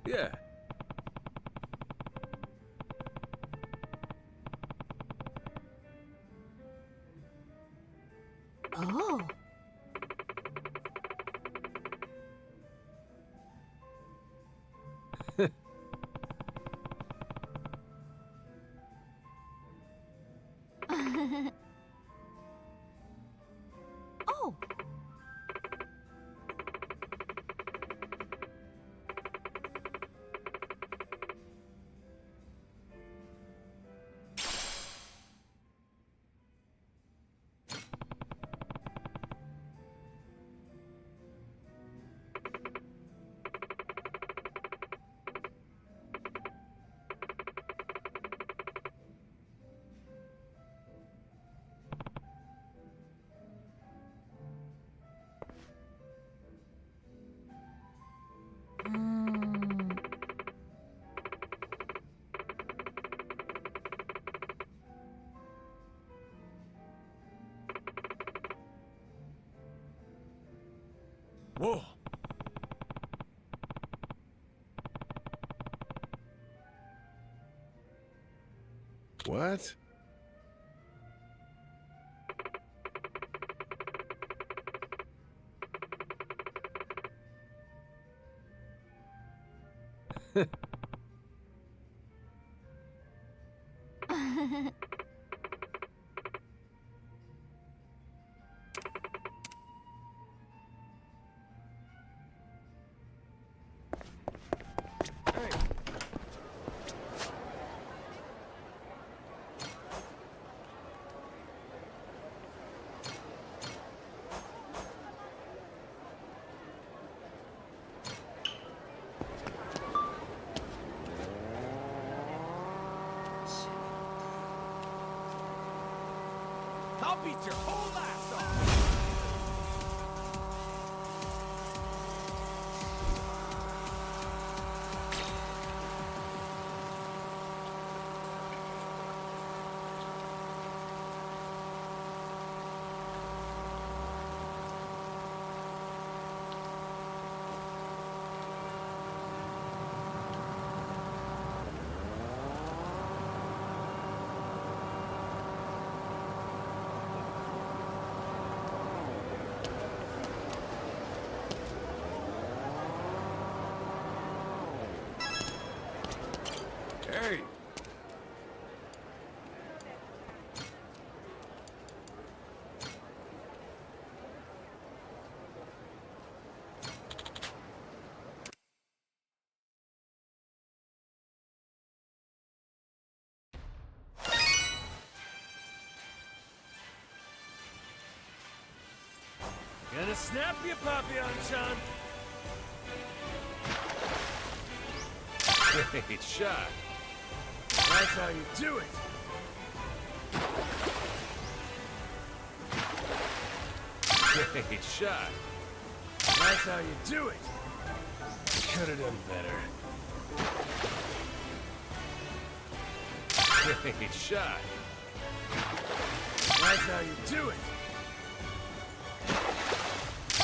Yeah. Oh. Oh. Mm. Whoa. What? Hey. I'll beat your whole ass off! Hey! Gonna snap you, Papillon-chan! Great shot! That's how you do it! Great shot! That's how you do it! Could have done better. Great shot! That's how you do it!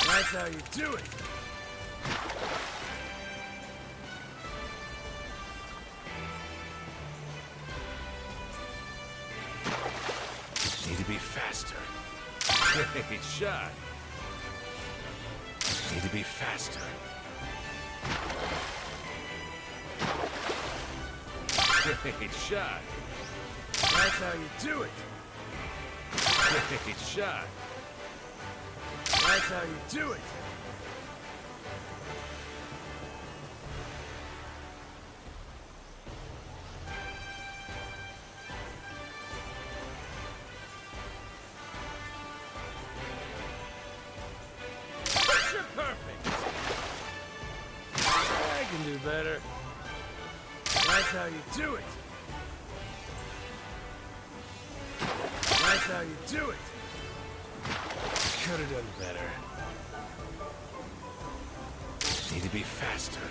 That's how you do it! Need to be faster. Great shot. Need to be faster. Great shot. That's how you do it. Great shot. That's how you do it. Picture perfect. I can do better. That's how you do it. That's how you do it. Could have done better. Need to be faster.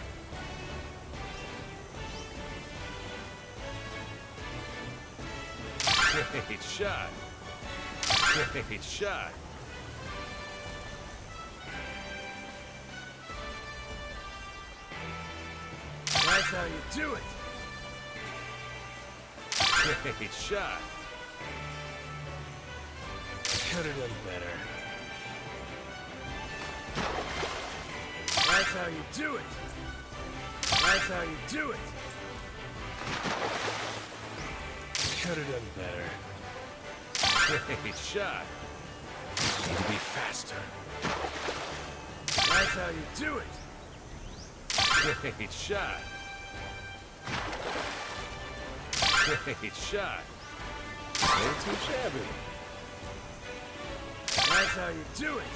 Great shot. Great shot. That's how you do it. Great shot. Could have done better. That's how you do it. That's how you do it. Could have done better. Great shot. Need to be faster. That's how you do it. Great shot. Great shot. Ain't too shabby. That's how you do it.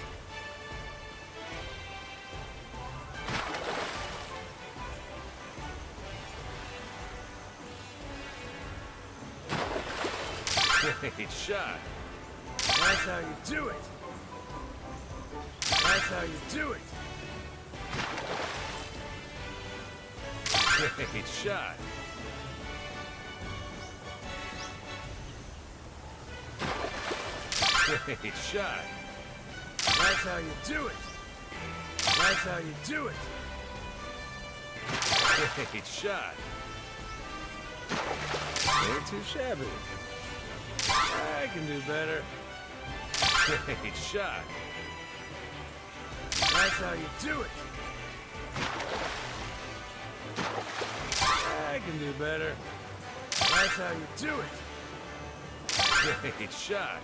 Great shot. That's how you do it. That's how you do it. Great shot. Great shot. That's how you do it. That's how you do it. Great shot. Ain't too shabby. I can do better. Great shot. That's how you do it. I can do better. That's how you do it. Great shot.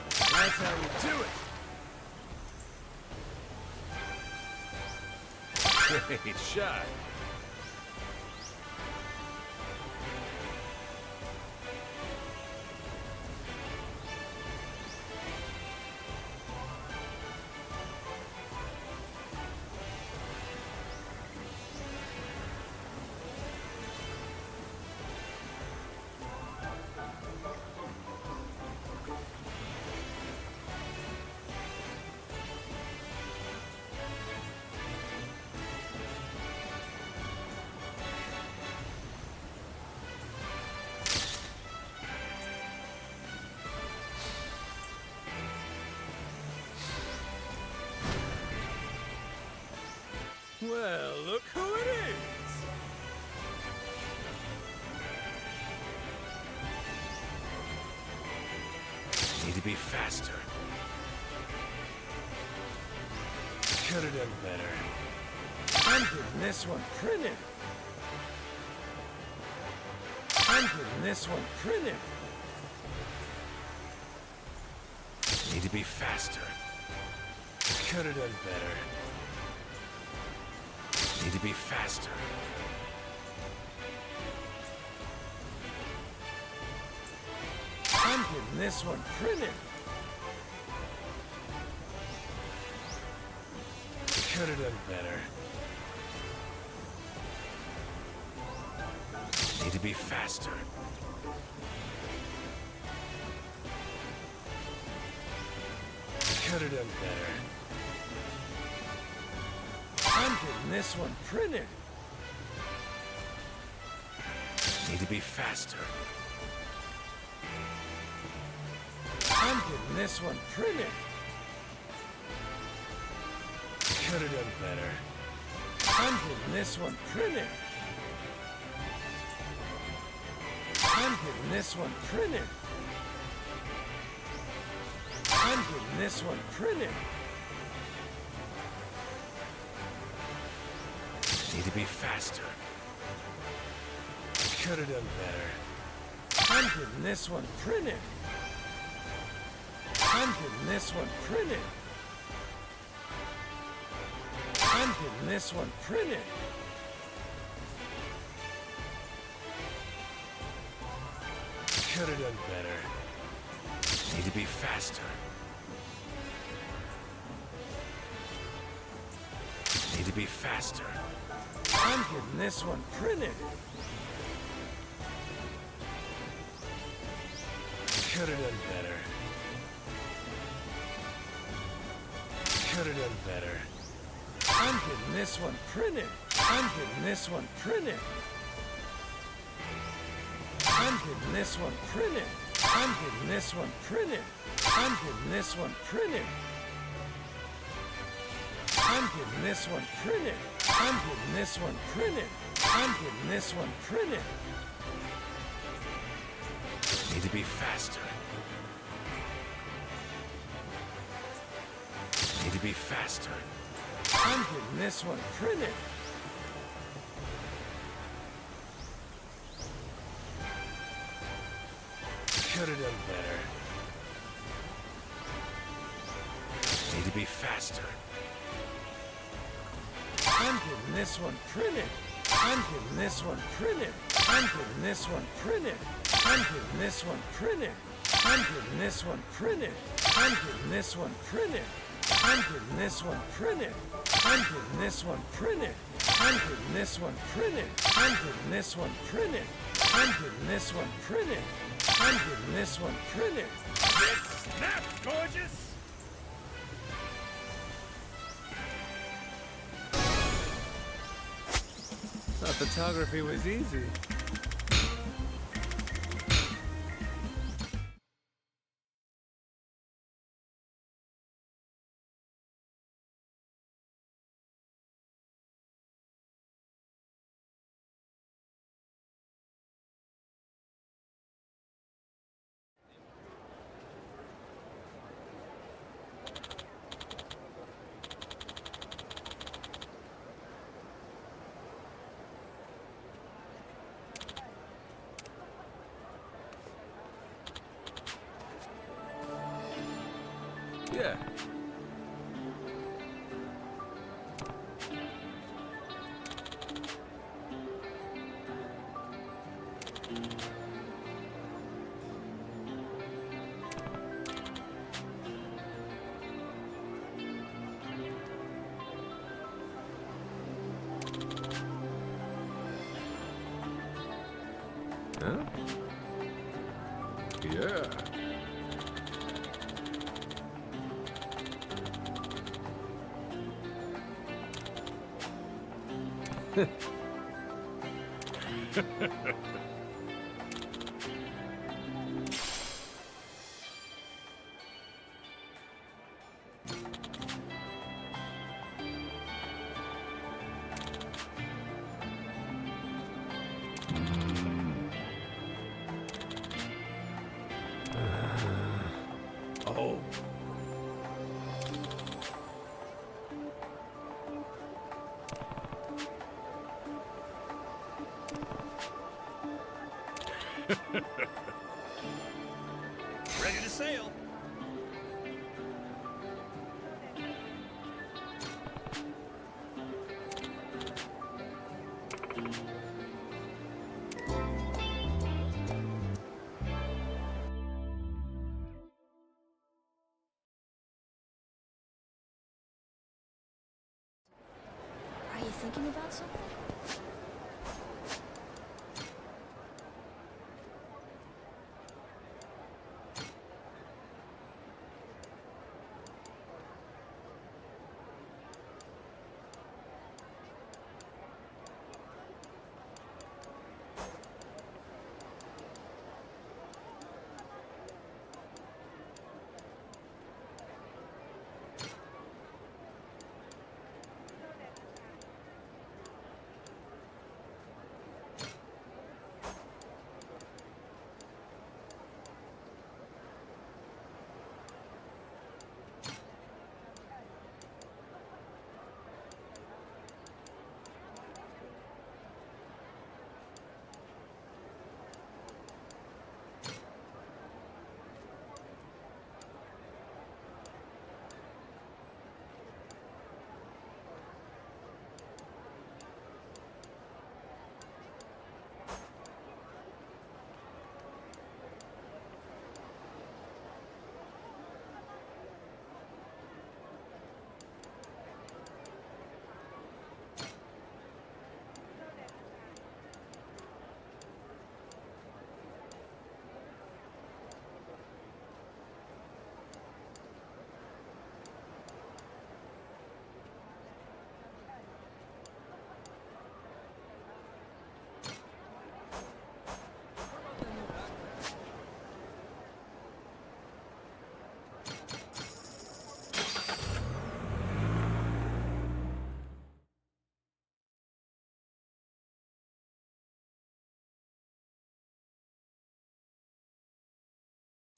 That's how you do it. Great shot. Well, look who it is! Need to be faster. Could have done better. I'm getting this one printed. I'm getting this one printed. Need to be faster. Could have done better. Need to be faster. I'm getting this one printed. Could have done better. Need to be faster. Could have done better. I'm getting this one printed. Need to be faster. I'm getting this one printed. Could have done better. I'm getting this one printed. I'm getting this one printed. I'm getting this one printed. Need to be faster. Could have done better. I'm getting this one printed. I'm getting this one printed. I'm getting this one printed. Could have done better. Need to be faster. Need to be faster. I'm getting this one printed. Could have done better. Could have done better. I'm getting this one printed. I'm getting this one printed. I'm getting this one printed. I'm getting this one printed. I'm getting this one printed. I'm getting this one printed. I'm getting this one printed. I'm getting this one printed. Need to be faster. Need to be faster. I'm getting this one printed. Could have done better. Need to be faster. I'm getting this one printed. I'm getting this one printed. I'm getting this one printed. I'm getting this one printed. I'm getting this one printed. I'm getting this one printed. I'm getting this one printed. I'm getting this one printed. I'm getting this one printed. I'm getting this one printed. I'm getting this one printed. I'm getting this one printed. Get snapped, gorgeous! Thought photography was easy. Yeah. Huh? Yeah. Oh. Ready to sail. Are you thinking about something?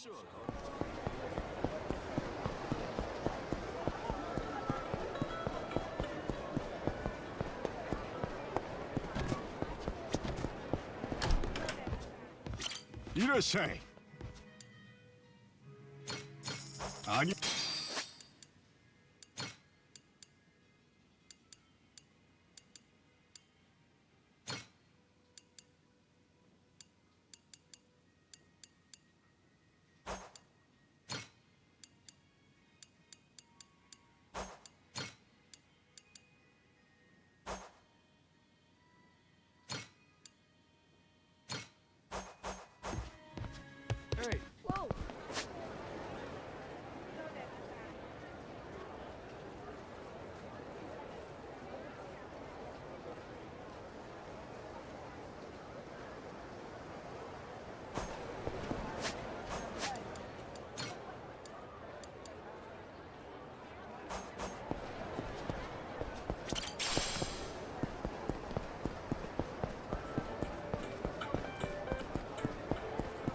いらっしゃい。あげ。Hey, Whoa!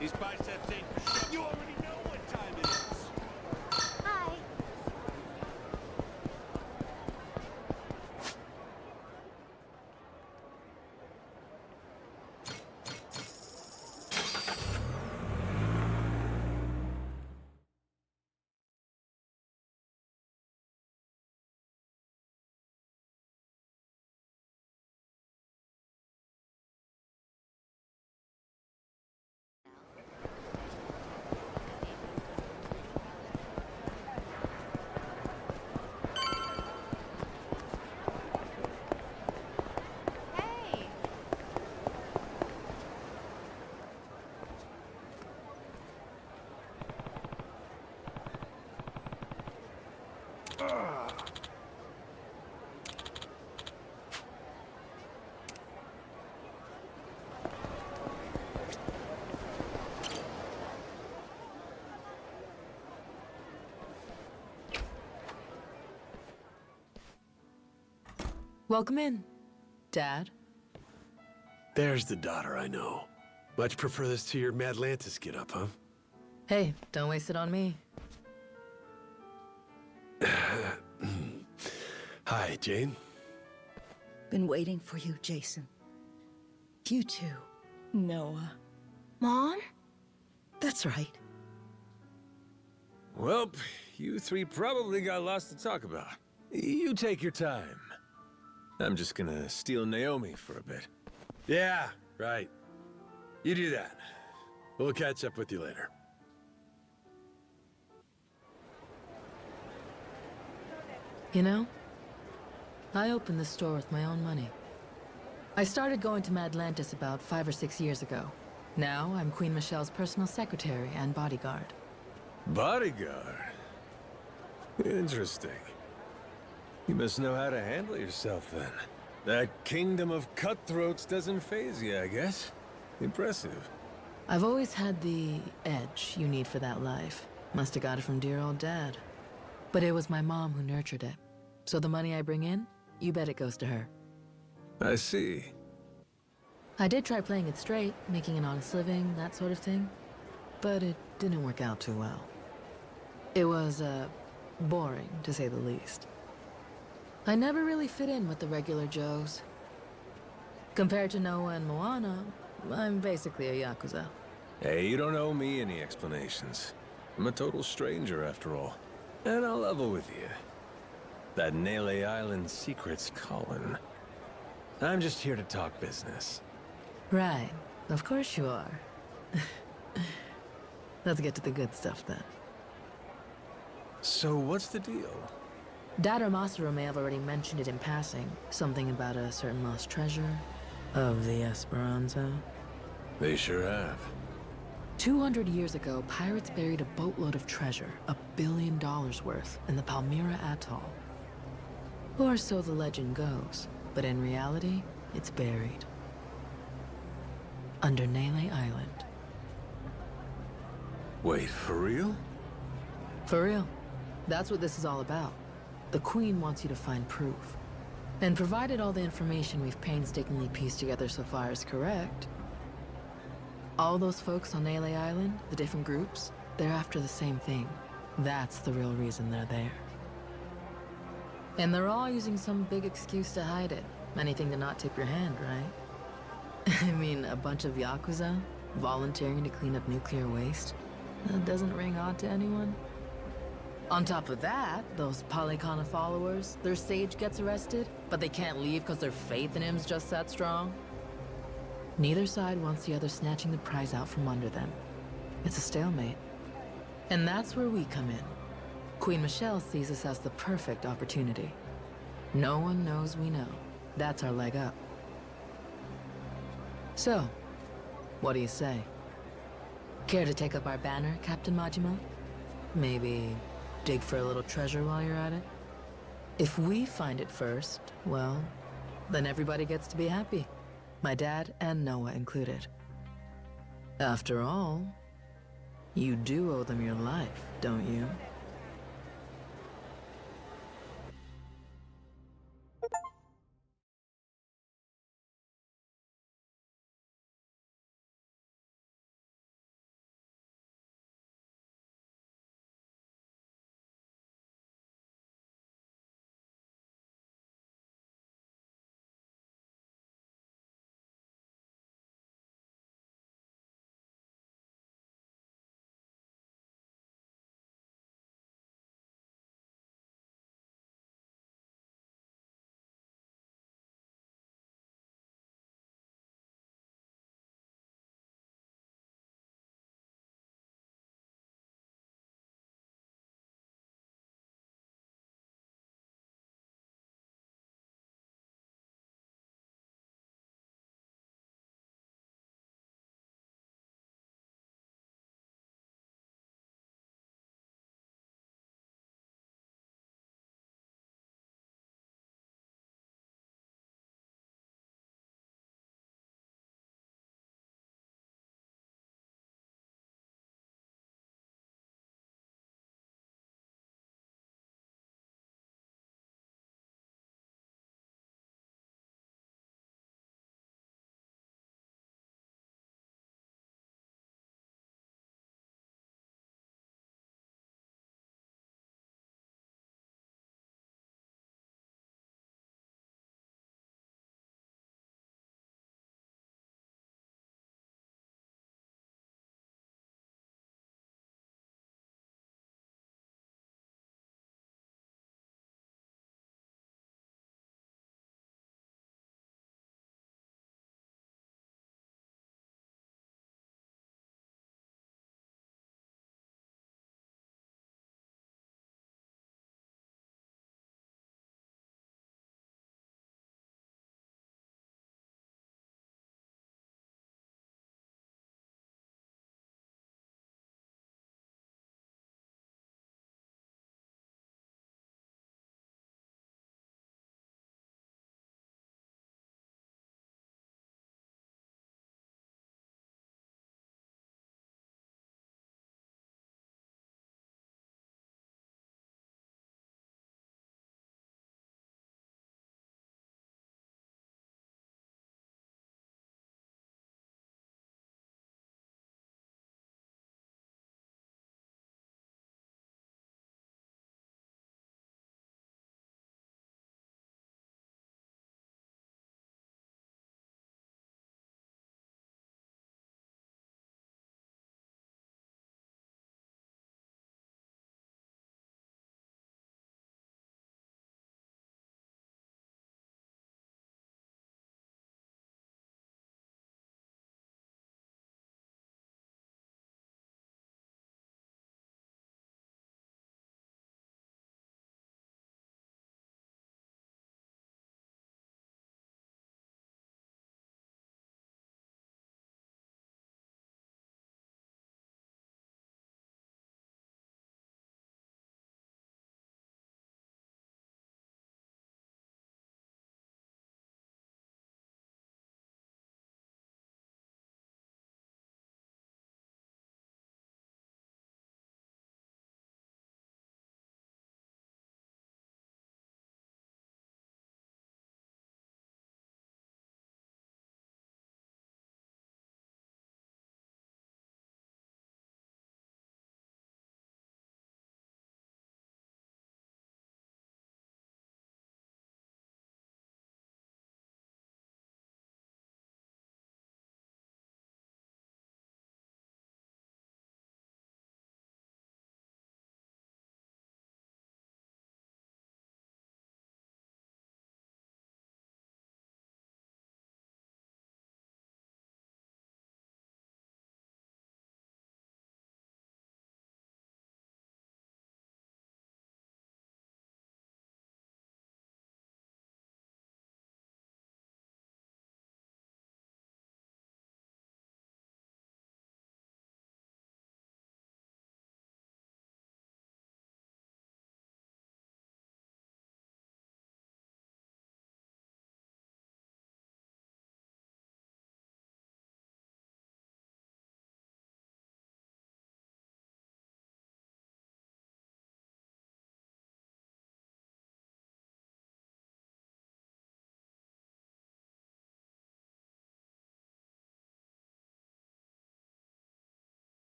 These biceps ain't for show. You already know what time it is. Hi! Hey! Welcome in, Dad. There's the daughter I know. Much prefer this to your Madlantis get up, huh? Hey, don't waste it on me. Hi, Jane. Been waiting for you, Jason. You too, Noah. Mom? That's right. Well, you three probably got lots to talk about. You take your time. I'm just gonna steal Naomi for a bit. Yeah, right. You do that. We'll catch up with you later. You know, I opened the store with my own money. I started going to Madlantis about 5 or 6 years ago. Now, I'm Queen Michelle's personal secretary and bodyguard. Bodyguard? Interesting. You must know how to handle yourself, then. That kingdom of cutthroats doesn't faze you, I guess. Impressive. I've always had the edge you need for that life. Must have got it from dear old Dad. But it was my mom who nurtured it. So the money I bring in, you bet it goes to her. I see. I did try playing it straight, making an honest living, that sort of thing. But it didn't work out too well. It was, boring, to say the least. I never really fit in with the regular Joes. Compared to Noah and Moana, I'm basically a Yakuza. Hey, you don't owe me any explanations. I'm a total stranger, after all. And I'll level with you. That Nele Island secret's calling. I'm just here to talk business. Right. Of course you are. Let's get to the good stuff, then. So what's the deal? Dad or Masaru may have already mentioned it in passing. Something about a certain lost treasure of the Esperanza. They sure have. 200 years ago, pirates buried a boatload of treasure, $1 billion worth, in the Palmyra Atoll. Or so the legend goes, but in reality, it's buried. Under Nele Island. Wait, for real? For real. That's what this is all about. The Queen wants you to find proof. And provided all the information we've painstakingly pieced together so far is correct, all those folks on Nele Island, the different groups, they're after the same thing. That's the real reason they're there. And they're all using some big excuse to hide it. Anything to not tip your hand, right? I mean, a bunch of Yakuza volunteering to clean up nuclear waste? That doesn't ring odd to anyone. On top of that, those Polycana followers, their sage gets arrested, but they can't leave because their faith in him's just that strong. Neither side wants the other snatching the prize out from under them. It's a stalemate. And that's where we come in. Queen Michelle sees us as the perfect opportunity. No one knows we know. That's our leg up. So, what do you say? Care to take up our banner, Captain Majima? Maybe dig for a little treasure while you're at it? If we find it first, well, then everybody gets to be happy. My dad and Noah included. After all, you do owe them your life, don't you?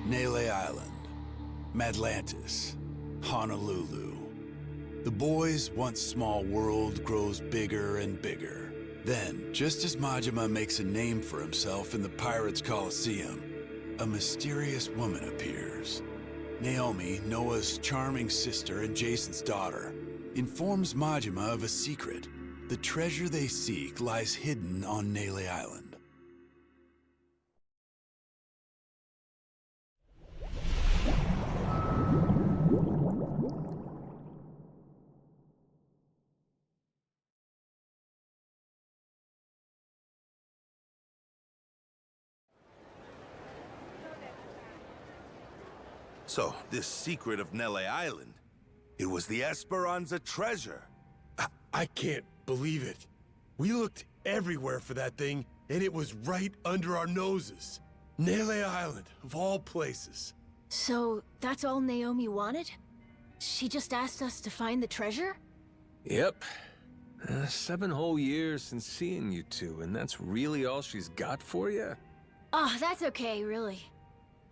Nele Island, Madlantis, Honolulu. The boy's once small world grows bigger and bigger. Then, just as Majima makes a name for himself in the Pirates Coliseum, a mysterious woman appears. Naomi, Noah's charming sister and Jason's daughter, informs Majima of a secret. The treasure they seek lies hidden on Nele Island. So, this secret of Nele Island, it was the Esperanza treasure. I can't believe it. We looked everywhere for that thing, and it was right under our noses. Nele Island, of all places. So, that's all Naomi wanted? She just asked us to find the treasure? Yep. 7 whole years since seeing you two, and that's really all she's got for you? Oh, that's okay, really.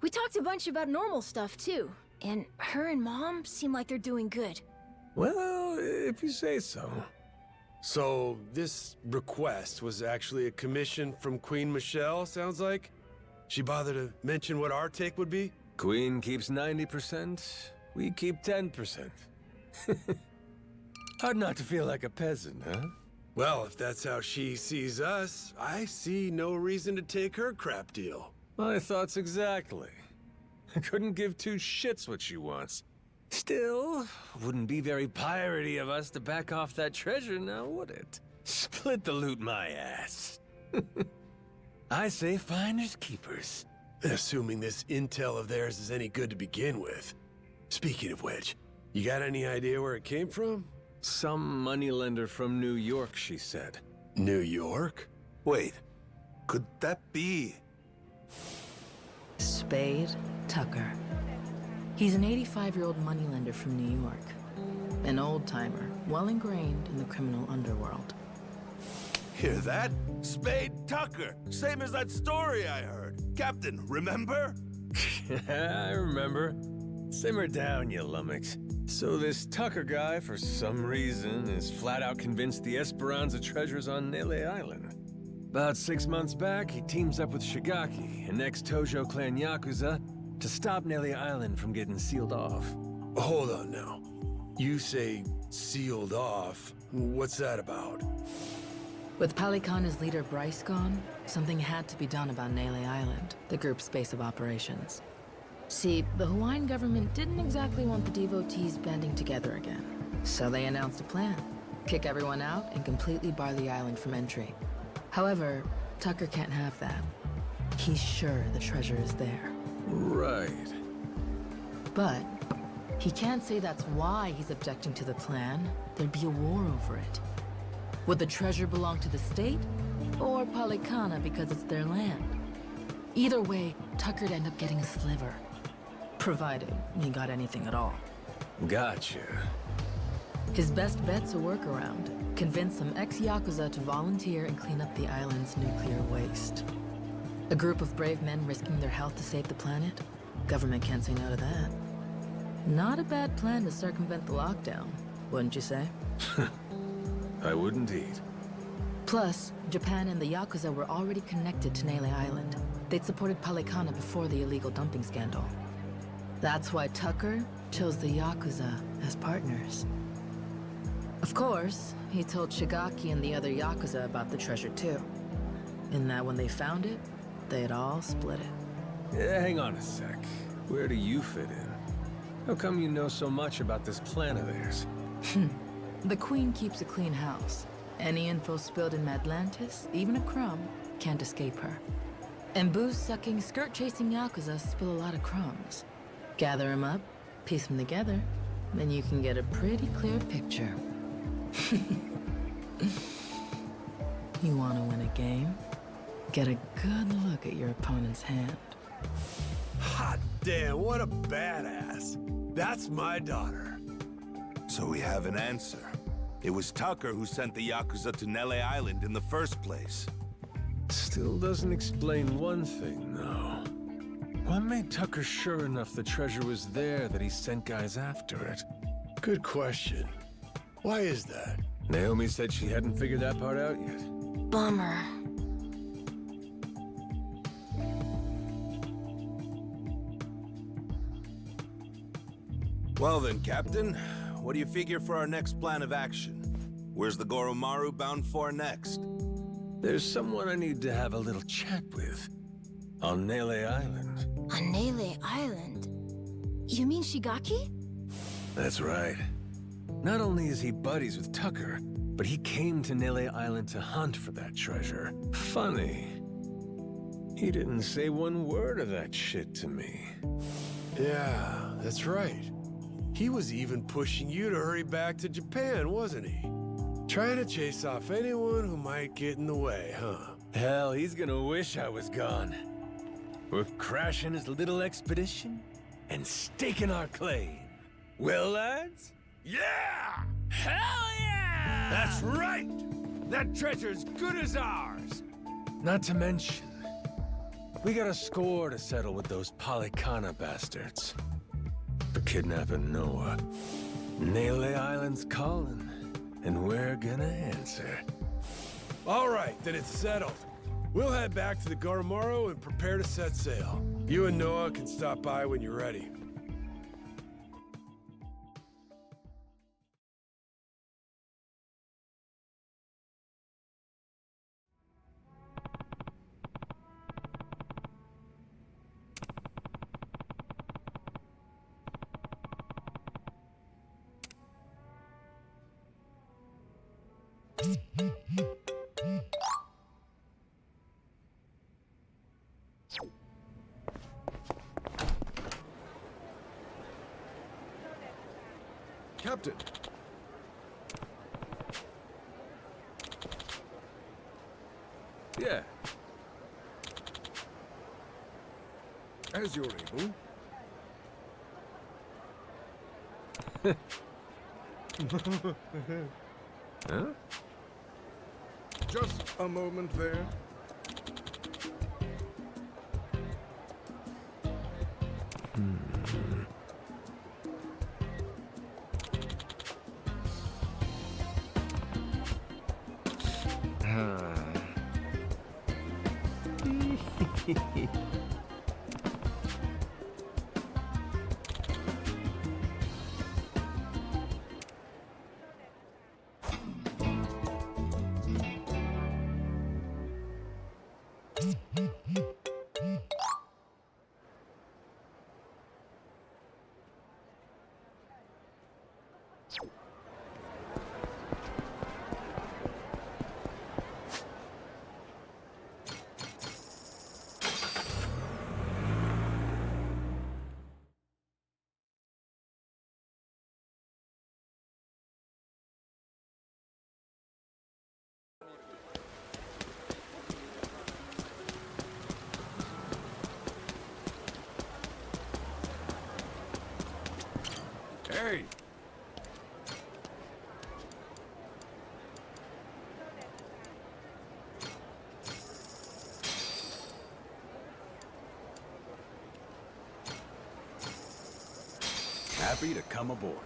We talked a bunch about normal stuff, too. And her and Mom seem like they're doing good. Well, if you say so. So, this request was actually a commission from Queen Michelle, sounds like? She bothered to mention what our take would be? Queen keeps 90%, we keep 10%. Hard not to feel like a peasant, huh? Well, if that's how she sees us, I see no reason to take her crap deal. My thoughts exactly. I couldn't give 2 shits what she wants. Still, wouldn't be very piratey of us to back off that treasure now, would it? Split the loot, my ass. I say finders keepers. Assuming this intel of theirs is any good to begin with. Speaking of which, you got any idea where it came from? Some moneylender from New York, she said. New York? Wait, could that be? Spade Tucker. He's an 85-year-old moneylender from New York. An old-timer, well ingrained in the criminal underworld. Hear that? Spade Tucker, same as that story I heard. Captain, remember? I remember. Simmer down, you lummox. So this Tucker guy, for some reason, is flat out convinced the Esperanza treasure's on Nele Island. About 6 months back, he teams up with Shigaki, an ex-Tojo clan Yakuza, to stop Nele Island from getting sealed off. Hold on now. You say sealed off. What's that about? With Palikana's leader Bryce gone, something had to be done about Nele Island, the group's base of operations. See, the Hawaiian government didn't exactly want the devotees banding together again. So they announced a plan. Kick everyone out and completely bar the island from entry. However, Tucker can't have that. He's sure the treasure is there. Right. But he can't say that's why he's objecting to the plan. There'd be a war over it. Would the treasure belong to the state? Or Palikana because it's their land? Either way, Tucker'd end up getting a sliver. Provided he got anything at all. Gotcha. His best bet's a workaround. Convince some ex-Yakuza to volunteer and clean up the island's nuclear waste. A group of brave men risking their health to save the planet? Government can't say no to that. Not a bad plan to circumvent the lockdown, wouldn't you say? I would indeed. Plus, Japan and the Yakuza were already connected to Nele Island. They'd supported Palikana before the illegal dumping scandal. That's why Tucker chose the Yakuza as partners. Of course, he told Shigaki and the other Yakuza about the treasure too. And that when they found it, they'd all split it. Hang on a sec. Where do you fit in? How come you know so much about this plan of theirs? The Queen keeps a clean house. Any info spilled in Madlantis, even a crumb, can't escape her. And booze-sucking, skirt-chasing Yakuza spill a lot of crumbs. Gather them up, piece them together, then you can get a pretty clear picture. You want to win a game? Get a good look at your opponent's hand. Hot damn, what a badass. That's my daughter. So we have an answer. It was Tucker who sent the Yakuza to Nele Island in the first place. Still doesn't explain one thing, though. What made Tucker sure enough the treasure was there that he sent guys after it? Good question. Why is that? Naomi said she hadn't figured that part out yet. Bummer. Well then, Captain, what do you figure for our next plan of action? Where's the Goromaru bound for next? There's someone I need to have a little chat with. On Nele Island. On Nele Island? You mean Shigaki? That's right. Not only is he buddies with Tucker, but he came to Nele Island to hunt for that treasure. Funny. He didn't say one word of that shit to me. Yeah, that's right. He was even pushing you to hurry back to Japan, wasn't he? Trying to chase off anyone who might get in the way, huh? Hell, he's gonna wish I was gone. We're crashing his little expedition and staking our claim. Well, lads? Yeah! Hell yeah! That's right! That treasure's good as ours! Not to mention, we got a score to settle with those Polycana bastards. For kidnapping Noah. Nele Island's calling, and we're gonna answer. All right, then it's settled. We'll head back to the Goromaru and prepare to set sail. You and Noah can stop by when you're ready. Captain! Yeah. As you're able. Huh? Just a moment there. Hey! Happy to come aboard.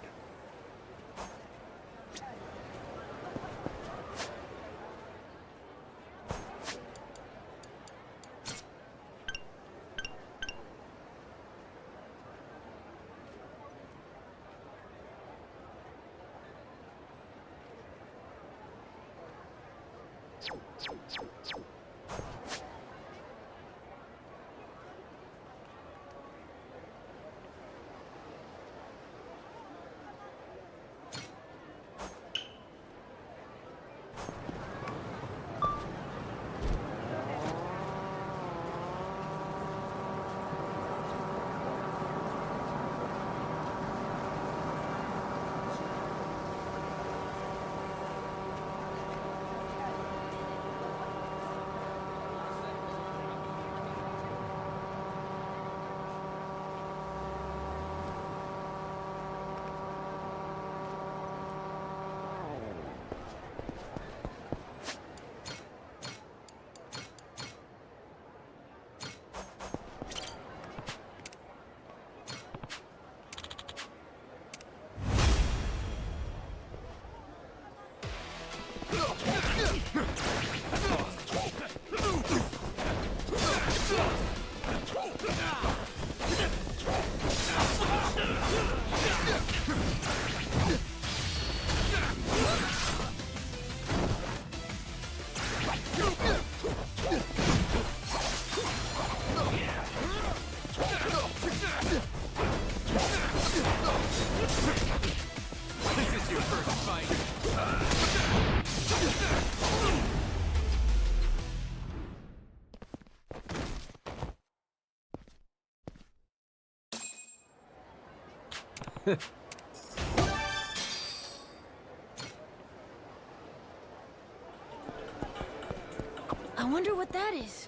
I wonder what that is.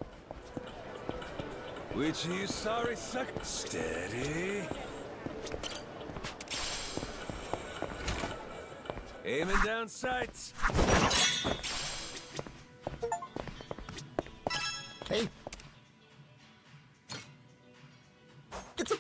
Which you sorry suck. Steady. Aiming down sights. Hey. It's a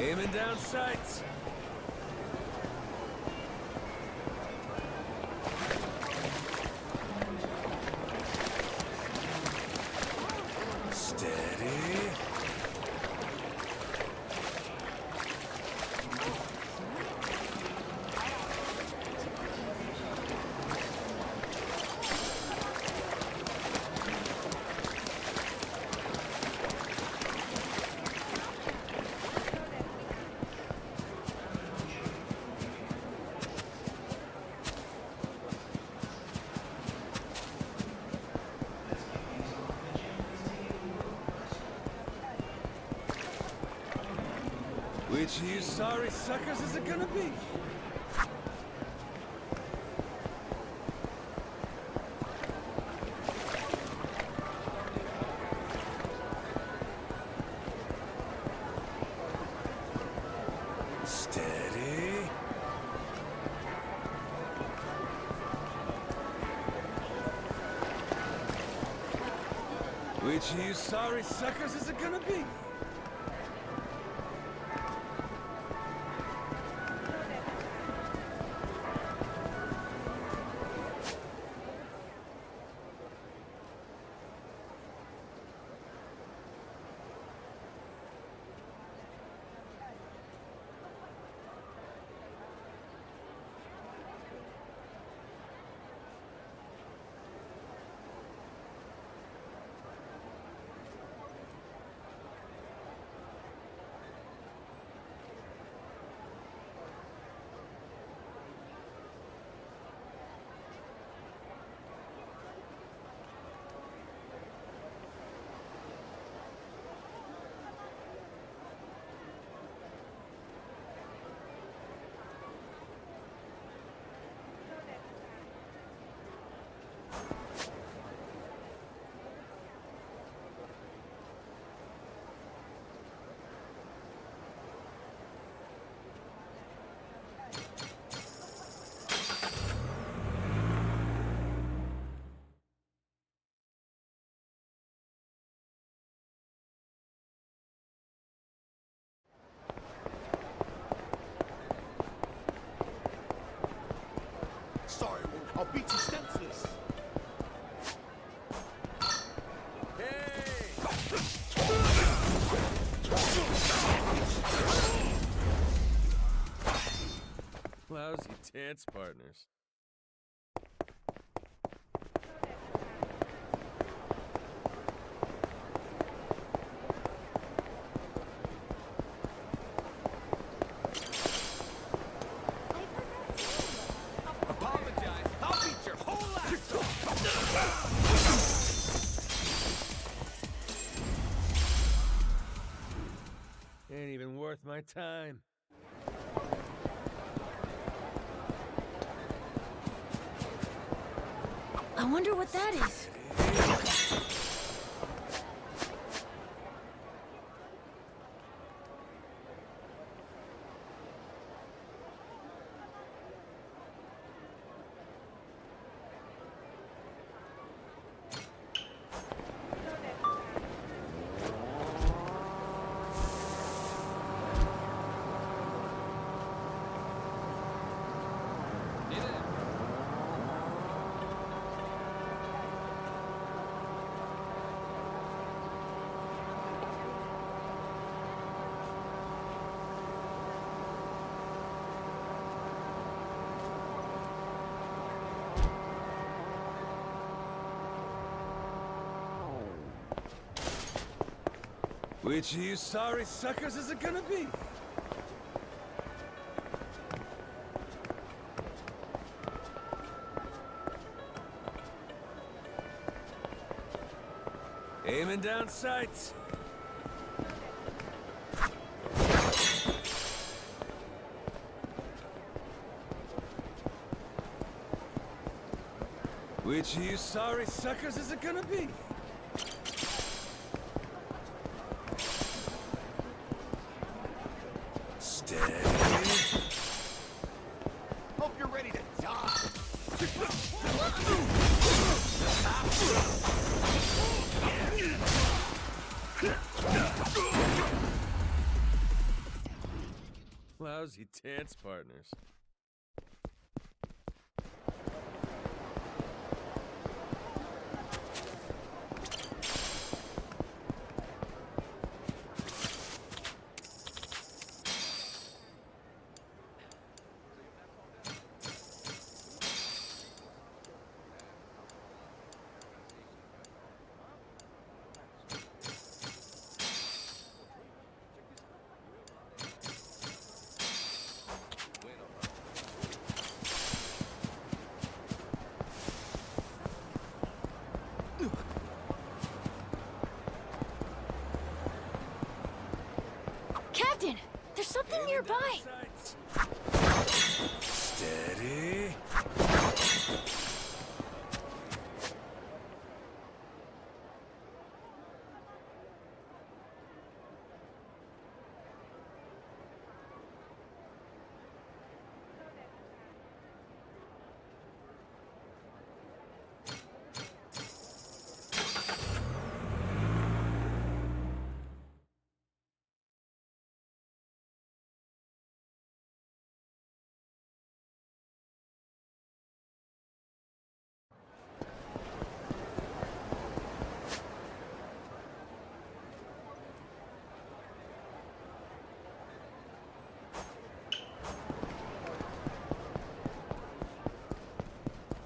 Aiming down sights. Steady. Which of you sorry suckers is it gonna be? Steady. Which of you sorry suckers is it gonna be? Sorry, I'll beat you senseless. Hey! dance partners. Apologize. I'll beat your whole ass off. Ain't even worth my time. I wonder what that is. Which of you sorry suckers is it gonna be? Aiming down sights. Which of you sorry suckers is it gonna be? Steady. Hope you're ready to die. Lousy dance partners. Captain, there's something nearby. Steady.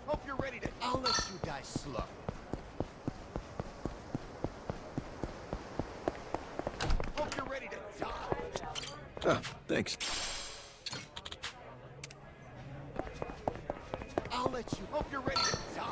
Hope you're ready to. I'll let you die slow. Hope you're ready to die. Oh, thanks. I'll let you. Hope you're ready to die.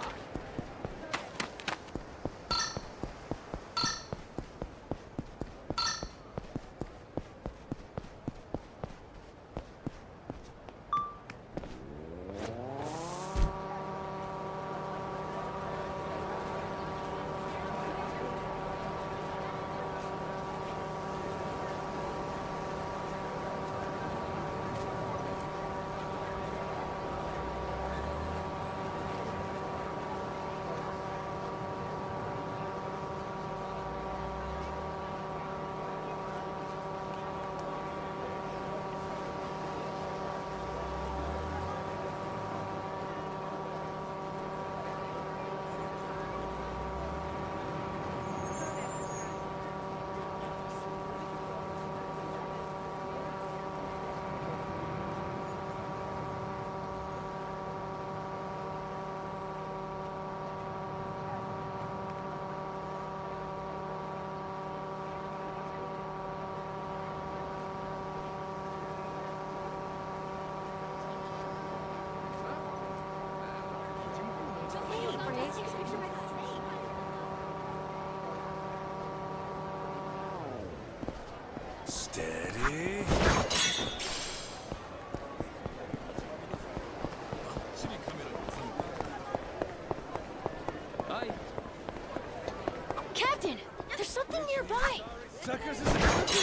Steady. Captain, there's something nearby. Suckers is a gonna be.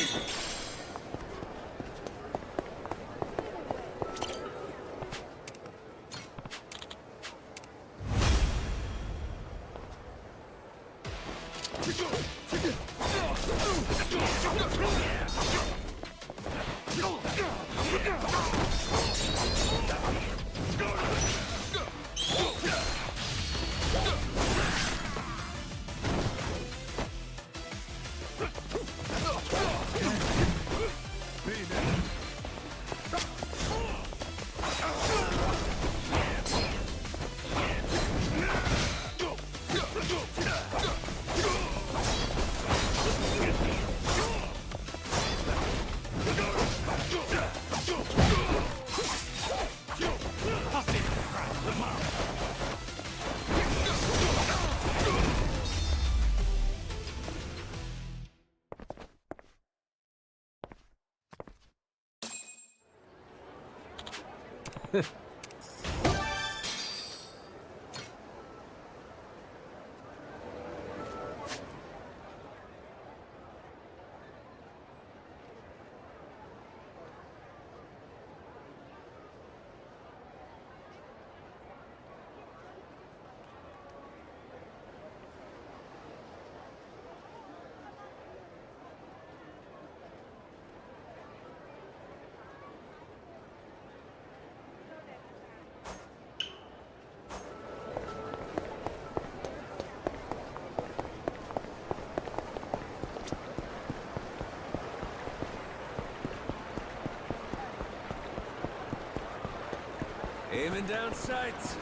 Aiming down sights.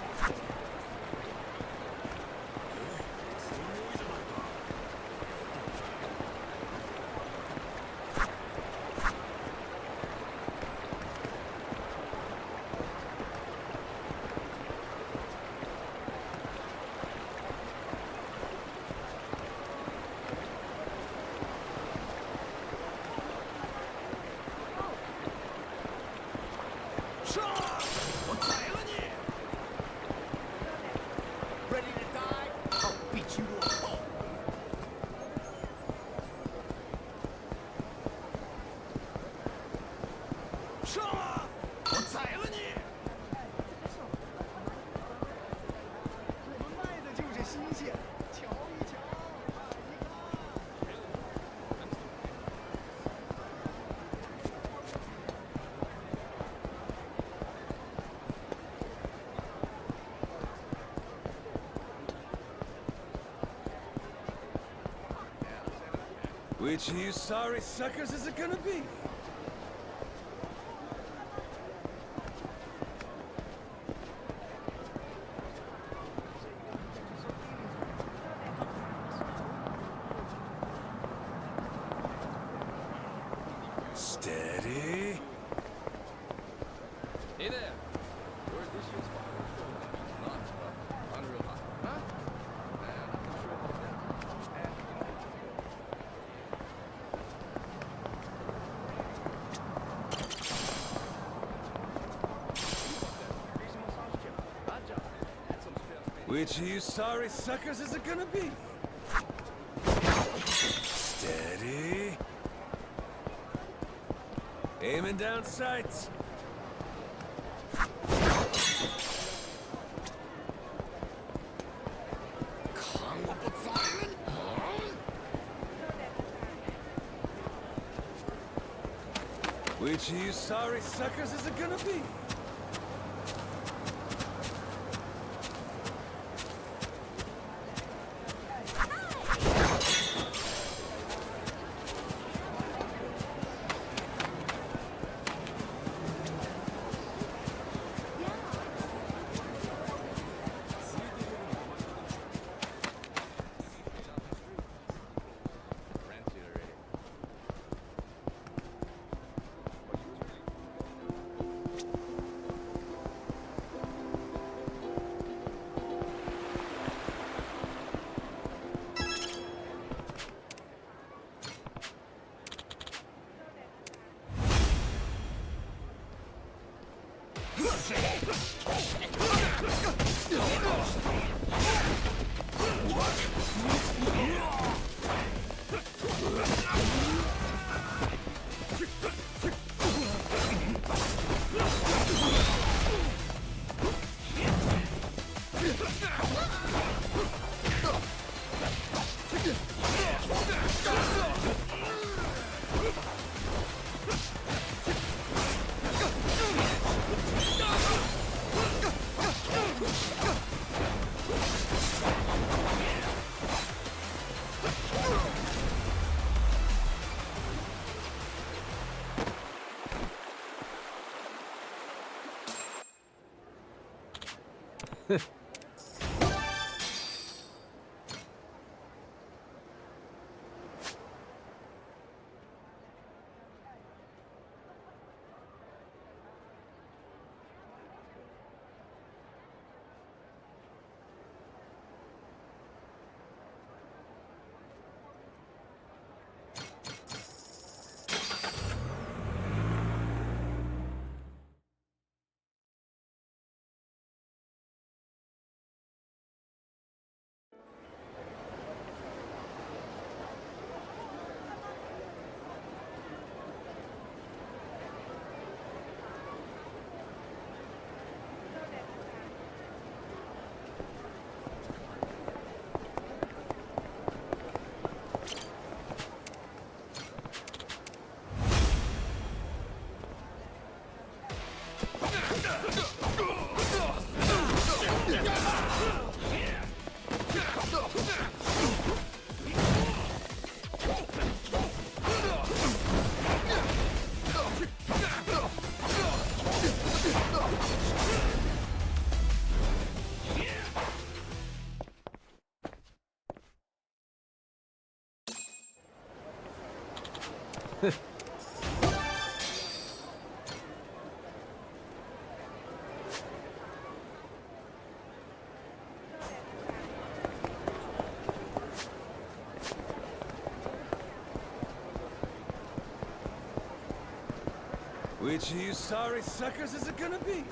Ready to die? I'll beat you to a pulp. Which of you sorry suckers is it gonna be? Steady. Hey there. Where's this shit's nuts, bro. Unreal hot. Huh? Man, I'm not sure about that. Which of you sorry suckers is it gonna be? Steady. Aiming down sights. Which of you sorry suckers is it gonna be? Which of you sorry suckers is it gonna be?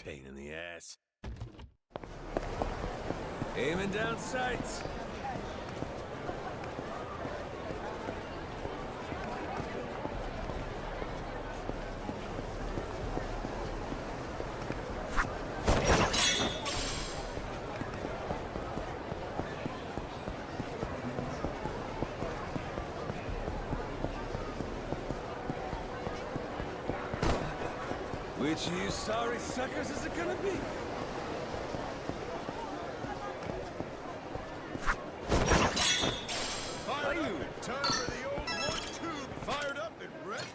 Pain in the ass. Aiming down sights. Which of you sorry suckers is it gonna be? Fired up. Time for the old 1-2. Fired up and ready.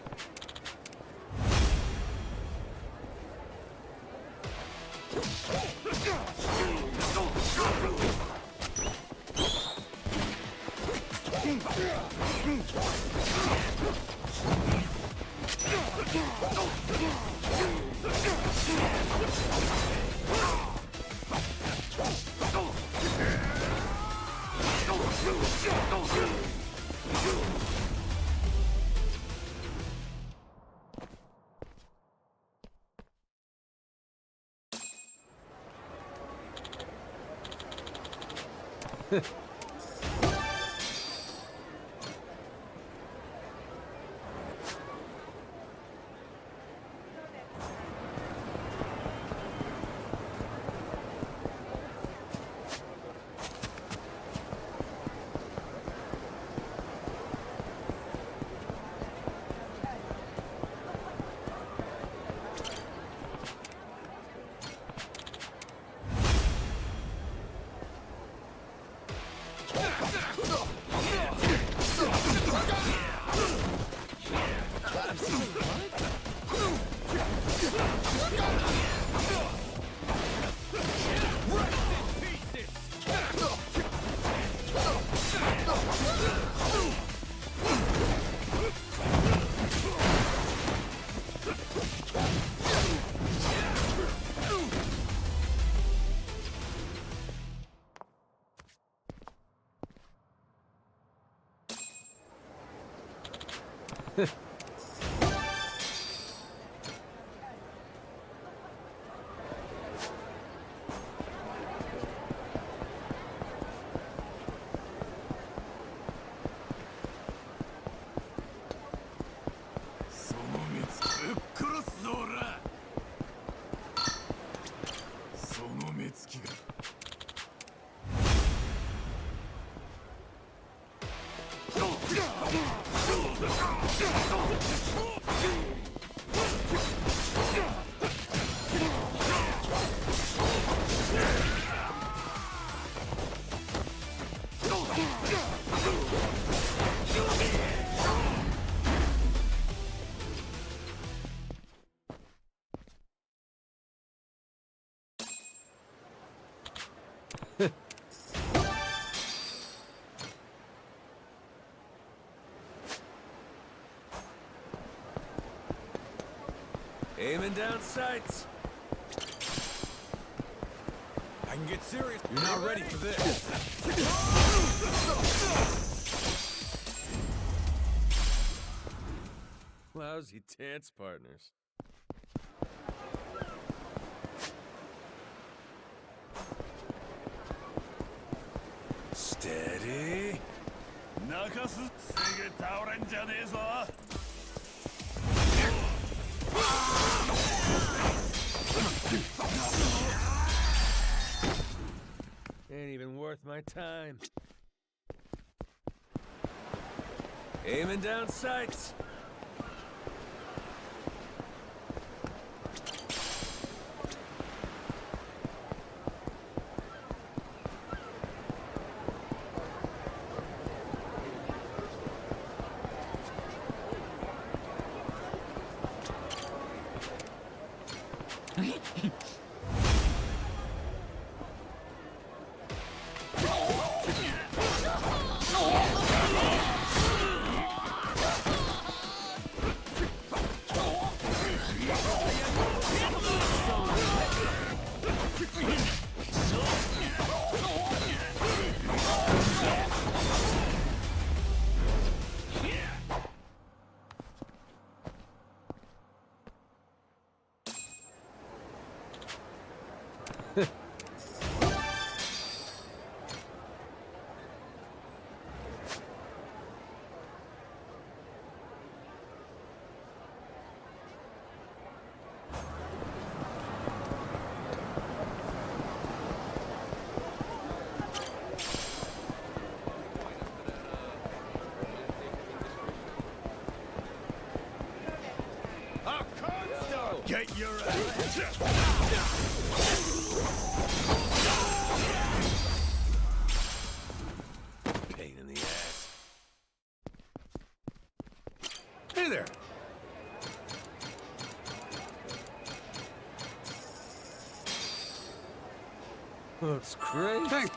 Aiming down sights. I can get serious. You're not ready for this. Lousy dance partners. Steady. 中すすぐ倒れんじゃねえぞ。Ain't even worth my time. Aiming down sights. Get your ass. Looks great. Thank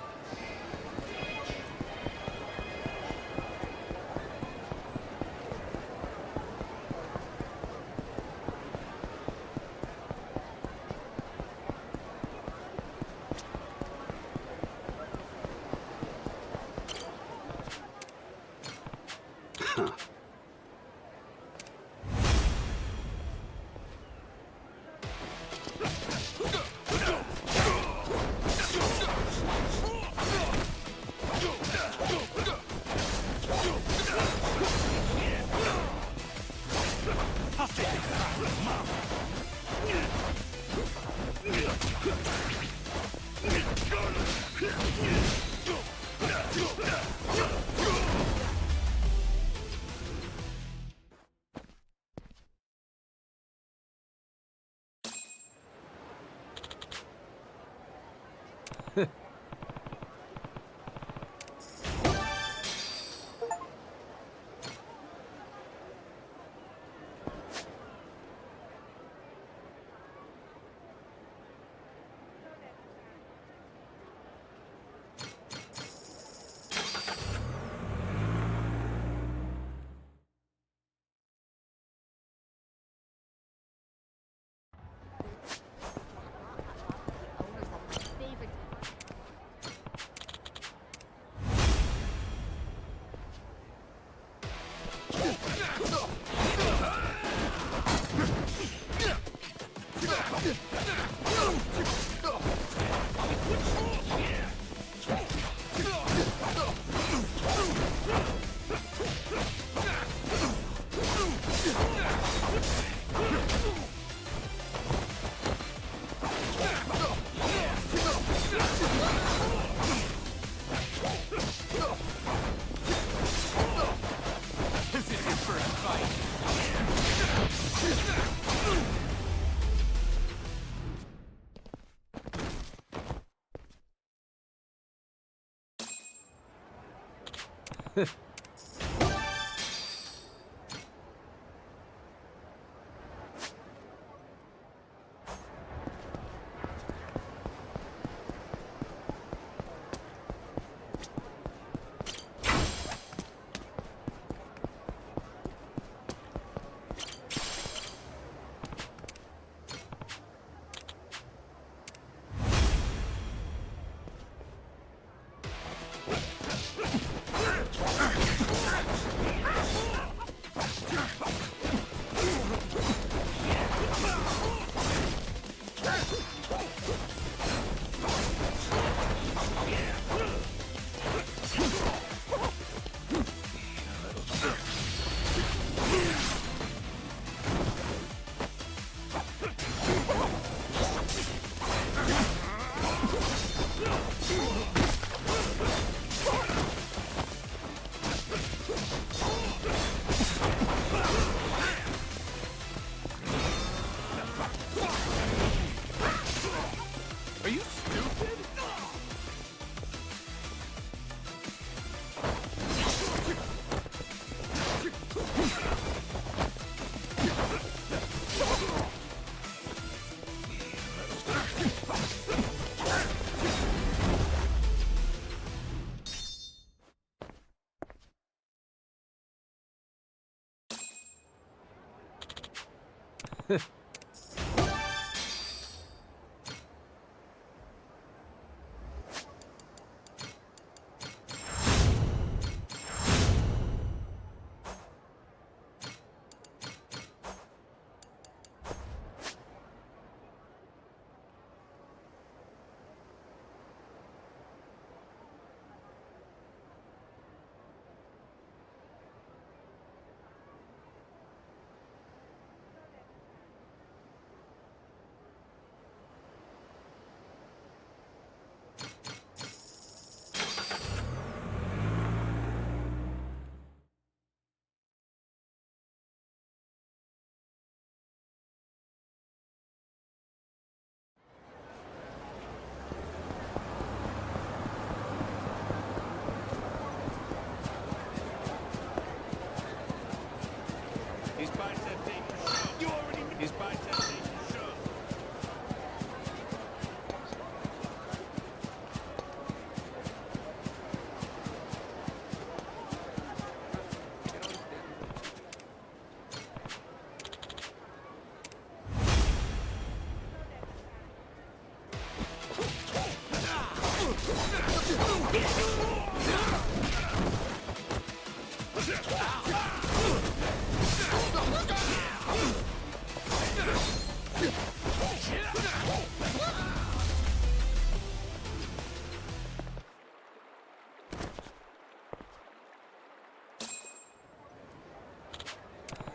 Are you stupid?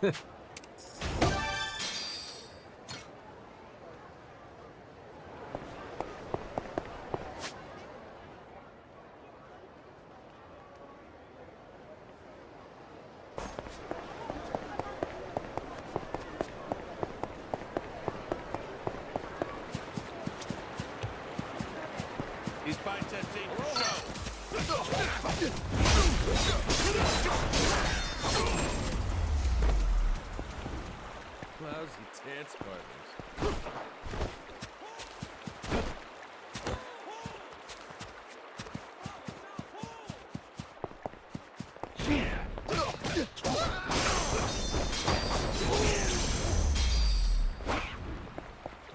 He's by testing show. Lousy dance partners.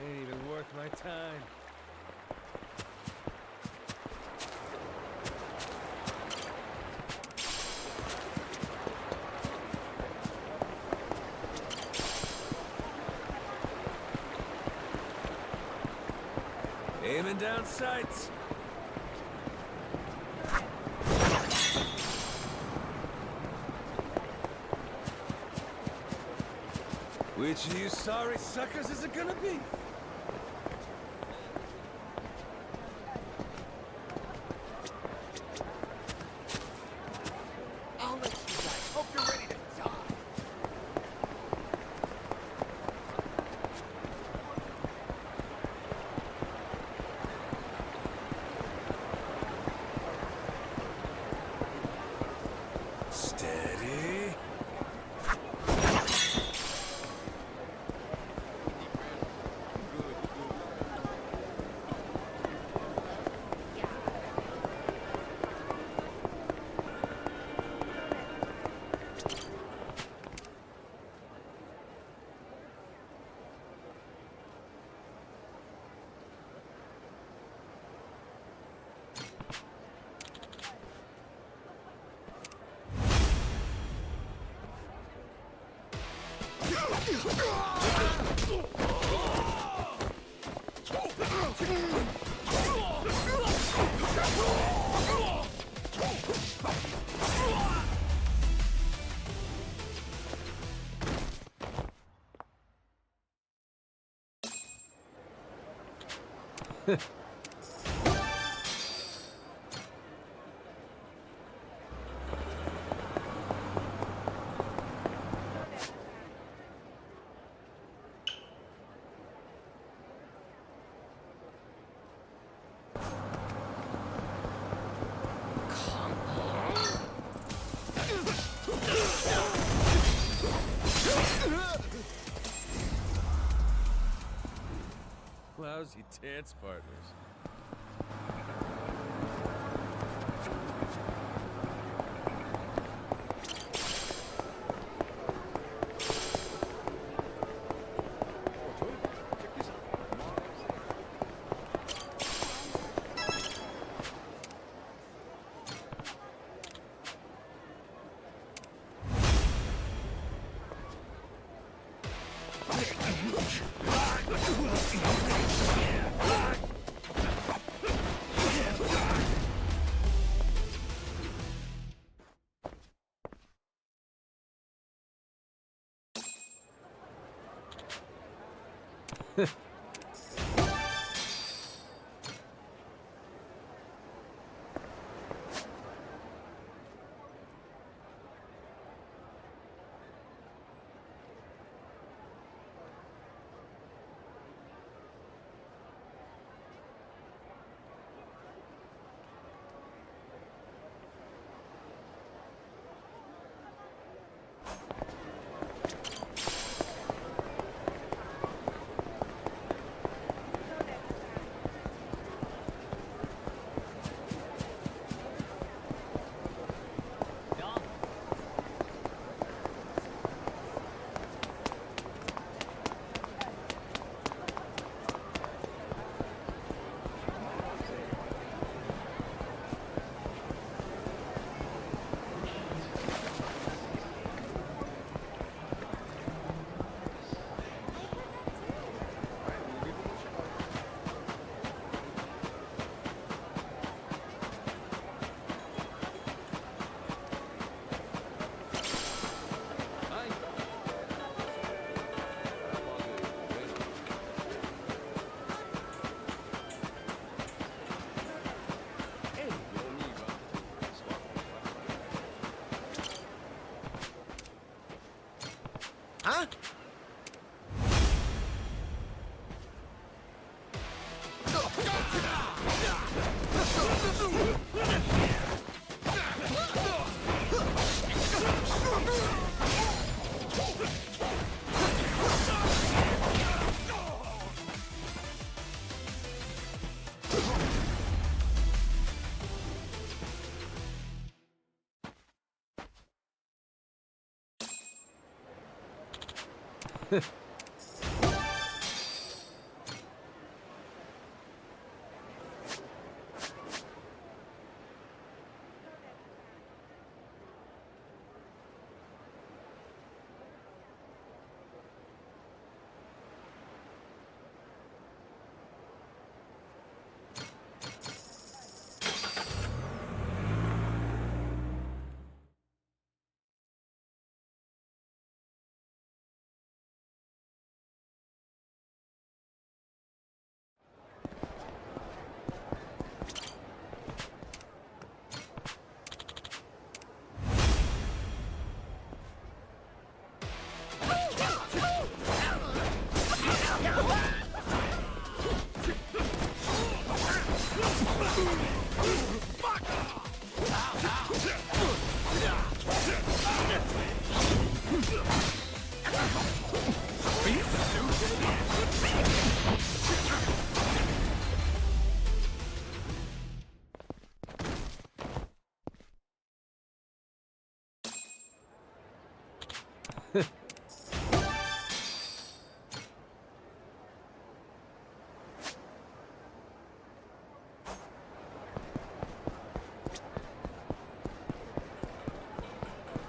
Ain't even worth my time. Aiming down sights. Which of you sorry suckers is it gonna be? I'll let you guys. Hope you're ready to die. Steady. Lousy dance partners.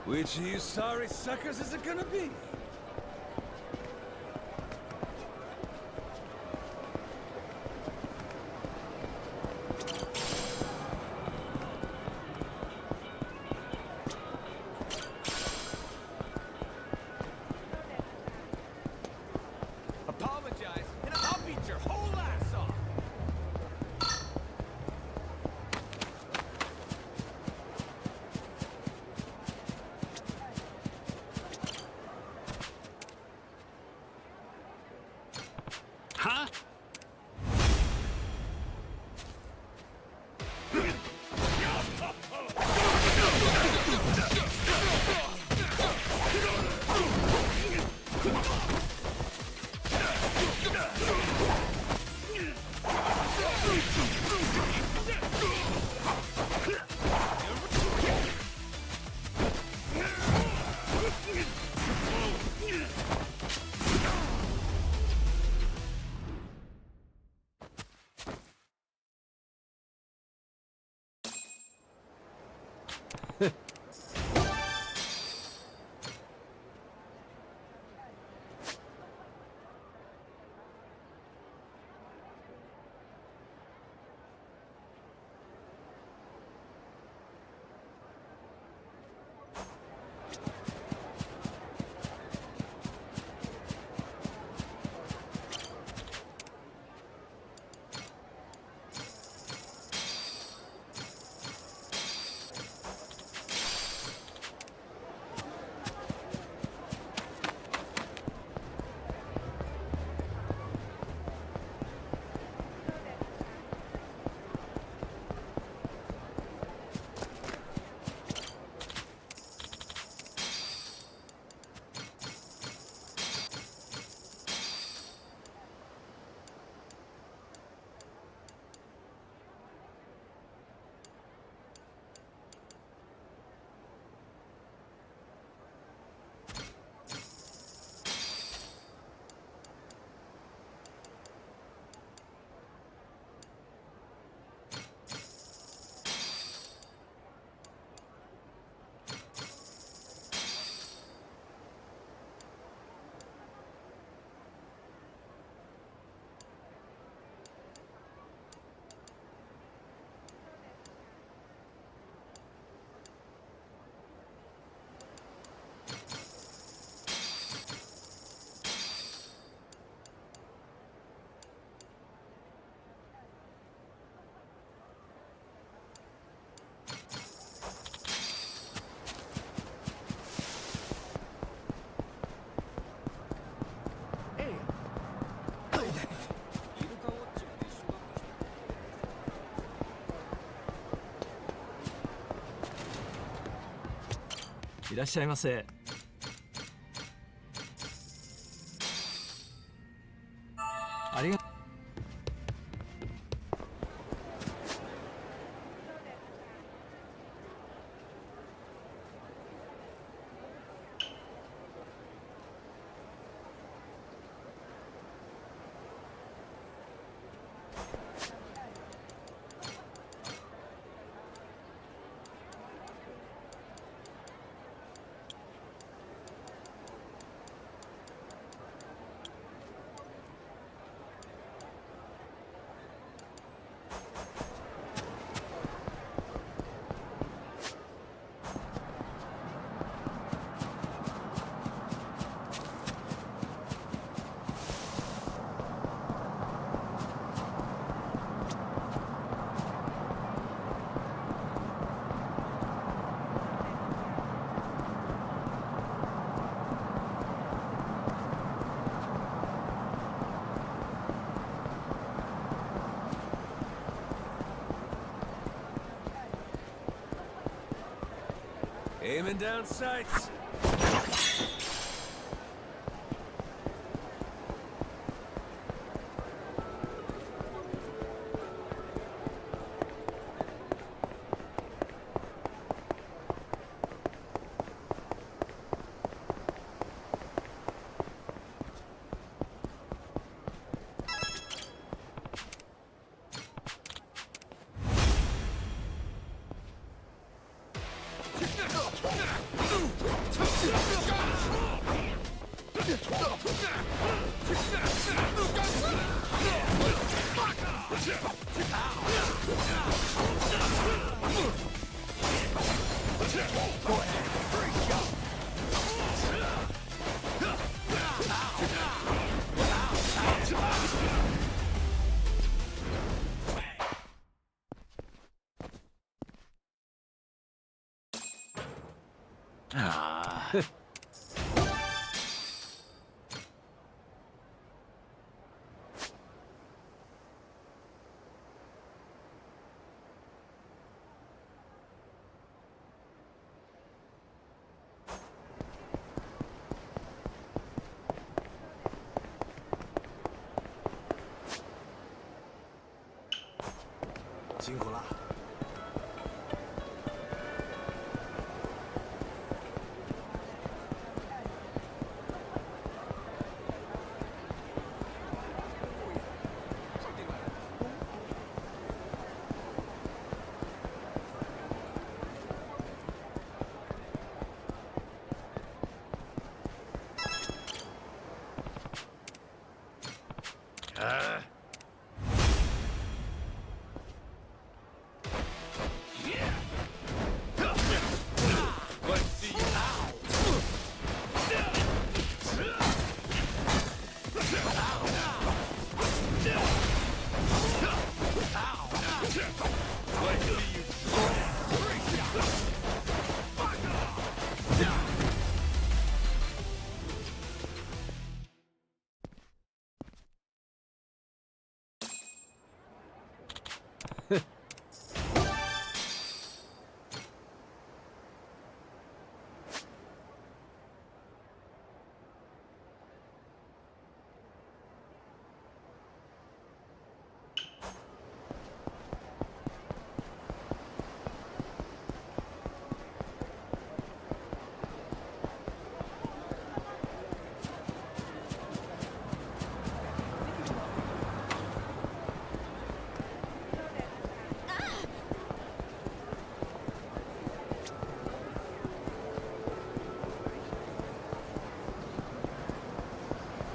Which of you sorry suckers is it gonna be? Apologize, and I'll beat your whole ass off. Huh?いらっしゃいませ。ありがとう。Aiming down sights. Ah.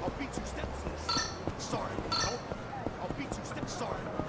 I'll beat you steps. Sorry, no. I'll beat you steps. Sorry, no.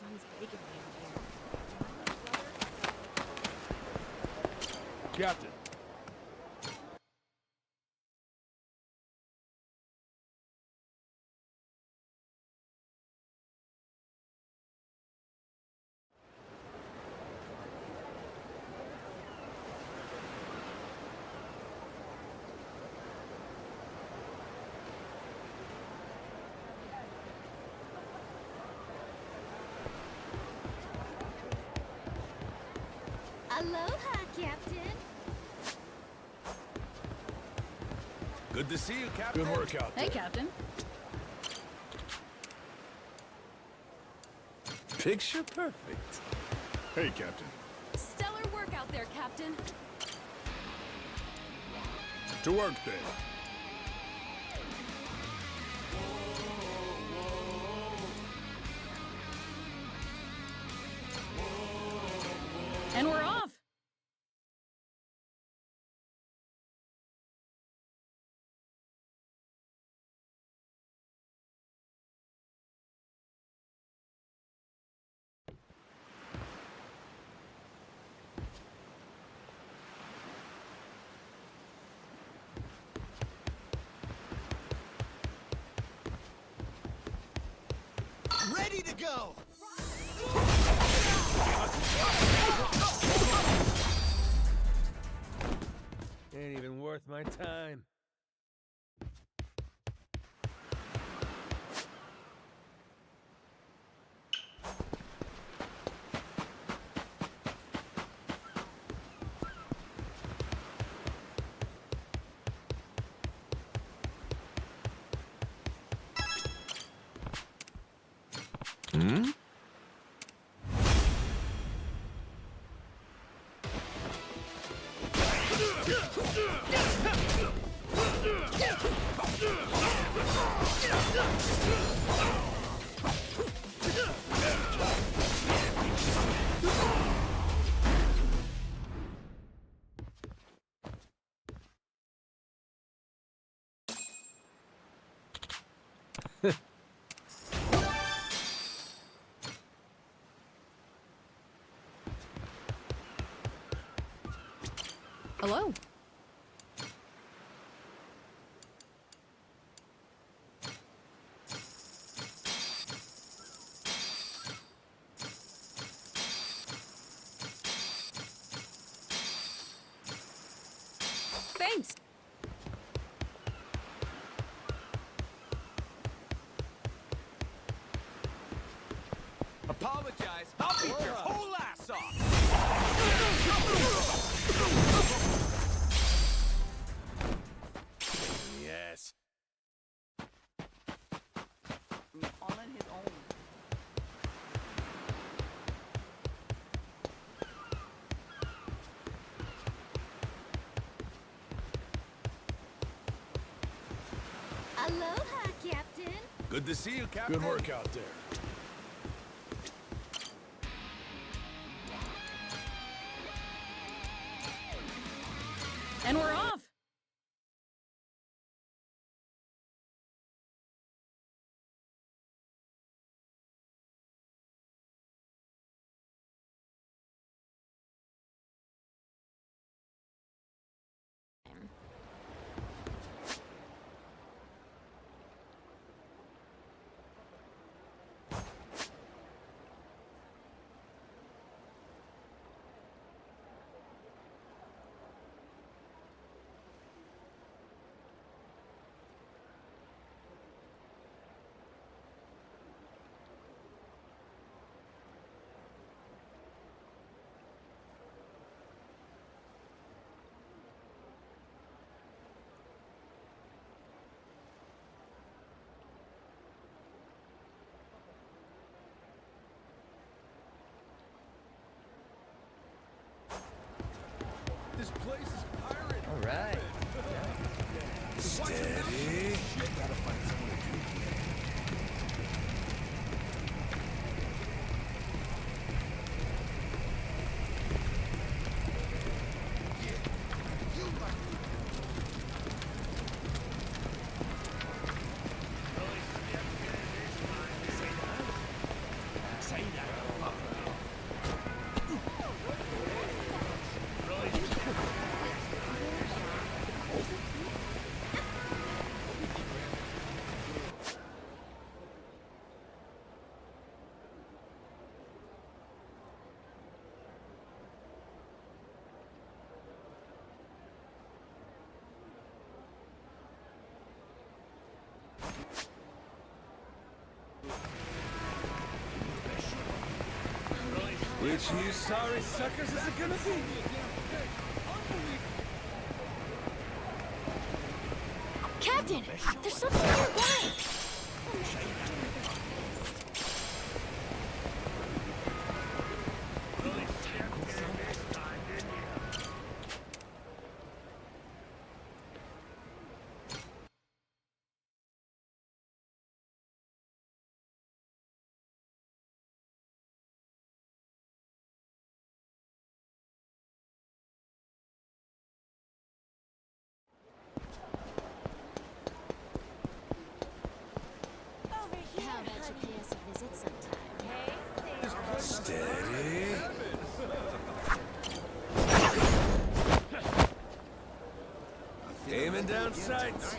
Mom's baking me over Captain. Aloha, Captain. Good to see you, Captain. Good work out there. Hey, Captain. Picture perfect. Hey, Captain. Stellar work out there, Captain. To work then. And we're off. Ready to go! Ain't even worth my time. Hmm? Hello. Thanks. Apologize. I'll beat your whole ass off. Yes. All on his own. Aloha, Captain. Good to see you, Captain. Good work out there. And we're off. This place is pirate. All right. Steady. Gotta find someone to do. Which of you sorry suckers is it gonna be? Captain, there's something nearby. How about you pay us a visit sometime? Steady. Aiming down sights.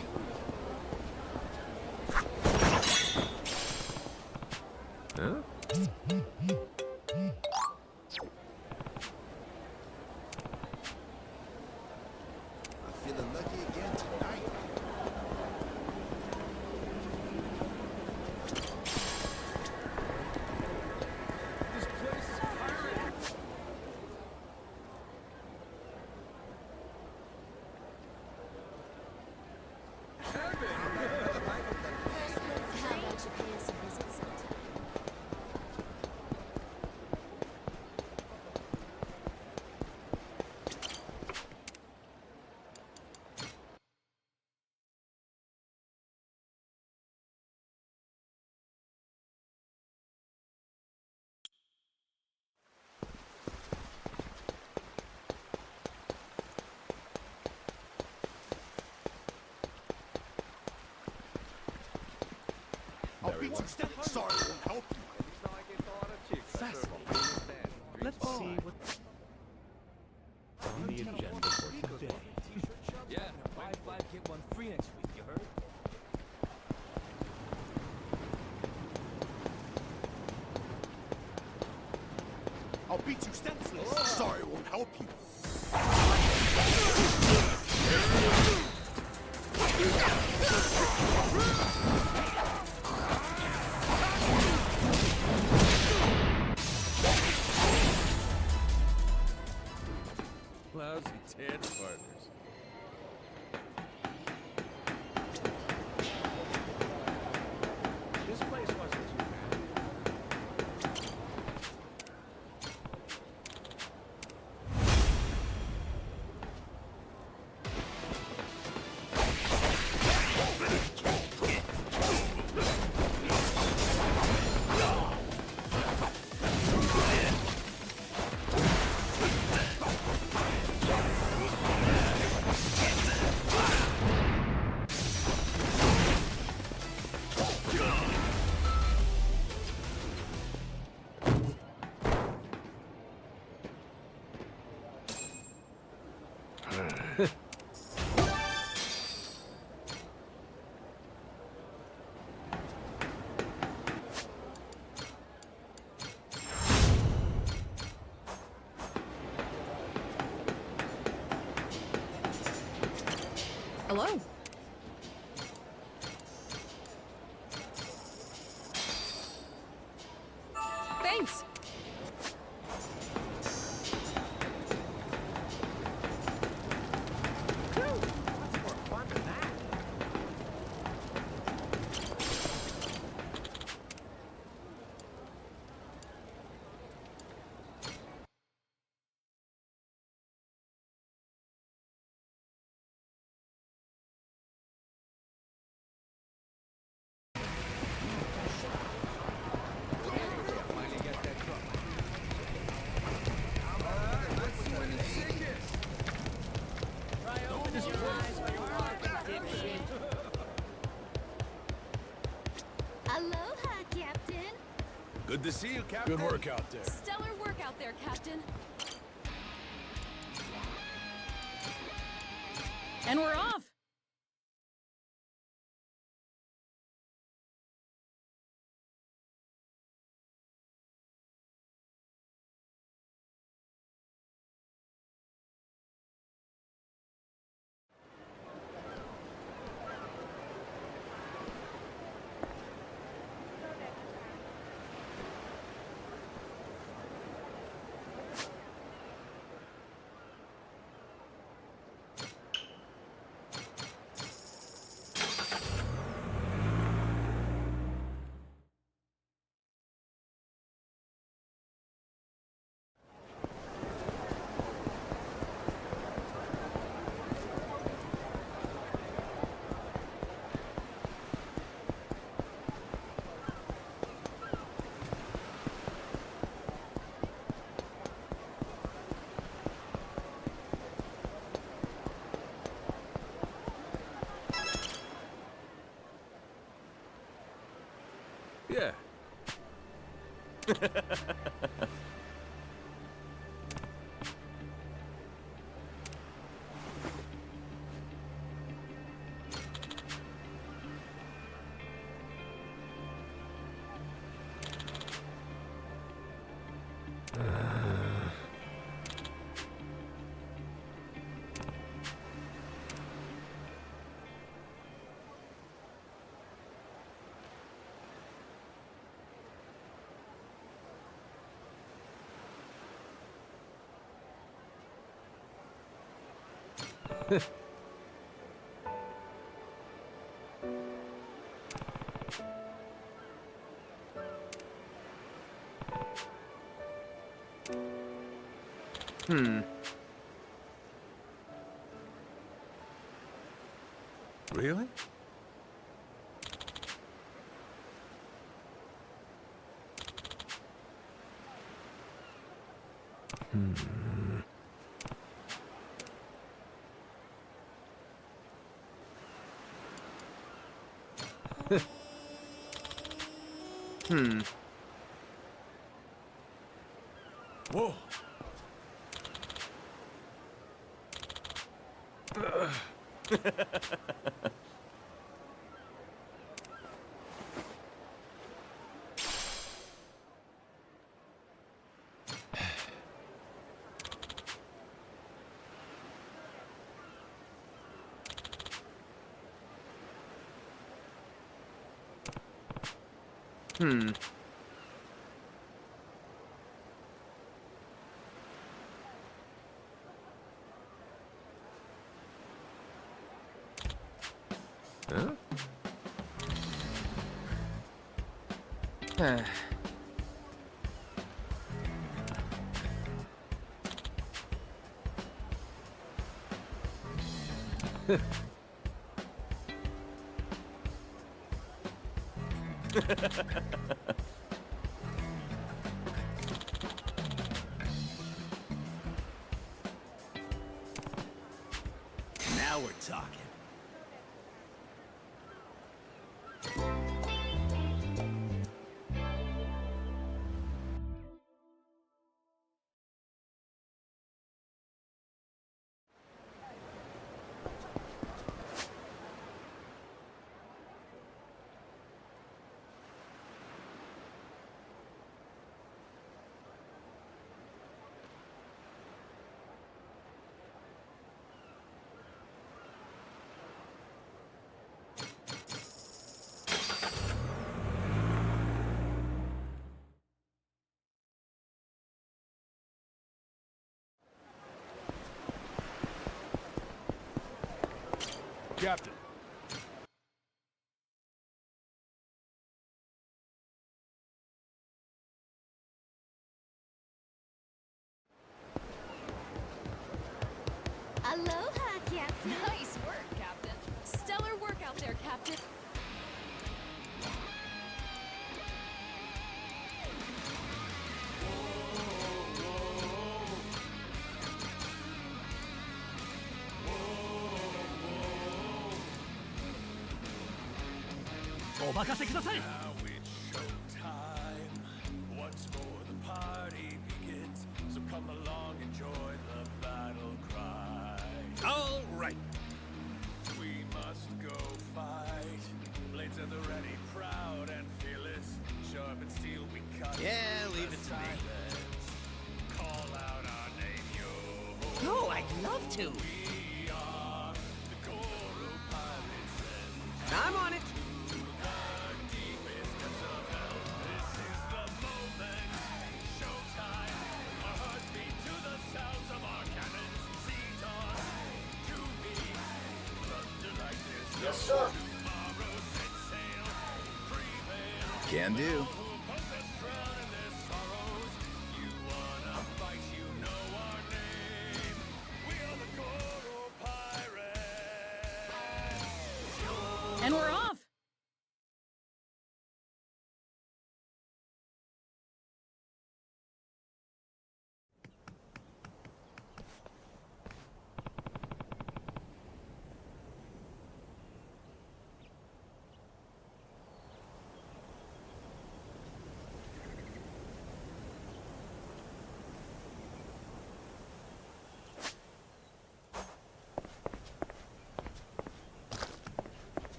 Huh? I'm feeling lucky again tonight. This place is pirated. How about you pay us a visit sometime? I'll beat you steady. Sorry, it won't help you. Let's see what on the agenda for today. Yeah, buy 5 get 1 free next week, you heard? I'll beat you senseless. Sorry, it won't help you. Lousy dance partners. This place wasn't too bad. Hello. Thanks. Aloha, Captain. Good to see you, Captain. Good work out there. Stellar work out there, Captain. And we're off. Really? Whoa. Huh? Now we're talking. Captain. Aloha, Captain. Nice work, Captain. Stellar work out there, Captain. Now it's showtime. Once more the party begins. So come along and join the battle cry. All right. We must go fight. Blades at the ready, proud and fearless. Sharp and steel we cut. Yeah, through leave the it to me. silence. Call out our name, yo. Oh, I'd love to. We are the Goro Pirates. I'm on it. Yes, sir. Can do. And we're off!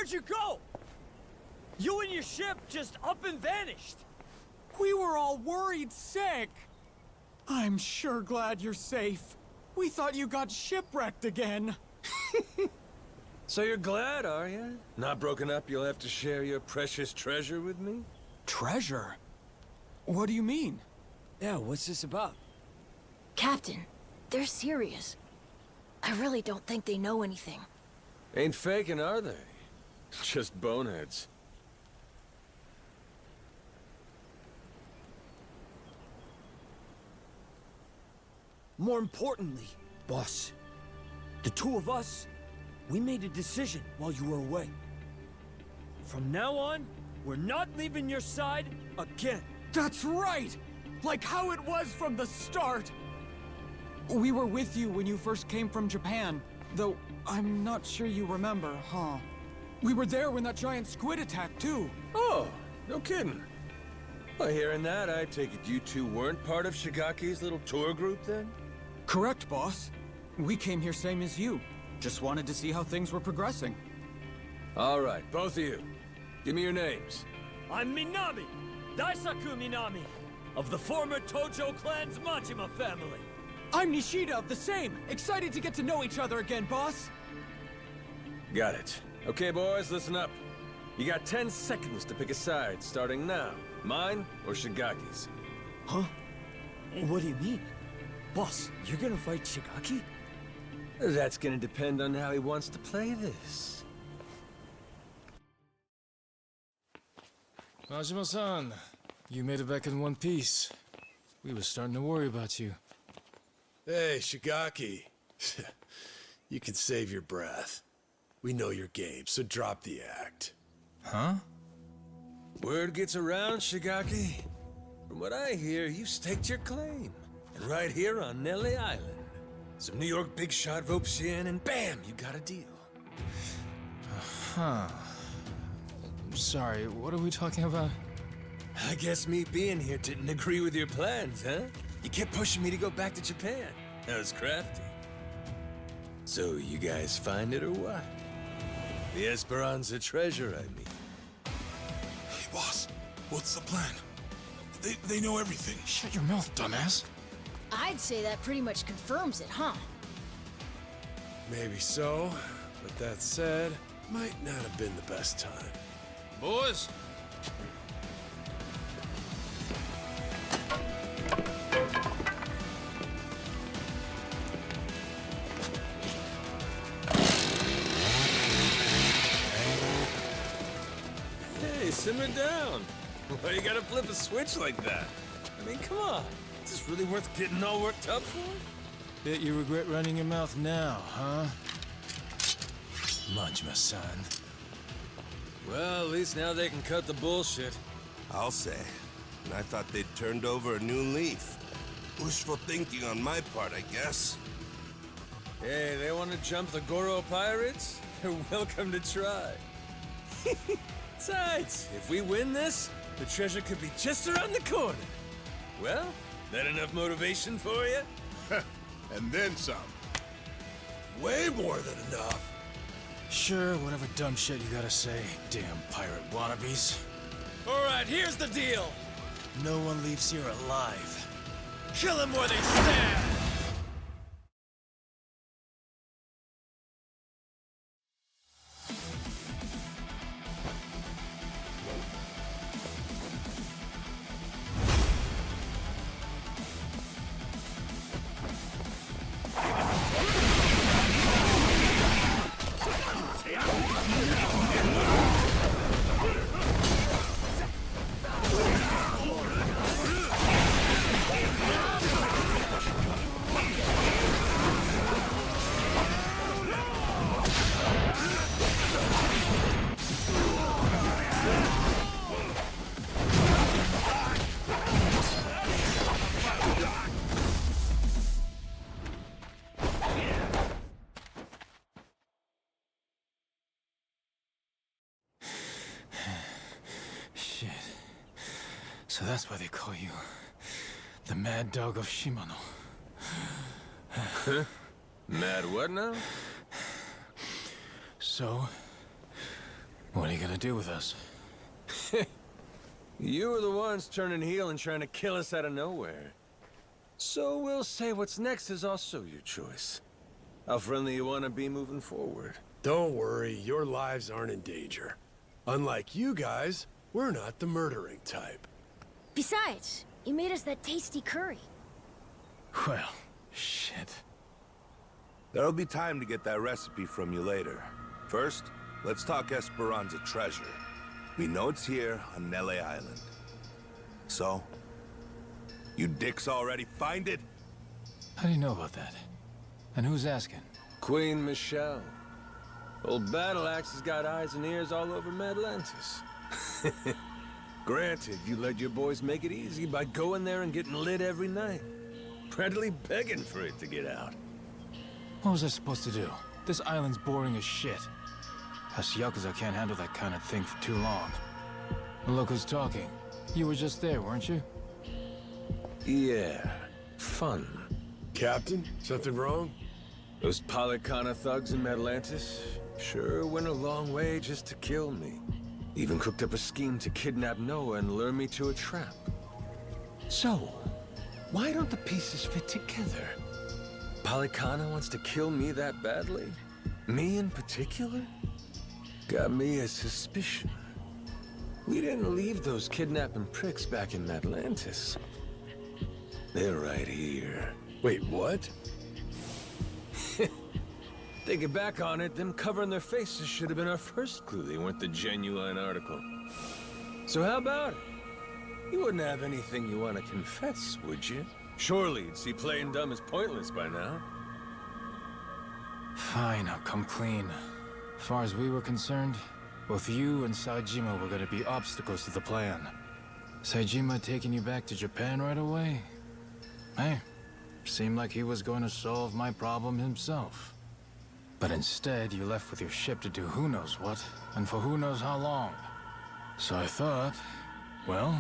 Where'd you go? You and your ship just up and vanished. We were all worried sick. I'm sure glad you're safe. We thought you got shipwrecked again. So you're glad, are you? Not broken up, you'll have to share your precious treasure with me? Treasure? What do you mean? Yeah, what's this about? Captain, they're serious. I really don't think they know anything. Ain't faking, are they? Just boneheads. More importantly, boss, the two of us, we made a decision while you were away. From now on, we're not leaving your side again. That's right! Like how it was from the start! We were with you when you first came from Japan, though I'm not sure you remember, huh? We were there when that giant squid attacked, too. Oh, no kidding. Well, hearing that, I take it you two weren't part of Shigaki's little tour group, then? Correct, boss. We came here same as you. Just wanted to see how things were progressing. All right, both of you. Give me your names. I'm Minami! Daisaku Minami! Of the former Tojo clan's Majima family! I'm Nishida of the same! Excited to get to know each other again, boss! Got it. Okay, boys, listen up. You got 10 seconds to pick a side, starting now. Mine or Shigaki's? Huh? What do you mean? Boss, you're gonna fight Shigaki? That's gonna depend on how he wants to play this. Majima-san, you made it back in one piece. We were starting to worry about you. Hey, Shigaki. You can save your breath. We know your game, so drop the act. Huh? Word gets around, Shigaki. From what I hear, you staked your claim. And right here on Nelly Island. Some New York big shot ropes you in, and bam, you got a deal. Huh. Sorry, what are we talking about? I guess me being here didn't agree with your plans, huh? You kept pushing me to go back to Japan. That was crafty. So you guys find it or what? The Esperanza treasure, I mean. Hey, boss. What's the plan? They know everything. Shut your mouth, dumbass. I'd say that pretty much confirms it, huh? Maybe so, but that said, might not have been the best time. Boys! Hey, simmer down. Why you gotta flip a switch like that? I mean, come on. Is this really worth getting all worked up for? Bet you regret running your mouth now, huh? Majima-san. Well, at least now they can cut the bullshit. I'll say. And I thought they'd turned over a new leaf. Wishful thinking on my part, I guess. Hey, they want to jump the Goro pirates? They're welcome to try. Besides, if we win this, the treasure could be just around the corner. Well, that enough motivation for you? And then some. Way more than enough. Sure, whatever dumb shit you gotta say, damn pirate wannabes. Alright, here's the deal! No one leaves here alive. Kill them where they stand! Shit. So that's why they call you the Mad Dog of Shimano. Mad what now? So, What are you gonna do with us? You were the ones turning heel and trying to kill us out of nowhere. So we'll say what's next is also your choice. How friendly you want to be moving forward. Don't worry, your lives aren't in danger. Unlike you guys, we're not the murdering type. Besides, you made us that tasty curry. Well, shit. There'll be time to get that recipe from you later. First, let's talk Esperanza treasure. We know it's here on Nele Island. So, you dicks already find it? How do you know about that? And who's asking? Queen Michelle. Old Battle Axe has got eyes and ears all over Atlantis. Granted, you let your boys make it easy by going there and getting lit every night. Practically begging for it to get out. What was I supposed to do? This island's boring as shit. Us Yakuza can't handle that kind of thing for too long. And look who's talking. You were just there, weren't you? Yeah, fun. Captain, something wrong? Those Polycana thugs in Atlantis sure went a long way just to kill me. Even cooked up a scheme to kidnap Noah and lure me to a trap. So, why don't the pieces fit together? Polycana wants to kill me that badly? Me in particular? Got me a suspicion. We didn't leave those kidnapping pricks back in Atlantis. They're right here. Wait, what? Thinking back on it, them covering their faces should have been our first clue they weren't the genuine article. So how about it? You wouldn't have anything you want to confess, would you? Surely you'd see playing dumb as pointless by now. Fine, I'll come clean. As far as we were concerned, both you and Saejima were gonna be obstacles to the plan. Saejima taking you back to Japan right away? Hey, seemed like he was going to solve my problem himself. But instead, you left with your ship to do who knows what, and for who knows how long. So I thought, well,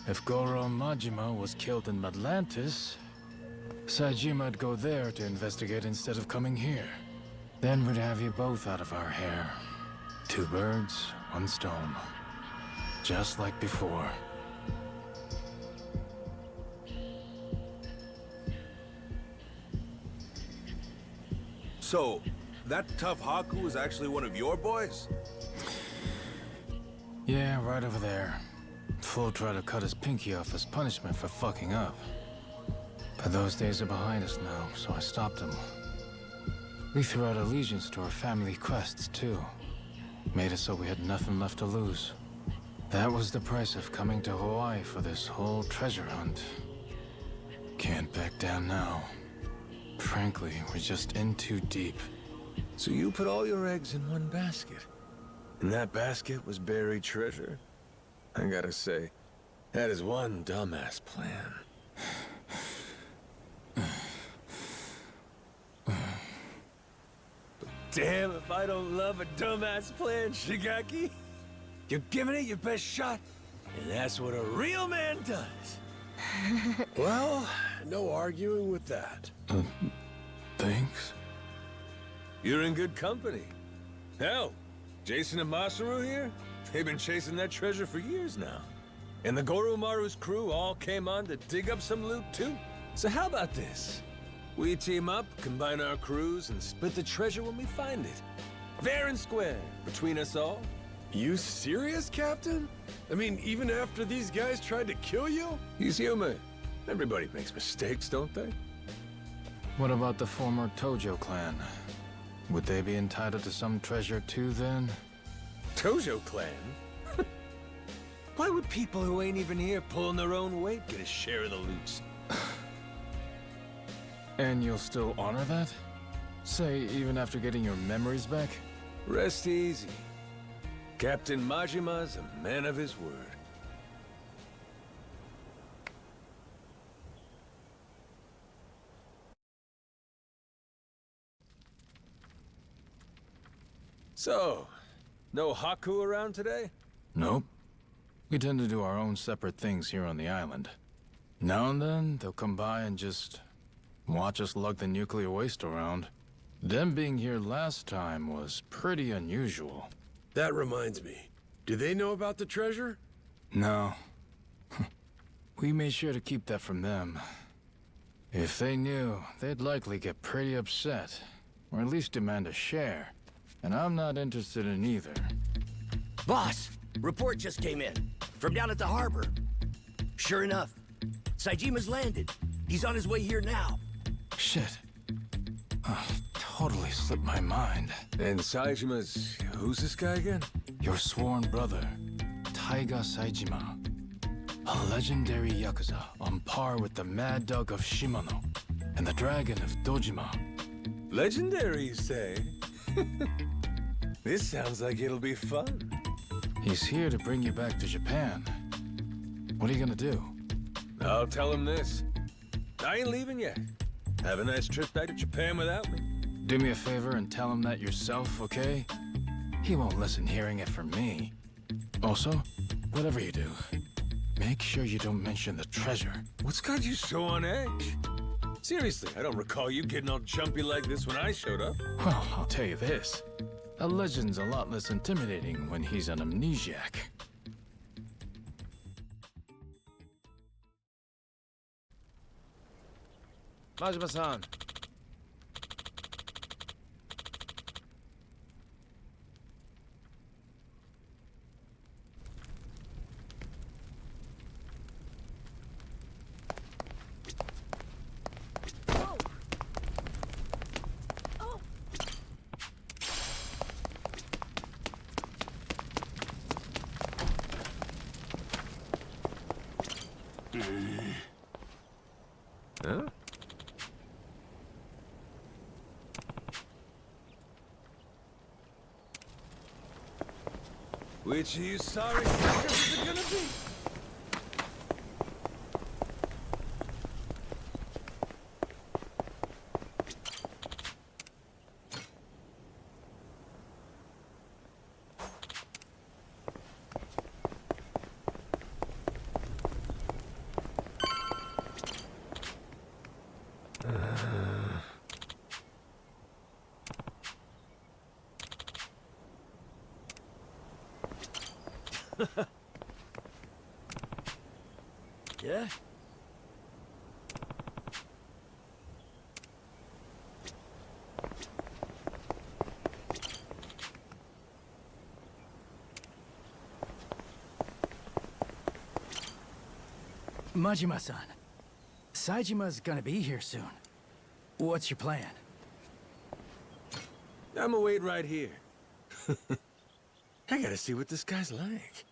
if Goro Majima was killed in Atlantis, Saejima'd go there to investigate instead of coming here. Then we'd have you both out of our hair. 2 birds, 1 stone. Just like before. So, that tough Haku is actually one of your boys? Yeah, right over there. Fool tried to cut his pinky off as punishment for fucking up. But those days are behind us now, so I stopped him. We threw out allegiance to our family quests, too. Made it so we had nothing left to lose. That was the price of coming to Hawaii for this whole treasure hunt. Can't back down now. Frankly, we're just in too deep. So you put all your eggs in one basket. And that basket was buried treasure? I gotta say, that is one dumbass plan. Damn if I don't love a dumbass plan, Shigaki. You're giving it your best shot, and that's what a real man does. Well, no arguing with that. Thanks? You're in good company. Hell, Jason and Masaru here, they've been chasing that treasure for years now. And the Goromaru's crew all came on to dig up some loot too. So how about this? We team up, combine our crews, and split the treasure when we find it. Fair and square, between us all. You serious, Captain? I mean, even after these guys tried to kill you? He's human. Everybody makes mistakes, don't they? What about the former Tojo clan? Would they be entitled to some treasure too, then? Tojo clan? Why would people who ain't even here pulling their own weight get a share of the loot? And you'll still honor that? Say, even after getting your memories back? Rest easy. Captain Majima's a man of his word. So, no Haku around today? Nope. We tend to do our own separate things here on the island. Now and then, they'll come by and just watch us lug the nuclear waste around. Them being here last time was pretty unusual. That reminds me. Do they know about the treasure? No. We made sure to keep that from them. If they knew, they'd likely get pretty upset. Or at least demand a share. And I'm not interested in either. Boss, report just came in. From down at the harbor. Sure enough, Saijima's landed. He's on his way here now. Shit. Oh, totally slipped my mind. And Saijima's... who's this guy again? Your sworn brother, Taiga Saijima. A legendary Yakuza on par with the Mad Dog of Shimano and the Dragon of Dojima. Legendary, you say? This sounds like it'll be fun. He's here to bring you back to Japan. What are you gonna do? I'll tell him this. I ain't leaving yet. Have a nice trip back to Japan without me. Do me a favor and tell him that yourself, okay? He won't listen hearing it from me. Also, whatever you do, make sure you don't mention the treasure. What's got you so on edge? Seriously, I don't recall you getting all jumpy like this when I showed up. Well, I'll tell you this. A legend's a lot less intimidating when he's an amnesiac. Majima-san. Huh? Which of you sorry suckers is it gonna be? Yeah? Majima-san, Saijima's gonna be here soon. What's your plan? I'ma wait right here. I gotta see what this guy's like.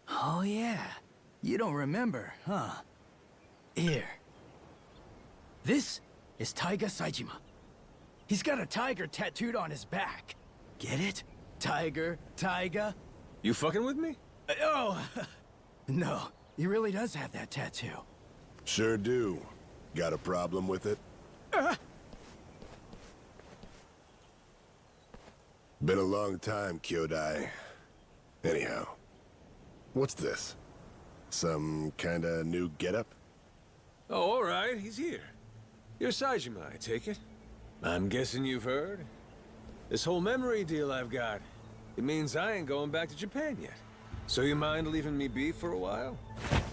Oh yeah, you don't remember, huh? Here. This is Taiga Saijima. He's got a tiger tattooed on his back. Get it? Tiger, Taiga. You fucking with me? Oh, no. He really does have that tattoo. Sure do. Got a problem with it? Been a long time, Kyodai. Anyhow, what's this? Some kinda new getup? Oh, all right, he's here. You're Saijima, I take it. I'm guessing you've heard. This whole memory deal I've got, it means I ain't going back to Japan yet. So you mind leaving me be for a while?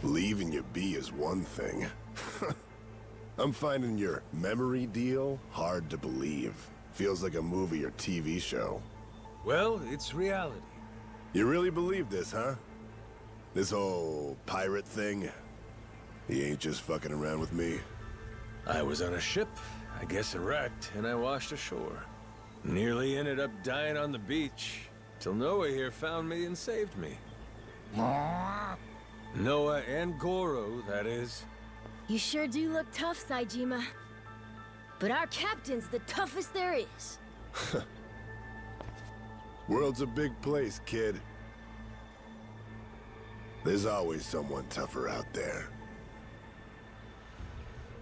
Leaving you be is one thing. I'm finding your memory deal hard to believe. Feels like a movie or TV show. Well, it's reality. You really believe this, huh? This whole pirate thing? He ain't just fucking around with me. I was on a ship, I guess it wrecked, and I washed ashore. Nearly ended up dying on the beach, till Noah here found me and saved me. Noah and Goro, that is. You sure do look tough, Saijima. But our captain's the toughest there is. World's a big place, kid. There's always someone tougher out there.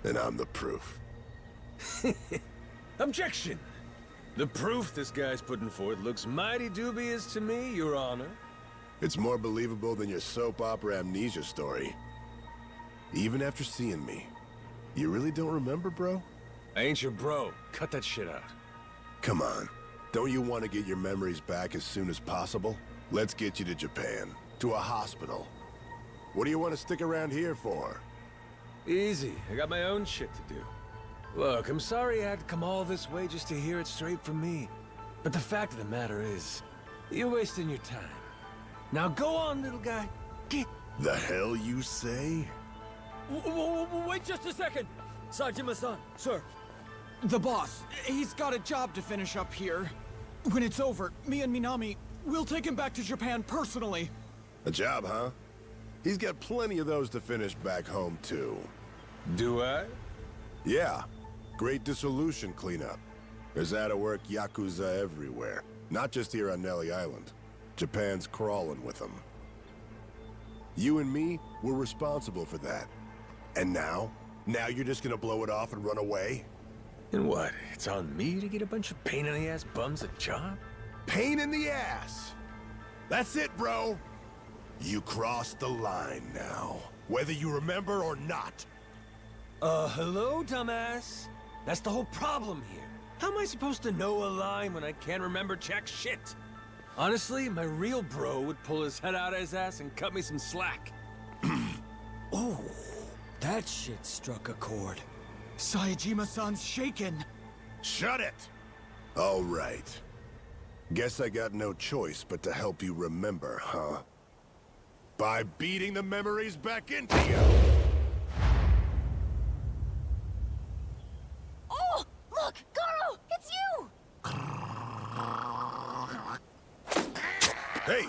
And I'm the proof. Objection! The proof this guy's putting forth looks mighty dubious to me, Your Honor. It's more believable than your soap opera amnesia story. Even after seeing me. You really don't remember, bro? I ain't your bro. Cut that shit out. Come on. Don't you want to get your memories back as soon as possible? Let's get you to Japan, to a hospital. What do you want to stick around here for? Easy. I got my own shit to do. Look, I'm sorry I had to come all this way just to hear it straight from me. But the fact of the matter is, you're wasting your time. Now go on, little guy. Get... The hell you say? Wait just a second! Saejima-san, sir. The boss, he's got a job to finish up here. When it's over, me and Minami, we'll take him back to Japan personally. A job, huh? He's got plenty of those to finish back home, too. Do I? Yeah. Great dissolution cleanup. There's out-of-work Yakuza everywhere. Not just here on Nelly Island. Japan's crawling with them. You and me, we're responsible for that. And now? Now you're just gonna blow it off and run away? And what? It's on me to get a bunch of pain-in-the-ass bums a job? Pain in the ass! That's it, bro! You crossed the line now. Whether you remember or not. Hello, dumbass? That's the whole problem here. How am I supposed to know a line when I can't remember jack shit? Honestly, my real bro would pull his head out of his ass and cut me some slack. Oh, that shit struck a chord. Saejima-san's shaken. Shut it! All right. Guess I got no choice but to help you remember, huh? By beating the memories back into you! Oh! Look! Goro! It's you! Hey!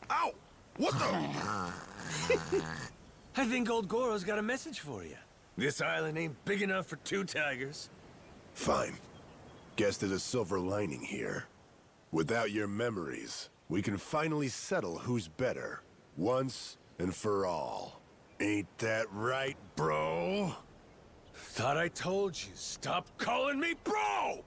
Ow! What the? I think old Goro's got a message for you. This island ain't big enough for 2 tigers. Fine. Guess there's a silver lining here. Without your memories, we can finally settle who's better. Once and for all. Ain't that right, bro? Thought I told you, stop calling me bro!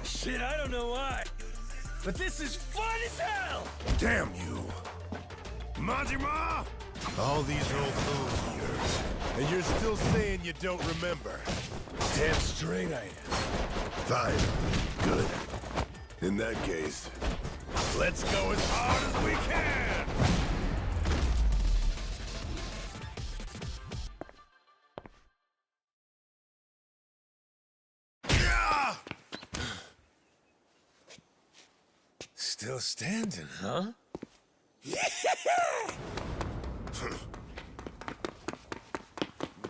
Shit, I don't know why, but this is fun as hell! Damn you! Majima! All these old moves of yours, and you're still saying you don't remember. Damn straight I am. Fine. Good. In that case, let's go as hard as we can! Still standing, huh?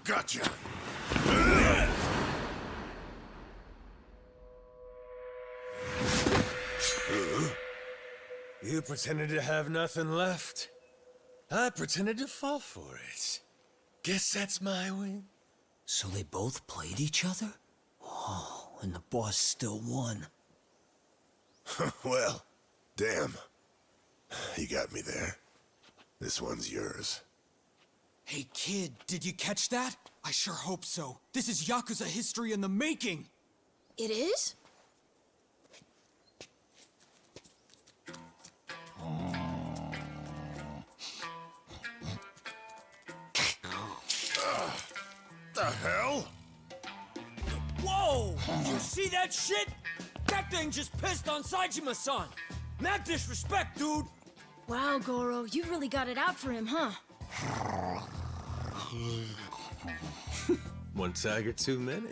Gotcha! You pretended to have nothing left. I pretended to fall for it. Guess that's my win. So they both played each other? Oh, and the boss still won. Well, damn. You got me there. This one's yours. Hey kid, did you catch that? I sure hope so. This is Yakuza history in the making. It is? The hell? Whoa! You see that shit? That thing just pissed on Saejima-san! Mad disrespect, dude! Wow, Goro, you really got it out for him, huh? One tiger too many.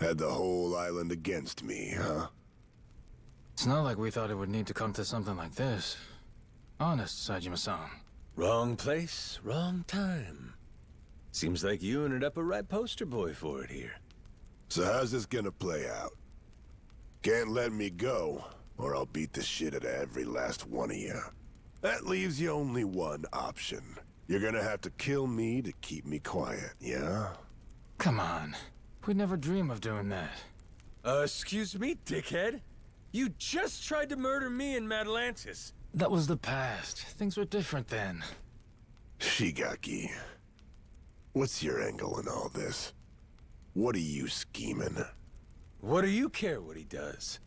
Had the whole island against me, huh? It's not like we thought it would need to come to something like this. Honest, Saejima-san. Wrong place, wrong time. Seems like you ended up a right poster boy for it here. So how's this gonna play out? Can't let me go, or I'll beat the shit out of every last one of you. That leaves you only one option. You're gonna have to kill me to keep me quiet, yeah? Come on. We'd never dream of doing that. Excuse me, dickhead? You just tried to murder me in Madlantis. That was the past. Things were different then. Shigaki, what's your angle in all this? What are you scheming? What do you care what he does?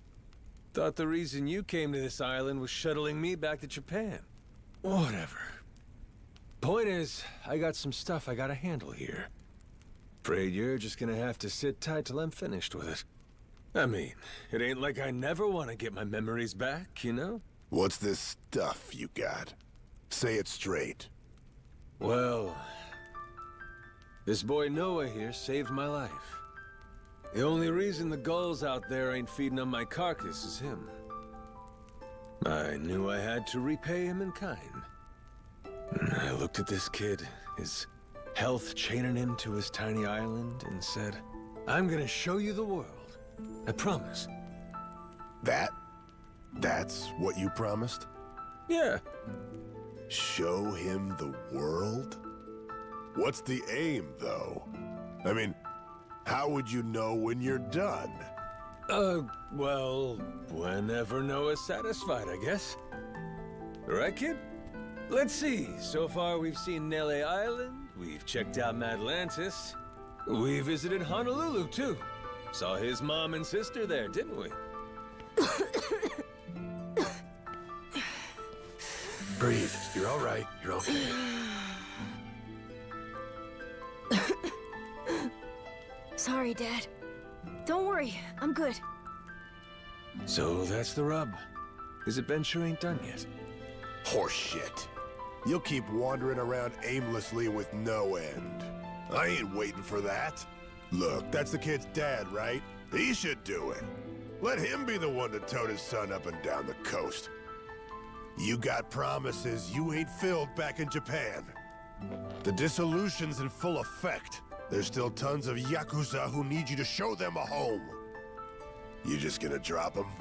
Thought the reason you came to this island was shuttling me back to Japan. Whatever. Point is, I got some stuff I gotta handle here. Afraid you're just gonna have to sit tight till I'm finished with it. I mean, it ain't like I never want to get my memories back, you know? What's this stuff you got? Say it straight. Well, this boy Noah here saved my life. The only reason the gulls out there ain't feeding on my carcass is him. I knew I had to repay him in kind. I looked at this kid, his health chaining him to his tiny island, and said, I'm gonna show you the world. I promise. That's what you promised? Yeah. Show him the world? What's the aim, though? I mean, how would you know when you're done? Well, whenever Noah's satisfied, I guess. Right, kid? Let's see. So far, we've seen Nele Island, we've checked out Madlantis, we visited Honolulu, too. Saw his mom and sister there, didn't we? Breathe. You're all right. You're okay. Sorry, Dad. Don't worry, I'm good. So that's the rub. His adventure ain't done yet. Horseshit. You'll keep wandering around aimlessly with no end. I ain't waiting for that. Look, that's the kid's dad, right? He should do it. Let him be the one to tote his son up and down the coast. You got promises you ain't filled back in Japan. The dissolution's in full effect. There's still tons of Yakuza who need you to show them a home. You just gonna drop them?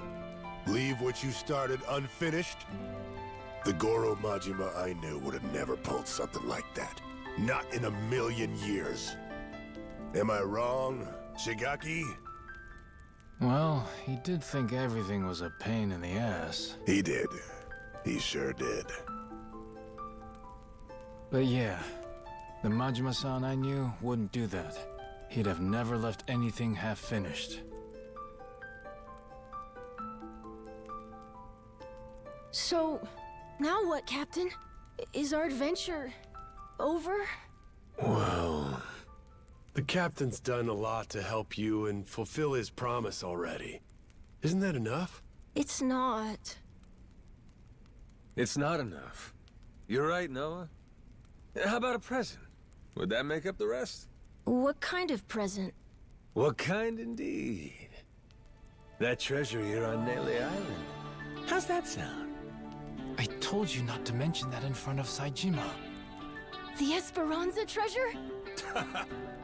Leave what you started unfinished? The Goro Majima I knew would have never pulled something like that. Not in a million years. Am I wrong, Shigaki? Well, he did think everything was a pain in the ass. He did. He sure did. But yeah, the Majima-san I knew wouldn't do that. He'd have never left anything half-finished. So, now what, Captain? Is our adventure over? Well, the captain's done a lot to help you and fulfill his promise already. Isn't that enough? It's not. It's not enough. You're right, Noah. How about a present? Would that make up the rest? What kind of present? What kind indeed? That treasure here on Nele Island. How's that sound? I told you not to mention that in front of Saejima. The Esperanza treasure?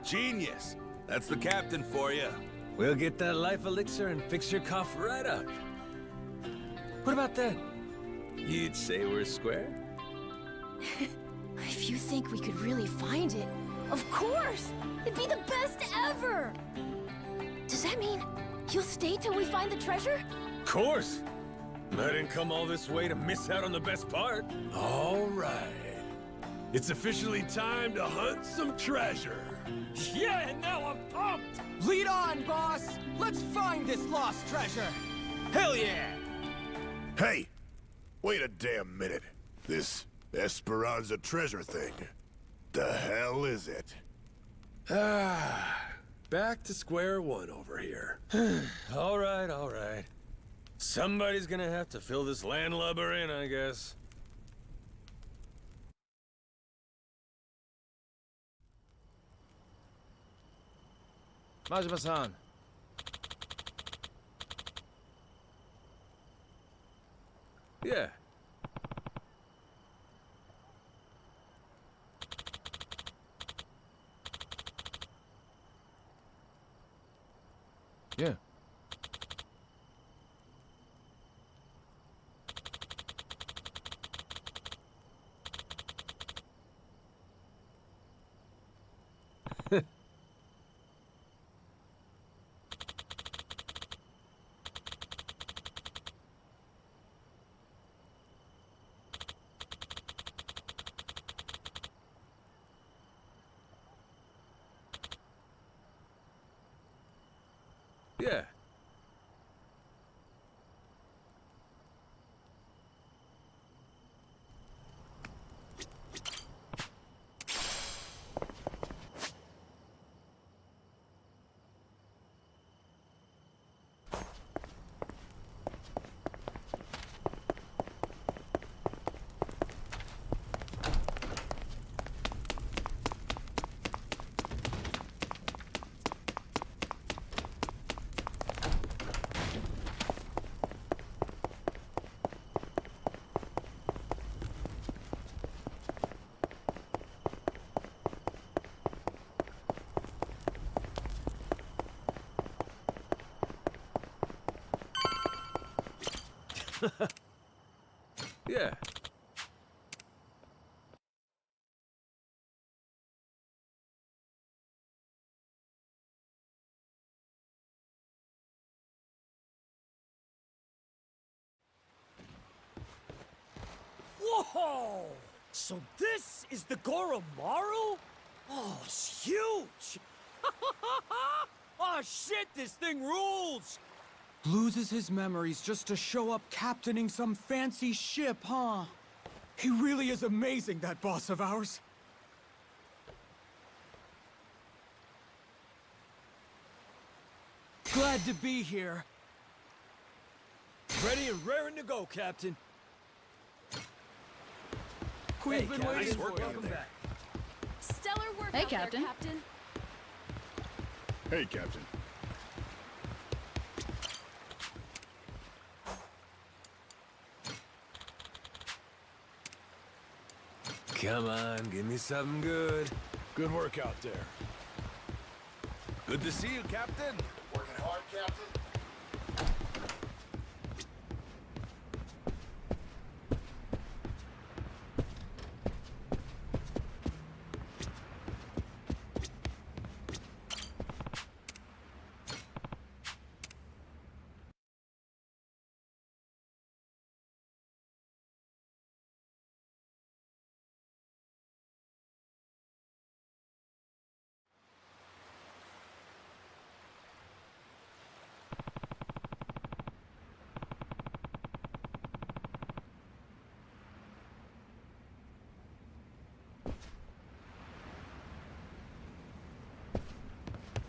Genius! That's the captain for you. We'll get that life elixir and fix your cough right up. What about that? You'd say we're square? If you think we could really find it, of course! It'd be the best ever! Does that mean you'll stay till we find the treasure? Of course! I didn't come all this way to miss out on the best part. All right. It's officially time to hunt some treasure. Yeah, and now I'm pumped! Lead on, boss! Let's find this lost treasure! Hell yeah! Hey! Wait a damn minute. This Esperanza treasure thing. The hell is it? Back to square one over here. All right, all right. Somebody's gonna have to fill this landlubber in, I guess. Majima-san, Yeah. Yeah. Yeah. Whoa! So this is the Goromaru? Oh, it's huge! Oh shit, this thing rules! Loses his memories just to show up captaining some fancy ship, huh? He really is amazing, that boss of ours. Glad to be here. Ready and raring to go, Captain. We've been waiting nice for work you. out there. Stellar work Hey, out there, Captain. Captain. Hey, Captain. Come on, give me something good. Good work out there. Good to see you, Captain. Working hard, Captain?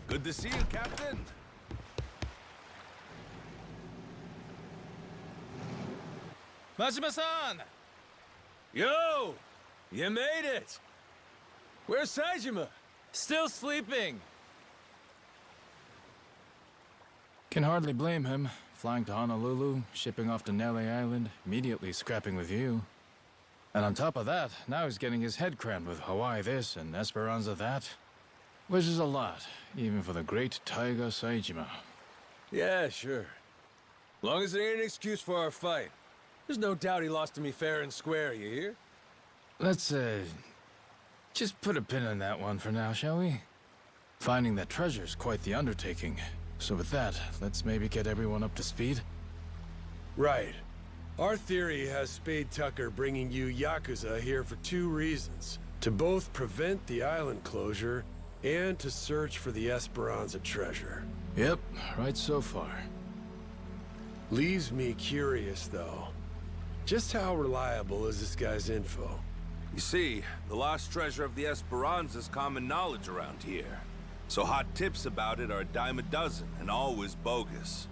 Good to see you, Captain. Majima-san! Yo! You made it! Where's Saejima? Still sleeping. Can hardly blame him. Flying to Honolulu, shipping off to Nele Island, immediately scrapping with you. And on top of that, now he's getting his head crammed with Hawaii this and Esperanza that. Which is a lot, even for the great Taiga Saejima. Yeah, sure. Long as it ain't an excuse for our fight. There's no doubt he lost to me fair and square, you hear? Let's, just put a pin in that one for now, shall we? Finding that treasure's quite the undertaking. So with that, let's maybe get everyone up to speed. Right. Our theory has Spade Tucker bringing you Yakuza here for two reasons. To both prevent the island closure, and to search for the Esperanza treasure. Yep, right so far. Leaves me curious, though. Just how reliable is this guy's info? You see, the lost treasure of the Esperanza's common knowledge around here. So hot tips about it are a dime a dozen, and always bogus.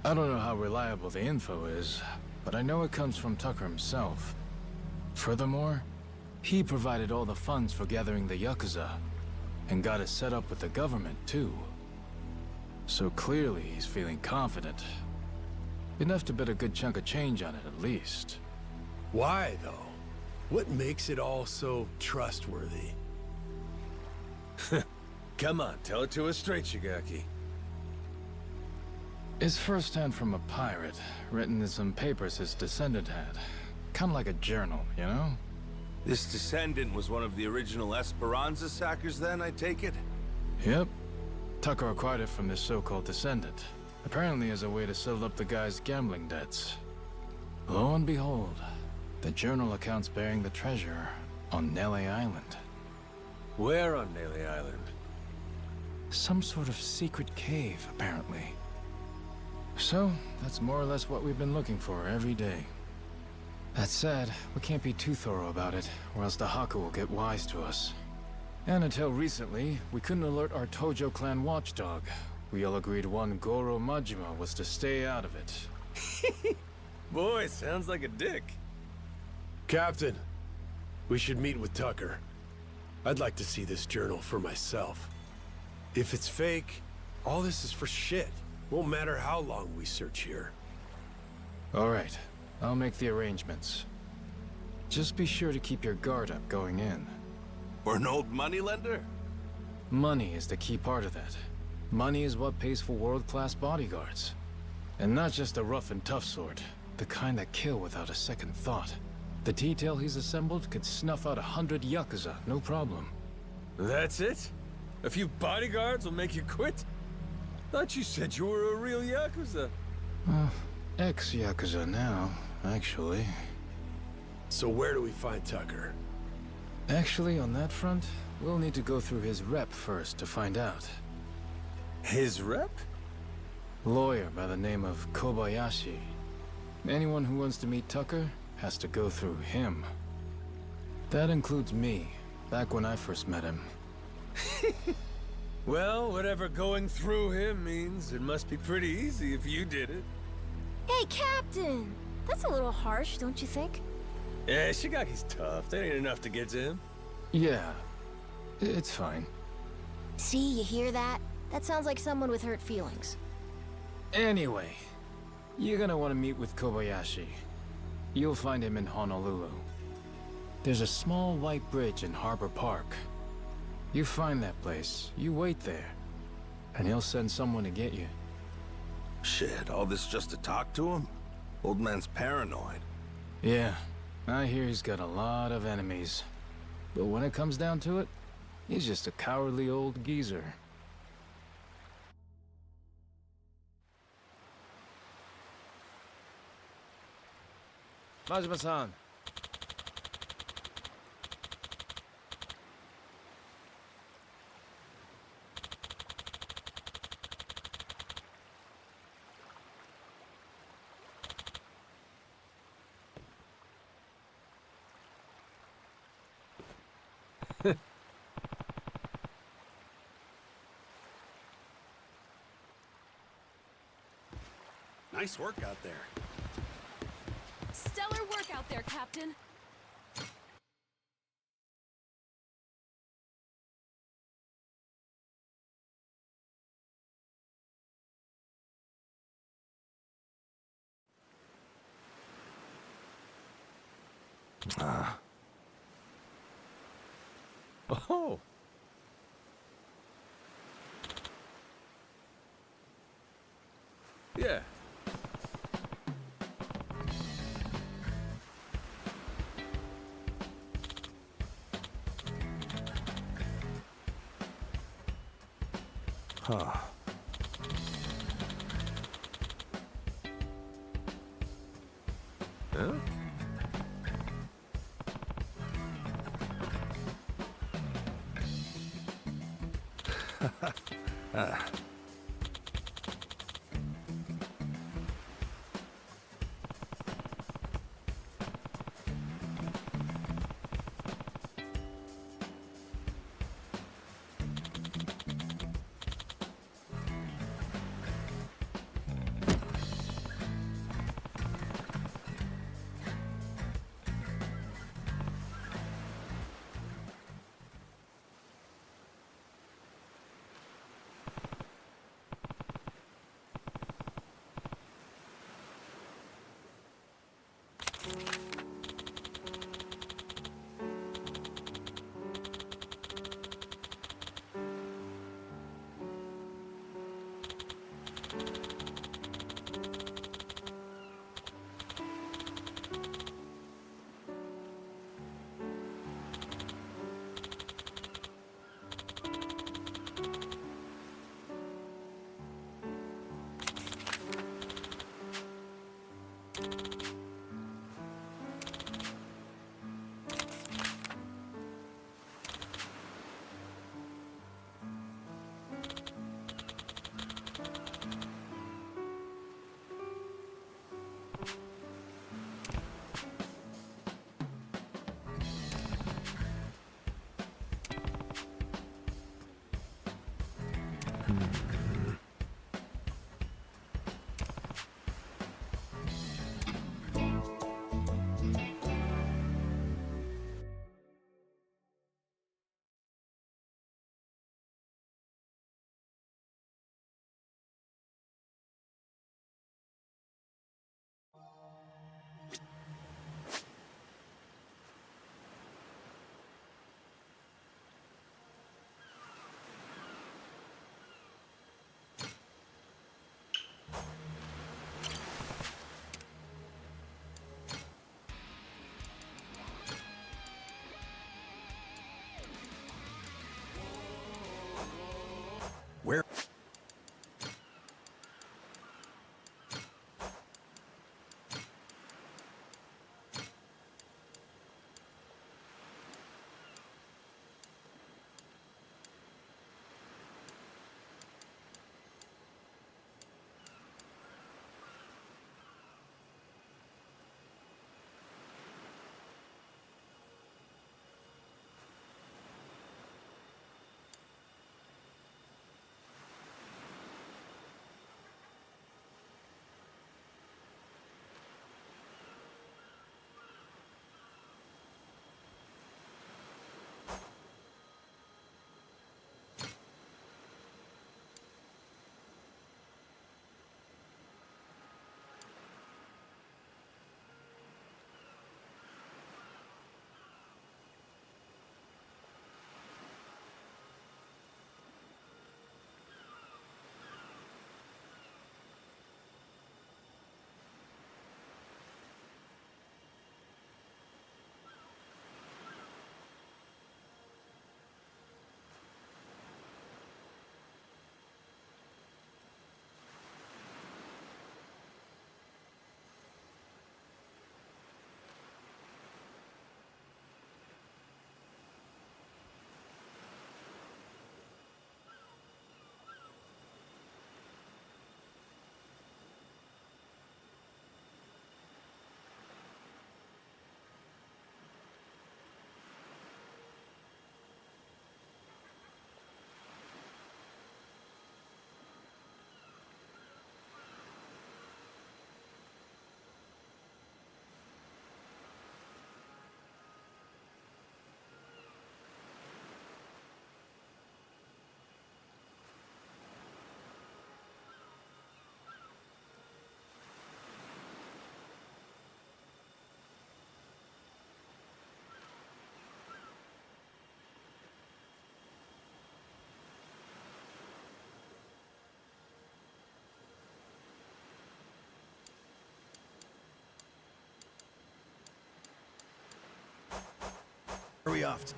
I don't know how reliable the info is, but I know it comes from Tucker himself. Furthermore, he provided all the funds for gathering the Yakuza, and got it set up with the government, too. So clearly he's feeling confident. Enough to bet a good chunk of change on it, at least. Why, though? What makes it all so trustworthy? Come on, tell it to us straight, Shigaki. It's firsthand from a pirate, written in some papers his descendant had. Kind of like a journal, you know? This descendant was one of the original Esperanza sackers then, I take it? Yep. Tucker acquired it from this so-called descendant. Apparently as a way to settle up the guy's gambling debts. Lo and behold, the journal accounts bearing the treasure on Nele Island. Where on Nele Island? Some sort of secret cave, apparently. So, that's more or less what we've been looking for every day. That said, we can't be too thorough about it, or else the Haku will get wise to us. And until recently, we couldn't alert our Tojo clan watchdog. We all agreed one Goro Majima was to stay out of it. Boy, sounds like a dick. Captain, we should meet with Tucker. I'd like to see this journal for myself. If it's fake, all this is for shit. Won't matter how long we search here. All right, I'll make the arrangements. Just be sure to keep your guard up going in. Or an old moneylender? Money is the key part of that. Money is what pays for world-class bodyguards. And not just the rough and tough sort, the kind that kill without a second thought. The detail he's assembled could snuff out 100 Yakuza, no problem. That's it? A few bodyguards will make you quit? Thought you said you were a real Yakuza. Ex-Yakuza now, actually. So where do we find Tucker? Actually, on that front, we'll need to go through his rep first to find out. His rep? Lawyer by the name of Kobayashi. Anyone who wants to meet Tucker has to go through him. That includes me, back when I first met him. Well, whatever going through him means, it must be pretty easy if you did it. Hey, Captain! That's a little harsh, don't you think? Yeah, Shigaki's tough. That ain't enough to get to him. Yeah, it's fine. See, you hear that? That sounds like someone with hurt feelings. Anyway, you're gonna want to meet with Kobayashi. You'll find him in Honolulu. There's a small white bridge in Harbor Park. You find that place, you wait there, and he'll send someone to get you. Shit, all this just to talk to him? Old man's paranoid. Yeah, I hear he's got a lot of enemies. But when it comes down to it, he's just a cowardly old geezer. Majima-san. Nice work out there. Stellar work out there, Captain. Oh. Yeah. Huh. Huh? Where are we off to?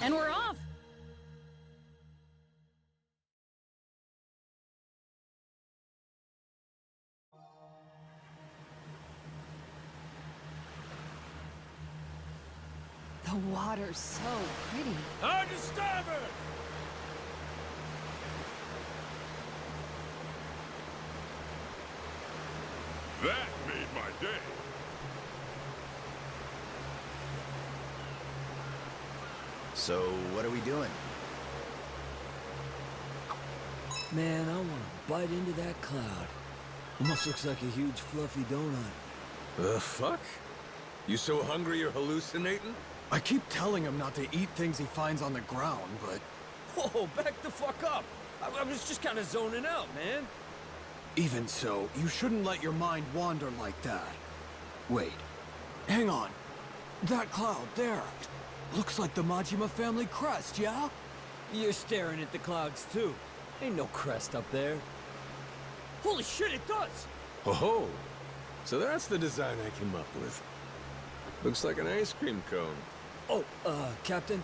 And we're off! The water's so pretty. Hard to starboard! That made my day. So, what are we doing? Man, I want to bite into that cloud. Almost looks like a huge fluffy donut. The fuck? You so hungry you're hallucinating? I keep telling him not to eat things he finds on the ground, but... Whoa, back the fuck up! I was just kind of zoning out, man. Even so, you shouldn't let your mind wander like that. Wait. Hang on. That cloud there. Looks like the Majima family crest, yeah? You're staring at the clouds, too. Ain't no crest up there. Holy shit, it does! Oh, so that's the design I came up with. Looks like an ice cream cone. Oh, Captain,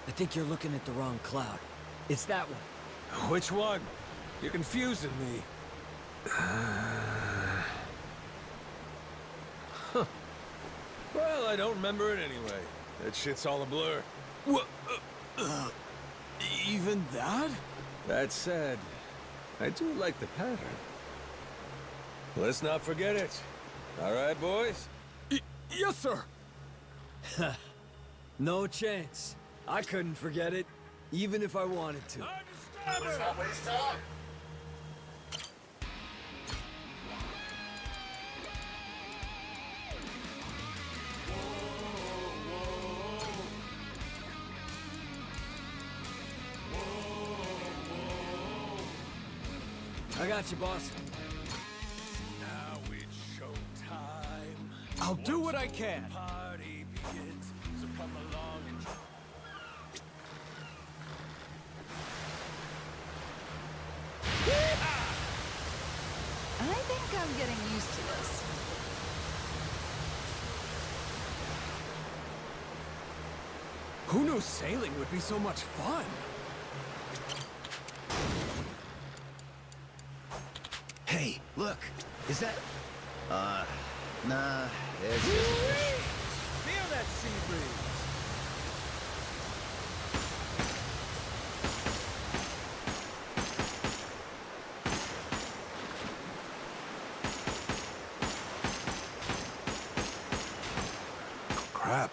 I think you're looking at the wrong cloud. It's that one. Which one? You're confusing me. Huh. Well, I don't remember it anyway. That shit's all a blur. What? Even that? That said, I do like the pattern. Let's not forget it. All right, boys? Yes, sir. No chance. I couldn't forget it, even if I wanted to. I got you, boss. Now it's showtime. I'll do what I can. Party begins, so come along and I think I'm getting used to this. Who knew sailing would be so much fun? Hey, look. Is that... nah. It's just a fish. feel that sea breeze. Crap.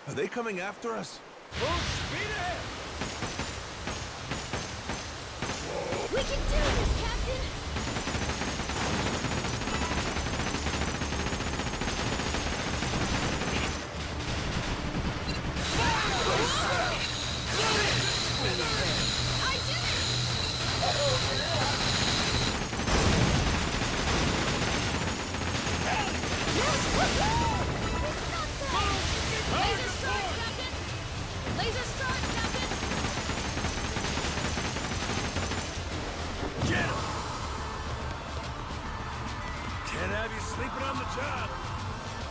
Are they coming after us? Full speed ahead! We can do this, Captain! I did Laser strike, Captain! Laser strike, Captain! Get him! Can't have you sleeping on the job.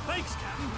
Thanks, Captain.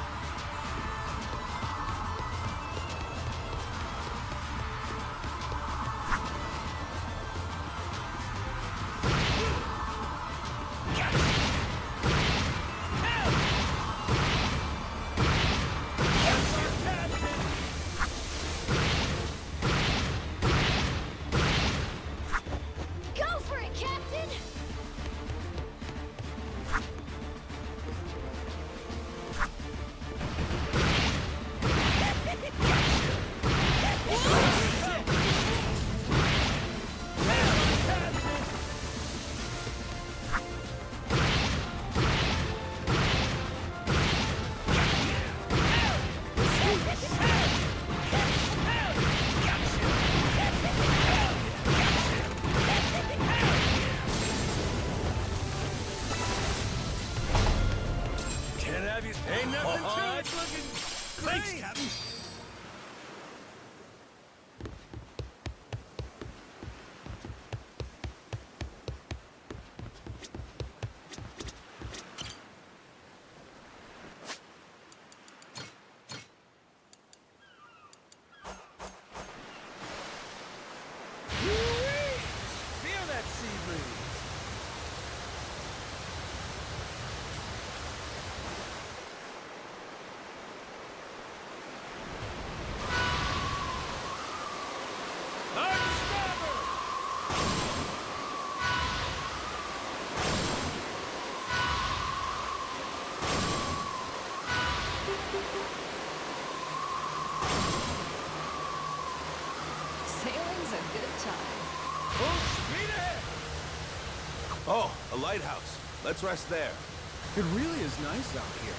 Oh, a lighthouse. Let's rest there. It really is nice out here.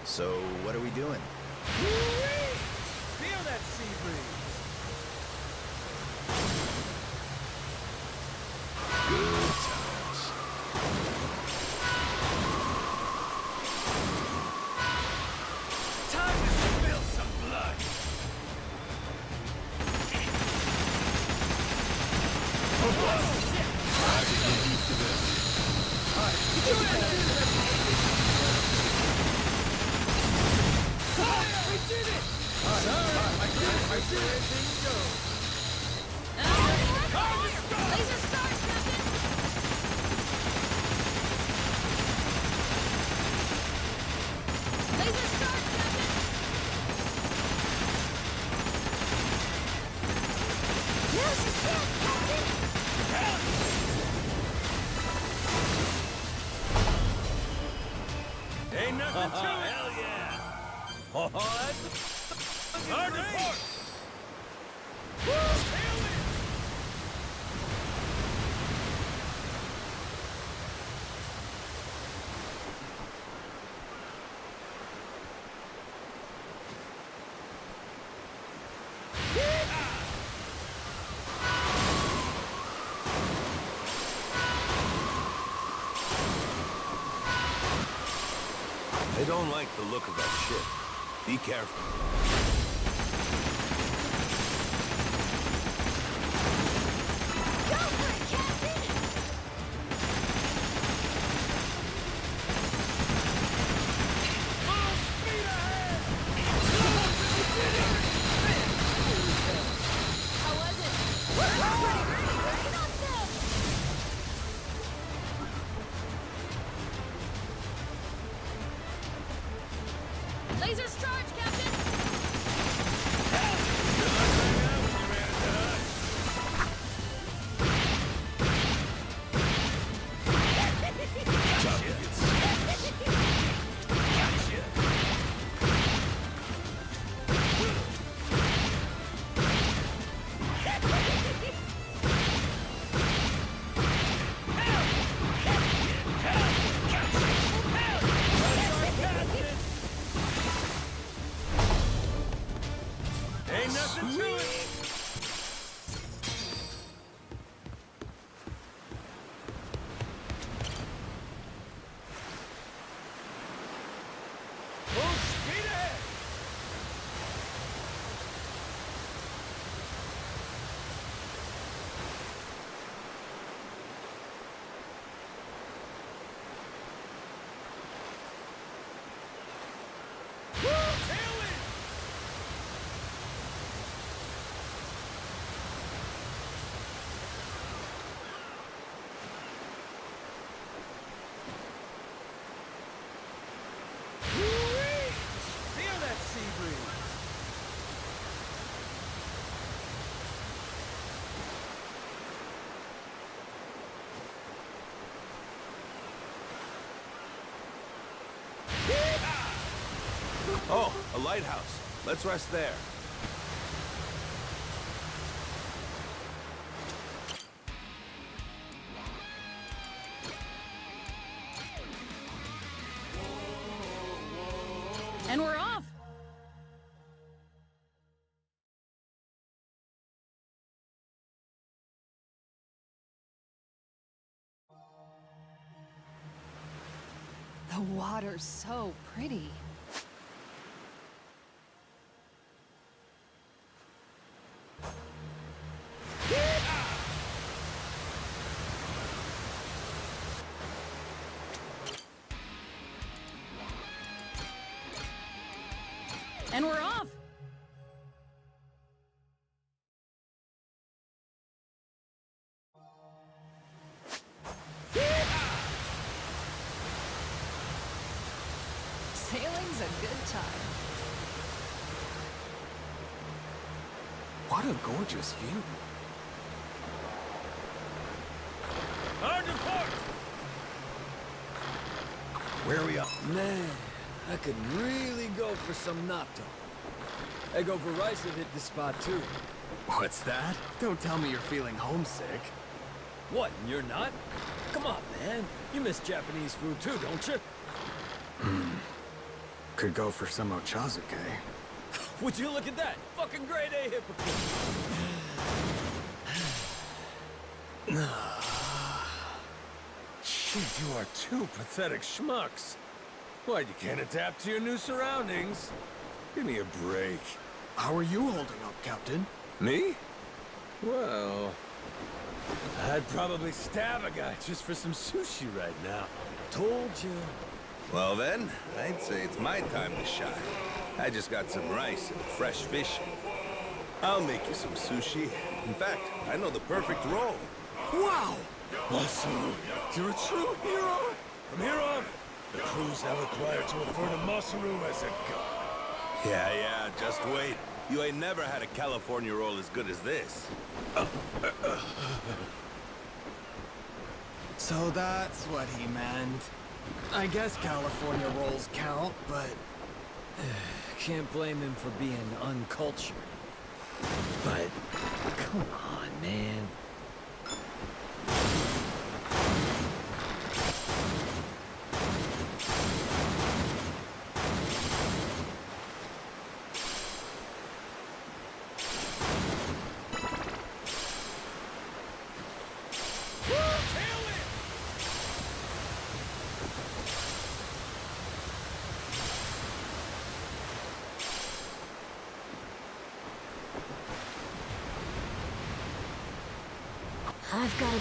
So, what are we doing? Feel that sea breeze. Good times. Time to spill some blood. I should get used to this. We did it! I see where things go. Laser stars, Captain! Laser stars, Captain! Now's your chance, Captain! Ain't nothing to it! Hell yeah! Oh, that's hard to port! They don't like the look of that ship. Be careful. Go for it, Captain! Full speed ahead! How was it? Pretty awesome! Lasers charge, Captain! Ain't nothing to it! Full speed ahead! Tailwind! Woo-wee! Feel that sea breeze! Oh, a lighthouse. Let's rest there. And we're off! The water's so pretty. And we're off! Sailing's a good time. What a gorgeous view. Hard to port! Where are we at? Man, I could really go for some natto. Egg over rice would hit the spot too. What's that? Don't tell me you're feeling homesick. What, and you're not? Come on, man. You miss Japanese food too, don't you? Could go for some ochazuke. Would you look at that? Fucking grade A hypocrite. Shit, you are two pathetic schmucks. What, you can't adapt to your new surroundings? Give me a break. How are you holding up, Captain? Me? Well, I'd probably stab a guy just for some sushi right now. Told you. Well then, I'd say it's my time to shine. I just got some rice and fresh fish. I'll make you some sushi. In fact, I know the perfect roll. Wow! Masaru, you're a true hero. From here on, the crew's now required to refer to Masaru as a god. Yeah, just wait. You ain't never had a California roll as good as this. So that's what he meant. I guess California rolls count, but... Can't blame him for being uncultured. But, come on, man. I've got to...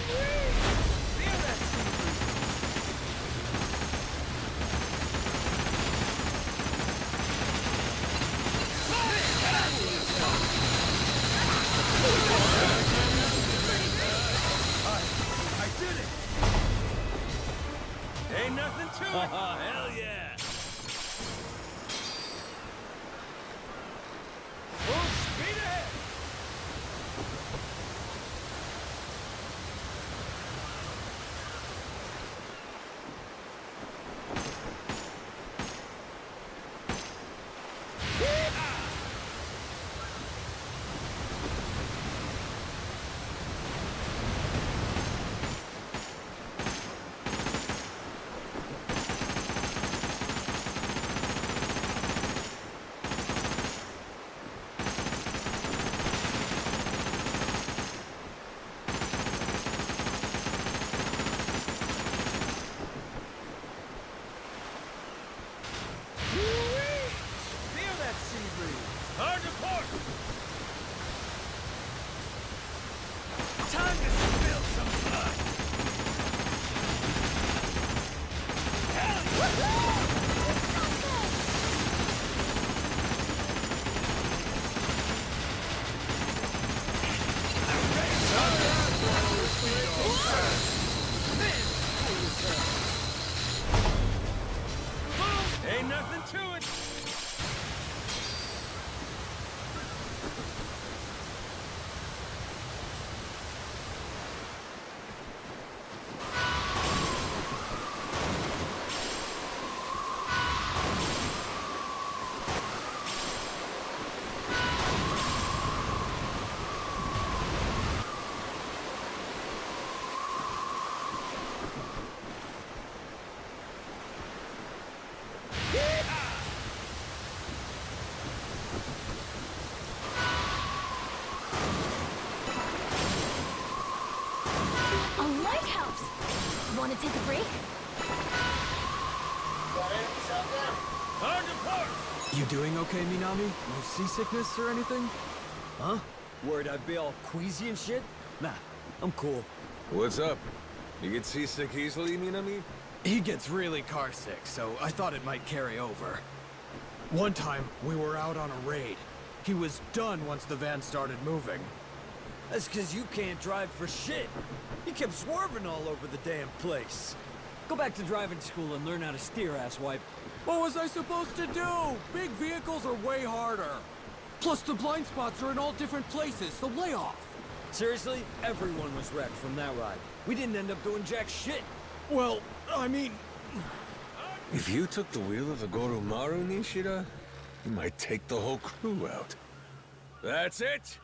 I did it! Ain't nothing to it! Hell yeah! Full speed ahead! Hard to port! Time to spill some blood! Ain't nothing to it! A lighthouse! Want to take a break? Hard to port! You doing okay, Minami? No seasickness or anything? Huh? Worried I'd be all queasy and shit? Nah, I'm cool. What's up? You get seasick easily, Minami? He gets really carsick, so I thought it might carry over. One time, we were out on a raid. He was done once the van started moving. That's because you can't drive for shit. You kept swerving all over the damn place. Go back to driving school and learn how to steer, asswipe. What was I supposed to do? Big vehicles are way harder. Plus, the blind spots are in all different places, so lay off. Seriously? Everyone was wrecked from that ride. We didn't end up doing jack shit. Well, I mean... If you took the wheel of the Goromaru, Nishida, He might take the whole crew out. That's it!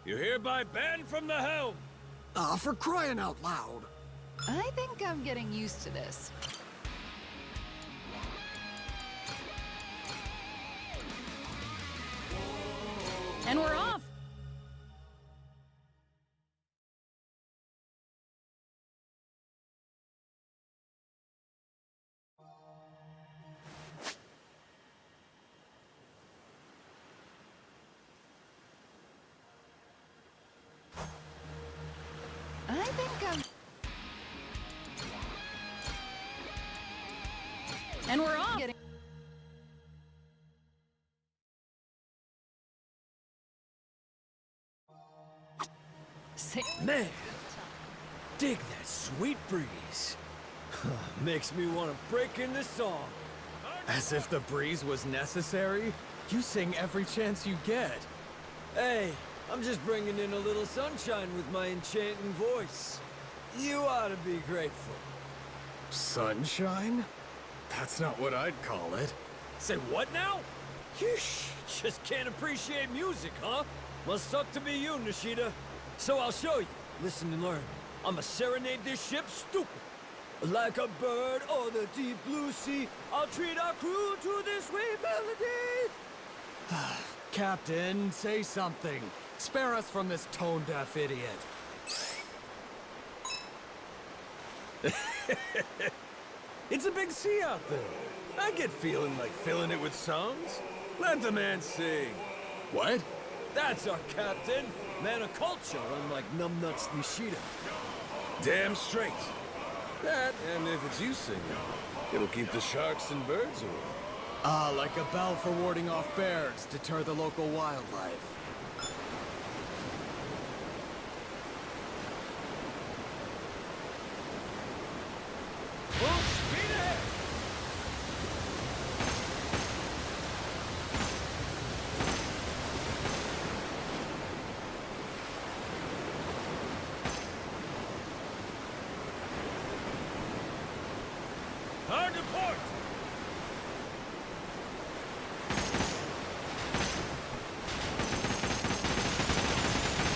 You're hereby banned from the helm! For crying out loud. I think I'm getting used to this. And we're off! I think I'm... And we're off! Getting... Man, dig that sweet breeze. Makes me want to break into song. As if the breeze was necessary? You sing every chance you get. Hey, I'm just bringing in a little sunshine with my enchanting voice. You ought to be grateful. Sunshine? That's not what I'd call it. Say what now? Yeesh, just can't appreciate music, huh? Must suck to be you, Nishida. So I'll show you. Listen and learn. I'ma serenade this ship stupid. Like a bird or the deep blue sea, I'll treat our crew to this sweet melody. Captain, say something. Spare us from this tone-deaf idiot. It's a big sea out there. I get feeling like filling it with songs. Let the man sing. What? That's our captain. Man of culture, unlike numbnuts Nishida. Damn straight. That, and if it's you singing, it'll keep the sharks and birds away. Like a bell for warding off bears, deter the local wildlife. Full speed ahead! Hard to port!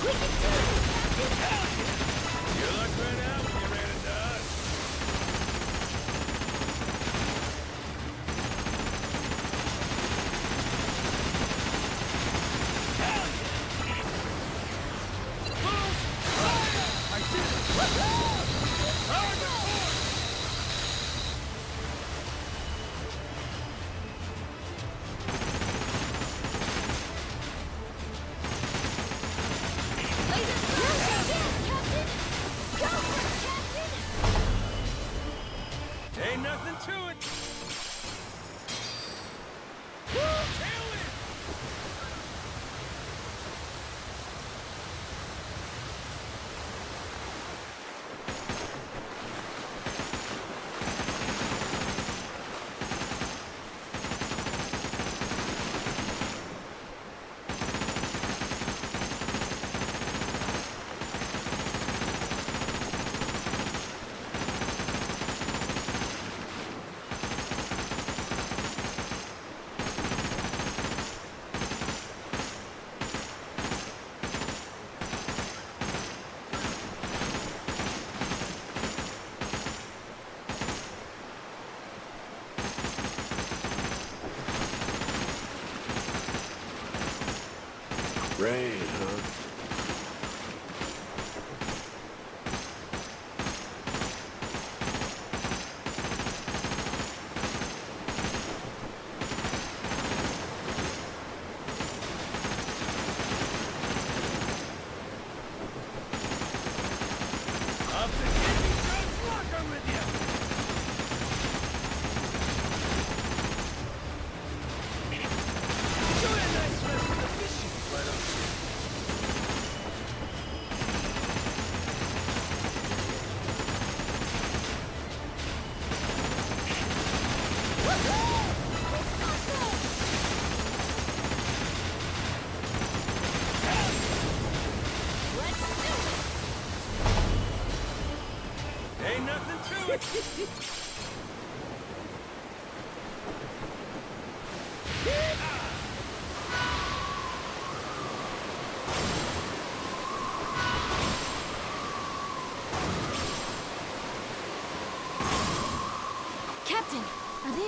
We can do this, Captain! Your luck ran out when you ran into us. I did it! Hard to port! Laser blast! Yes, Captain! Go for it, Captain! Ain't nothing to it. Tailwind! Rain, huh? Up to Jimmy Jones Walker with you! Enjoy a nice rest of the fishing, why don't you? Ain't nothing to it.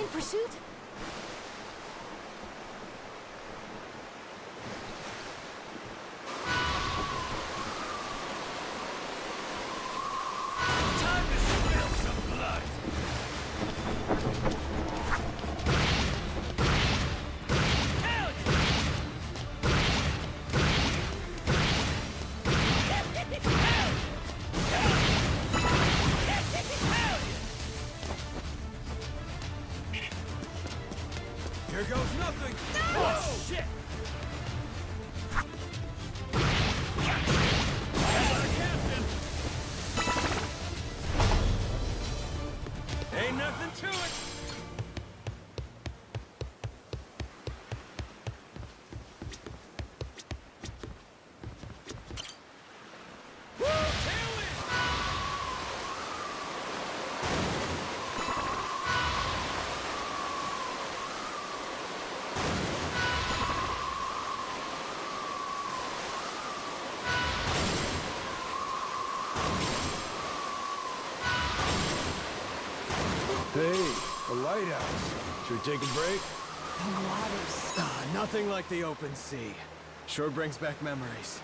in pursuit? Time to spill some blood. Here goes nothing! Oh, shit! Ain't nothing to it! Hey, a lighthouse. Should we take a break? Nothing like the open sea. Sure brings back memories.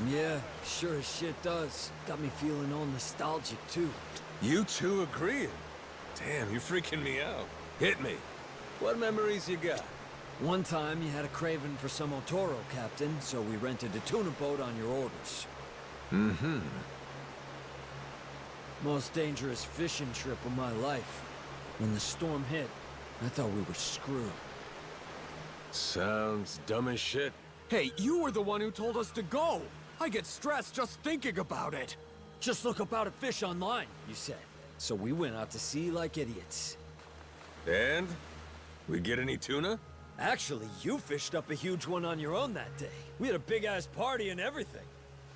Yeah, sure as shit does. Got me feeling all nostalgic, too. You two agreeing? Damn, you're freaking me out. Hit me. What memories you got? One time you had a craving for some Otoro, Captain, so we rented a tuna boat on your orders. Mm-hmm. Most dangerous fishing trip of my life. When the storm hit, I thought we were screwed. Sounds dumb as shit. Hey, you were the one who told us to go! I get stressed just thinking about it! Just look up how to fish online, you said. So we went out to sea like idiots. And? We get any tuna? Actually, you fished up a huge one on your own that day. We had a big-ass party and everything.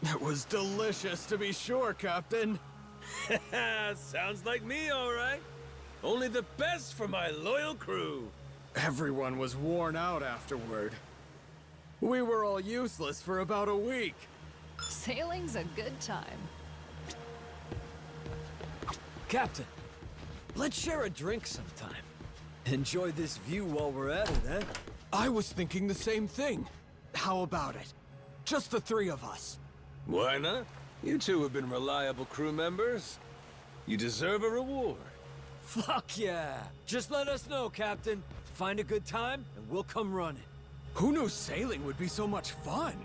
It was delicious, to be sure, Captain. Sounds like me, all right. Only the best for my loyal crew. Everyone was worn out afterward. We were all useless for about a week. Sailing's a good time. Captain, let's share a drink sometime. Enjoy this view while we're at it, eh? I was thinking the same thing. How about it? Just the three of us. Why not? You two have been reliable crew members. You deserve a reward. Fuck yeah! Just let us know, Captain. Find a good time, and we'll come running. Who knew sailing would be so much fun?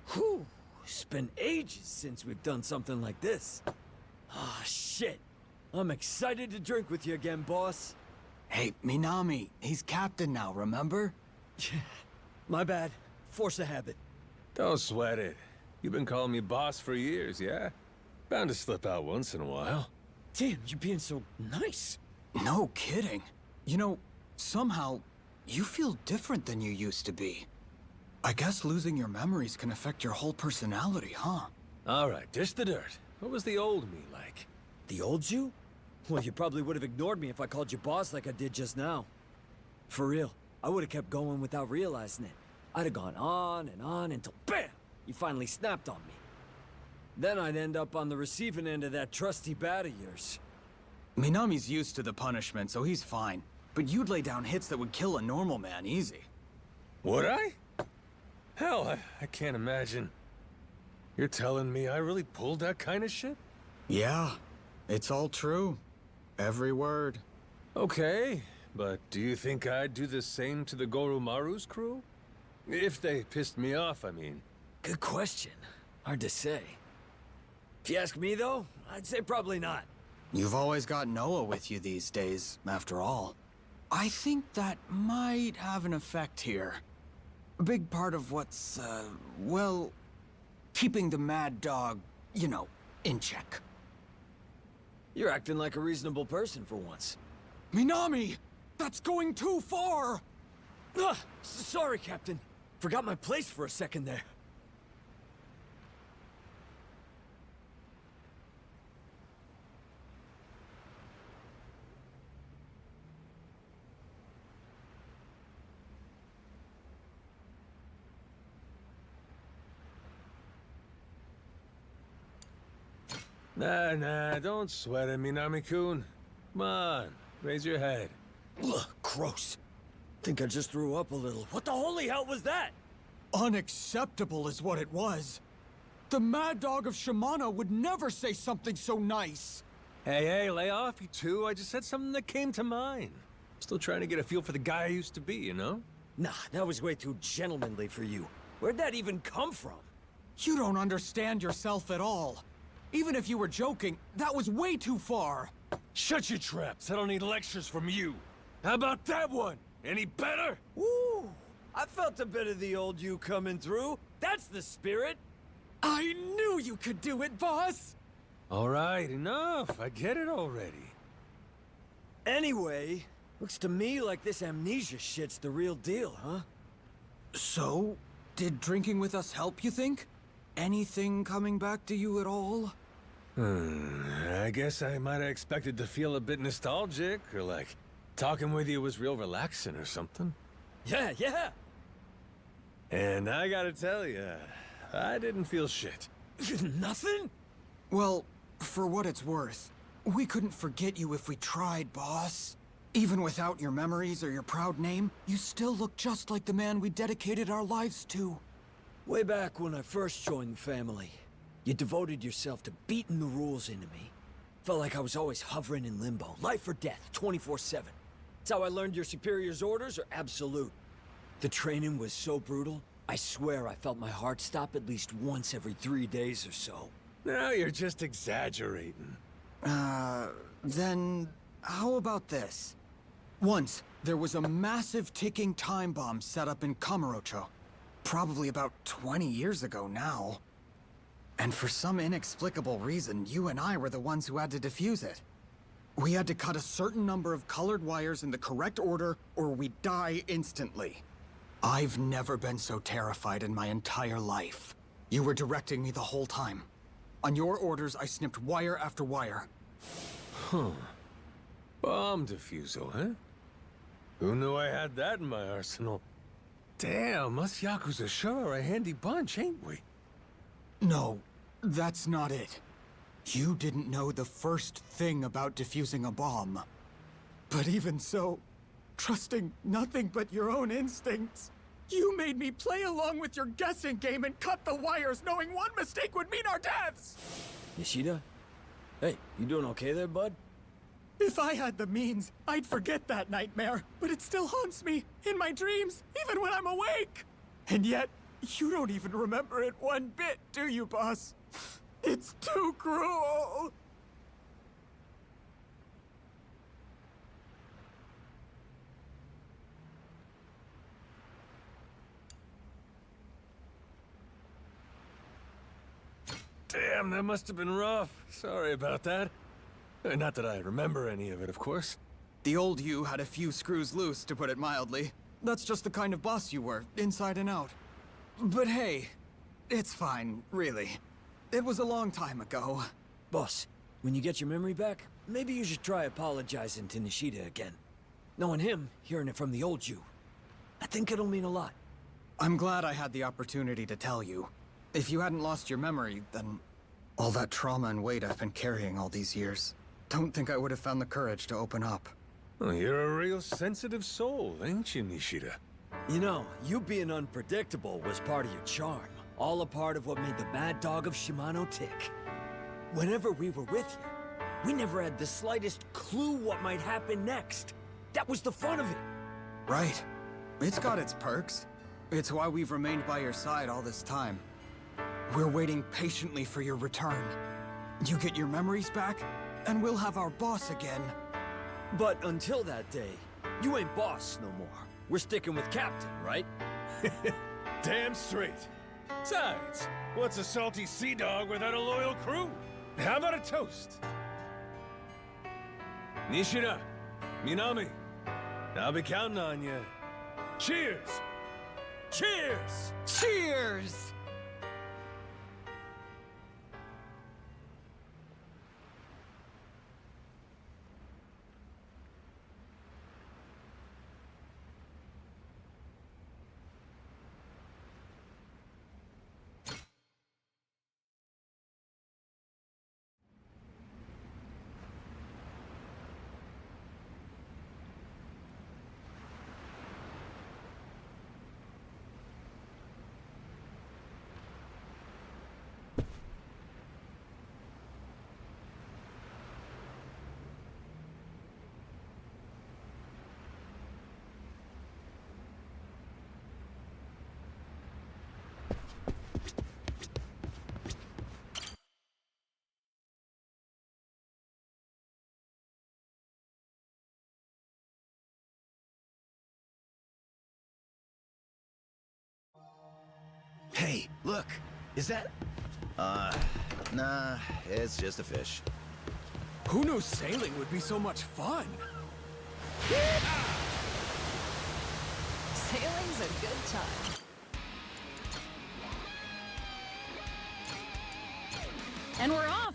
Whew! It's been ages since we've done something like this. Ah, shit. I'm excited to drink with you again, boss. Hey, Minami, he's captain now, remember? My bad. Force of habit. Don't sweat it. You've been calling me boss for years, yeah? Bound to slip out once in a while. Damn, you're being so nice. No kidding. You know, somehow, you feel different than you used to be. I guess losing your memories can affect your whole personality, huh? All right, dish the dirt. What was the old me like? The old you? Well, you probably would have ignored me if I called you boss like I did just now. For real, I would have kept going without realizing it. I'd have gone on and on until BAM! You finally snapped on me. Then I'd end up on the receiving end of that trusty bat of yours. Minami's used to the punishment, so he's fine. But you'd lay down hits that would kill a normal man easy. Would I? Hell, I can't imagine. You're telling me I really pulled that kind of shit? Yeah, it's all true. Every word. Okay, but do you think I'd do the same to the Goromaru's crew? If they pissed me off, I mean. Good question. Hard to say. If you ask me, though, I'd say probably not. You've always got Noah with you these days, after all. I think that might have an effect here. A big part of what's, well, keeping the mad dog, you know, in check. You're acting like a reasonable person for once. Minami! That's going too far! Sorry, Captain. Forgot my place for a second there. Nah, don't sweat it, Minami-kun. Come on, raise your head. Ugh, gross. Think I just threw up a little. What the holy hell was that? Unacceptable is what it was. The Mad Dog of Shimano would never say something so nice. Hey, lay off, you two. I just said something that came to mind. Still trying to get a feel for the guy I used to be, you know? Nah, that was way too gentlemanly for you. Where'd that even come from? You don't understand yourself at all. Even if you were joking, that was way too far. Shut your traps. I don't need lectures from you. How about that one? Any better? Woo! I felt a bit of the old you coming through. That's the spirit. I knew you could do it, boss! All right, enough. I get it already. Anyway, looks to me like this amnesia shit's the real deal, huh? So, did drinking with us help, you think? Anything coming back to you at all? I guess I might have expected to feel a bit nostalgic, or like talking with you was real relaxing or something. Yeah. And I gotta tell you, I didn't feel shit. Nothing? Well, for what it's worth, we couldn't forget you if we tried, boss. Even without your memories or your proud name, you still look just like the man we dedicated our lives to. Way back when I first joined the family, you devoted yourself to beating the rules into me. Felt like I was always hovering in limbo, life or death, 24/7. That's how I learned your superior's orders are absolute. The training was so brutal, I swear I felt my heart stop at least once every 3 days or so. Now you're just exaggerating. Then how about this? Once, there was a massive ticking time bomb set up in Kamurocho. Probably about 20 years ago now. And for some inexplicable reason, you and I were the ones who had to defuse it. We had to cut a certain number of colored wires in the correct order, or we'd die instantly. I've never been so terrified in my entire life. You were directing me the whole time. On your orders, I snipped wire after wire. Huh. Bomb defusal, huh? Who knew I had that in my arsenal? Damn, us Yakuza sure are a handy bunch, ain't we? No, that's not it. You didn't know the first thing about defusing a bomb. But even so, trusting nothing but your own instincts, you made me play along with your guessing game and cut the wires knowing one mistake would mean our deaths! Nishida? Hey, you doing okay there, bud? If I had the means, I'd forget that nightmare, but it still haunts me, in my dreams, even when I'm awake! And yet, you don't even remember it one bit, do you, boss? It's too cruel! Damn, that must have been rough. Sorry about that. Not that I remember any of it, of course. The old you had a few screws loose, to put it mildly. That's just the kind of boss you were, inside and out. But hey, it's fine, really. It was a long time ago. Boss, when you get your memory back, maybe you should try apologizing to Nishida again. Knowing him, hearing it from the old you, I think it'll mean a lot. I'm glad I had the opportunity to tell you. If you hadn't lost your memory, then all that trauma and weight I've been carrying all these years, don't think I would have found the courage to open up. Well, you're a real sensitive soul, ain't you, Nishida? You know, you being unpredictable was part of your charm. All a part of what made the Mad Dog of Shimano tick. Whenever we were with you, we never had the slightest clue what might happen next. That was the fun of it. Right. It's got its perks. It's why we've remained by your side all this time. We're waiting patiently for your return. You get your memories back, and we'll have our boss again. But until that day, you ain't boss no more. We're sticking with Captain, right? Damn straight. Besides, what's a salty sea dog without a loyal crew? How about a toast? Nishida, Minami, I'll be counting on you. Cheers! Cheers! Cheers! Hey, look! Is that... nah, it's just a fish. Who knew sailing would be so much fun? Sailing's a good time. And we're off!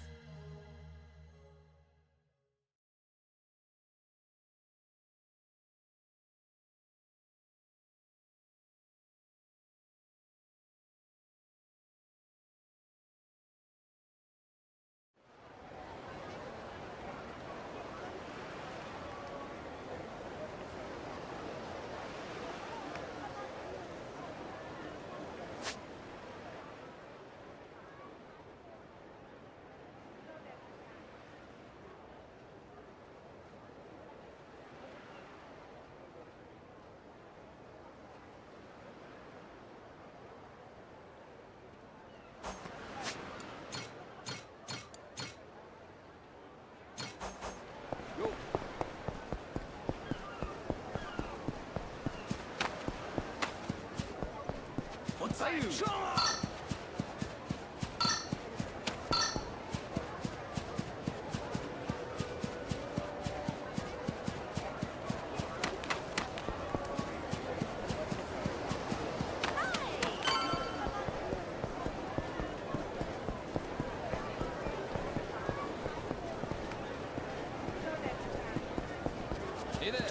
Hey there.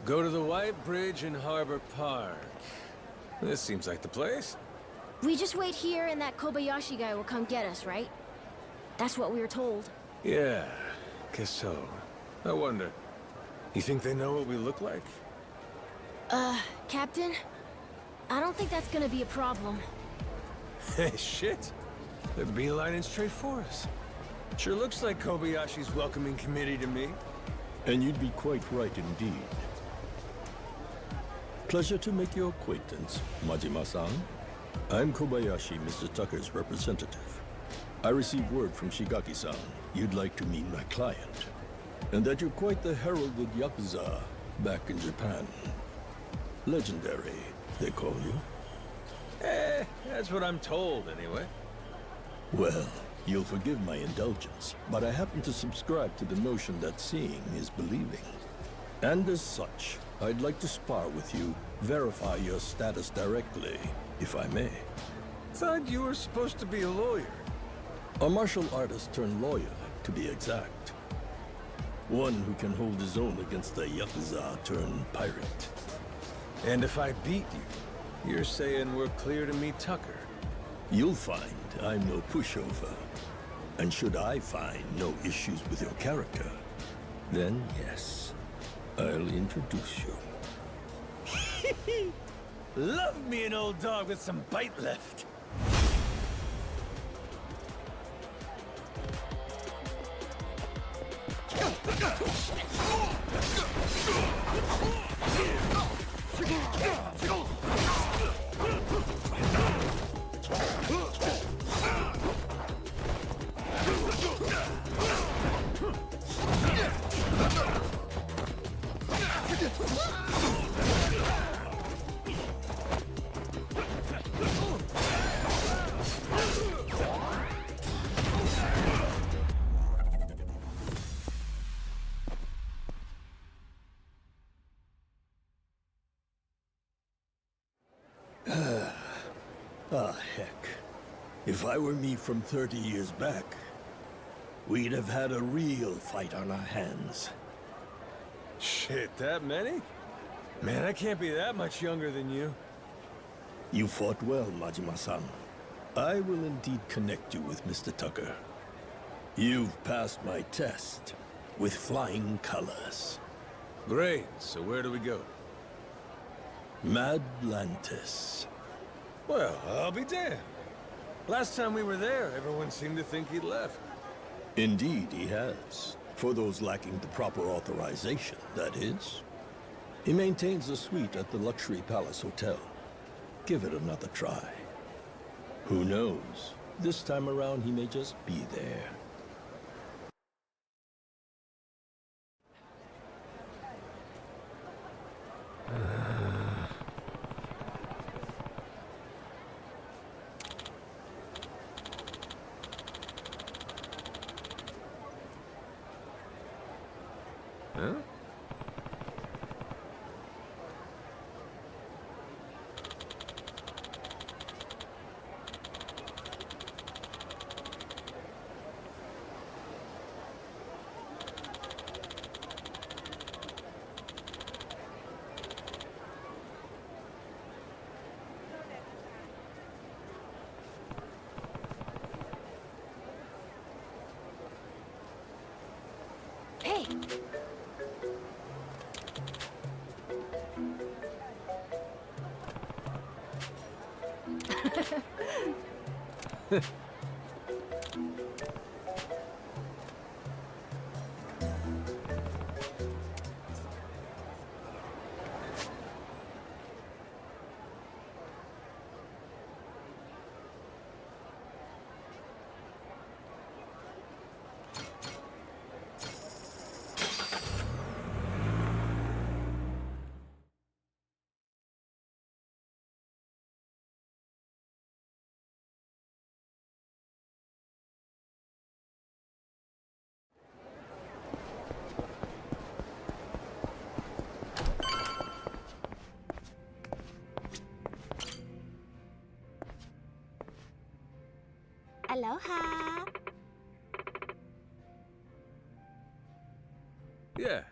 Go to the White Bridge in Harbor Park. This seems like the place. We just wait here and that Kobayashi guy will come get us, right? That's what we were told. Yeah, guess so. I wonder, you think they know what we look like? Captain? I don't think that's gonna be a problem. Hey, shit. They're beelining straight for us. Sure looks like Kobayashi's welcoming committee to me. And you'd be quite right indeed. Pleasure to make your acquaintance, Majima-san. I'm Kobayashi, Mr. Tucker's representative. I received word from Shigaki-san you'd like to meet my client, and that you're quite the heralded Yakuza back in Japan. Legendary, they call you. That's what I'm told, anyway. Well, you'll forgive my indulgence, but I happen to subscribe to the notion that seeing is believing. And as such, I'd like to spar with you, verify your status directly, if I may. Thought you were supposed to be a lawyer. A martial artist turned lawyer, to be exact. One who can hold his own against a Yakuza turned pirate. And if I beat you, you're saying we're clear to meet Tucker? You'll find I'm no pushover. And should I find no issues with your character, then yes, I'll introduce you. Love me an old dog with some bite left. Ah, heck. If I were me from 30 years back, we'd have had a real fight on our hands. Shit, that many? Man, I can't be that much younger than you. You fought well, Majima-san. I will indeed connect you with Mr. Tucker. You've passed my test with flying colors. Great, so where do we go? Madlantis. Well, I'll be damned. Last time we were there, everyone seemed to think he'd left. Indeed, he has. For those lacking the proper authorization, that is. He maintains a suite at the Luxury Palace Hotel. Give it another try. Who knows? This time around, he may just be there. Huh? Hey! Aloha. Yeah.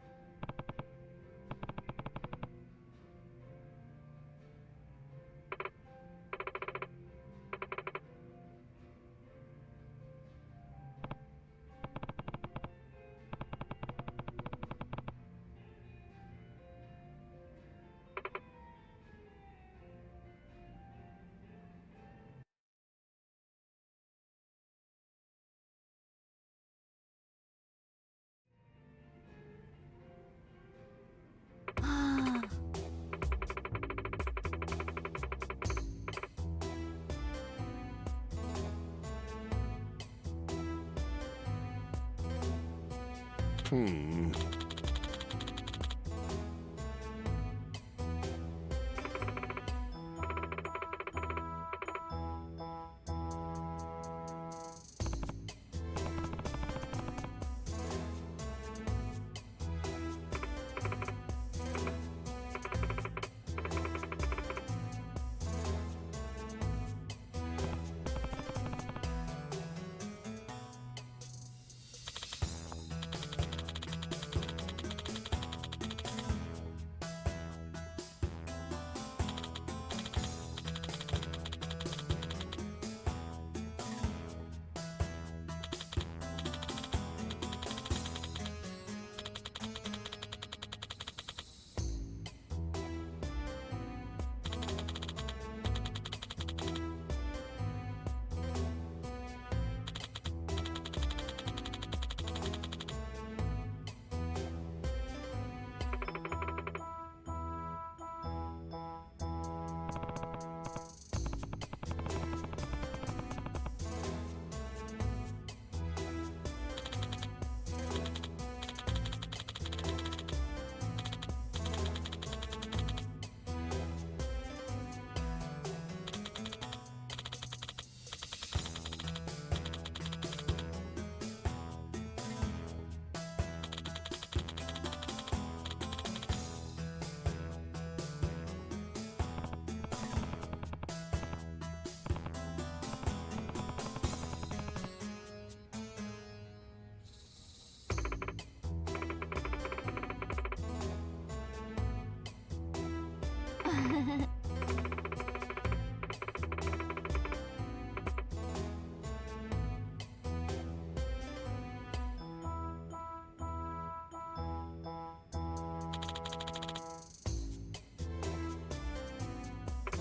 Hmm.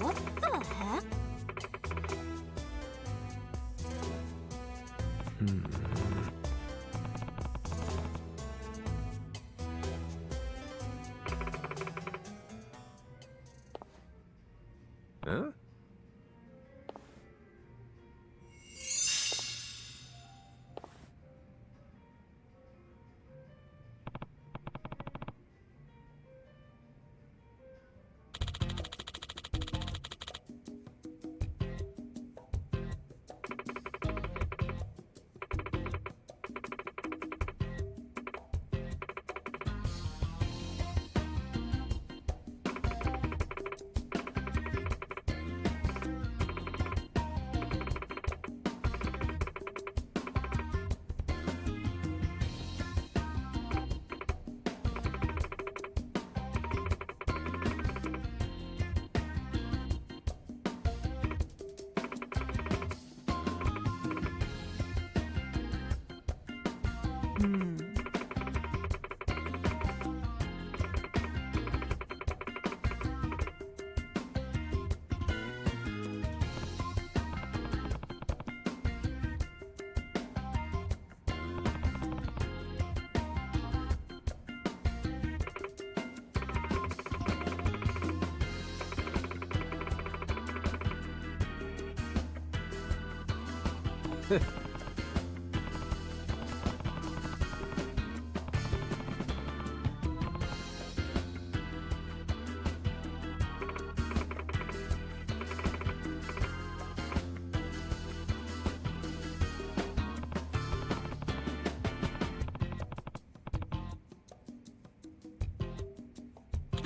What the heck? Huh?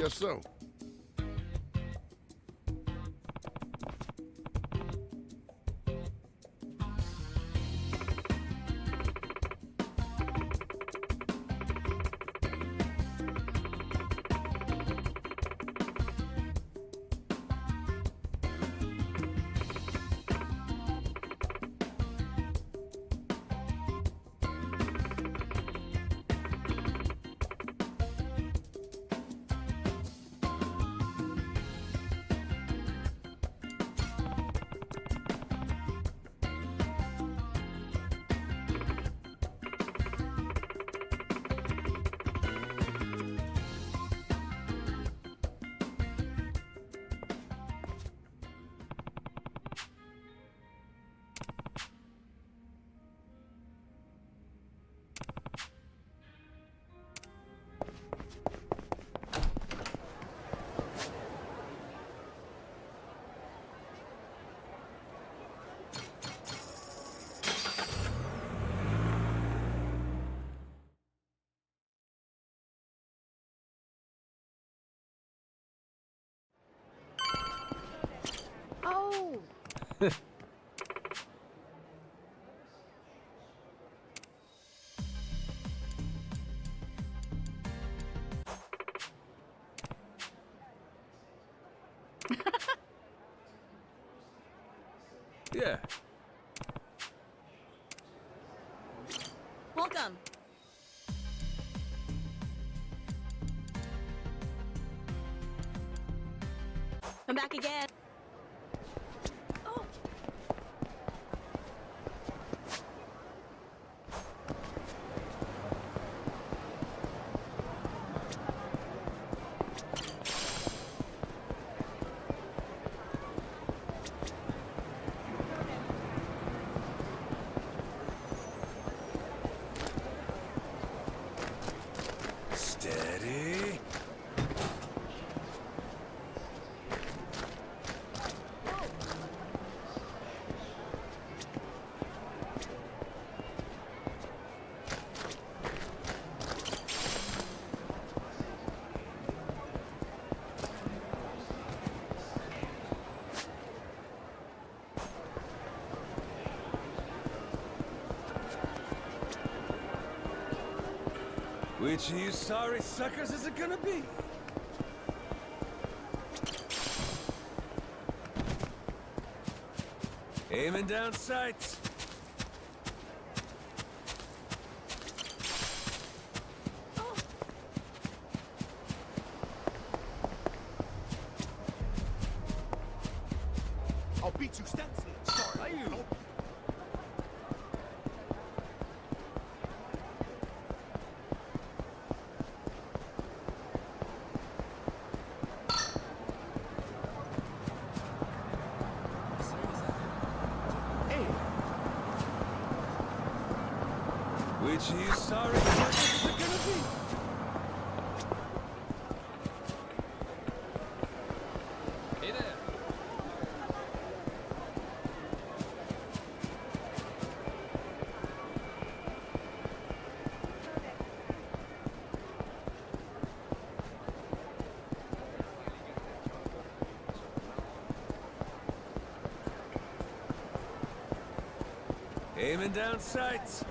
Guess so. Oh! Yeah. Welcome. Come back again. Steady. Which of you sorry suckers is it gonna be? Aiming down sights. I'll beat you stencilly. Sorry. You. Which of you sorry suckers is it gonna be? Hey there. Aiming down sights.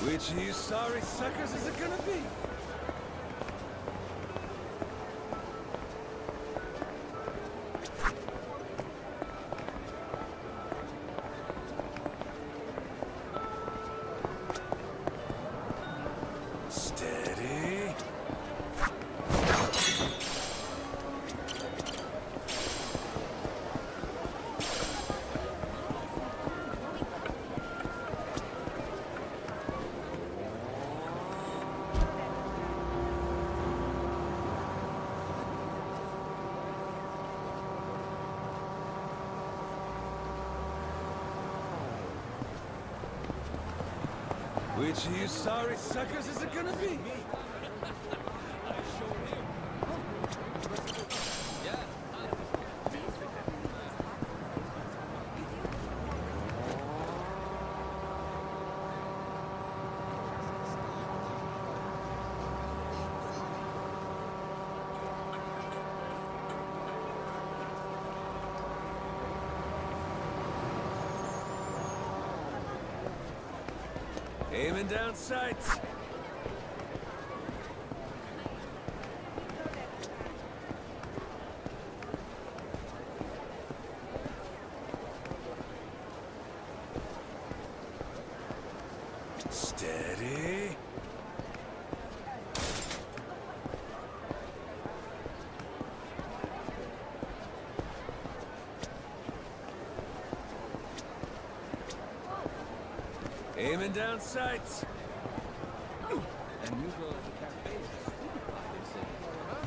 Which of you sorry suckers is it gonna be? Steady. Which of you sorry suckers is it gonna be? Aiming down sights. Steady. Aiming down sights. And you go to the cafe. They say, no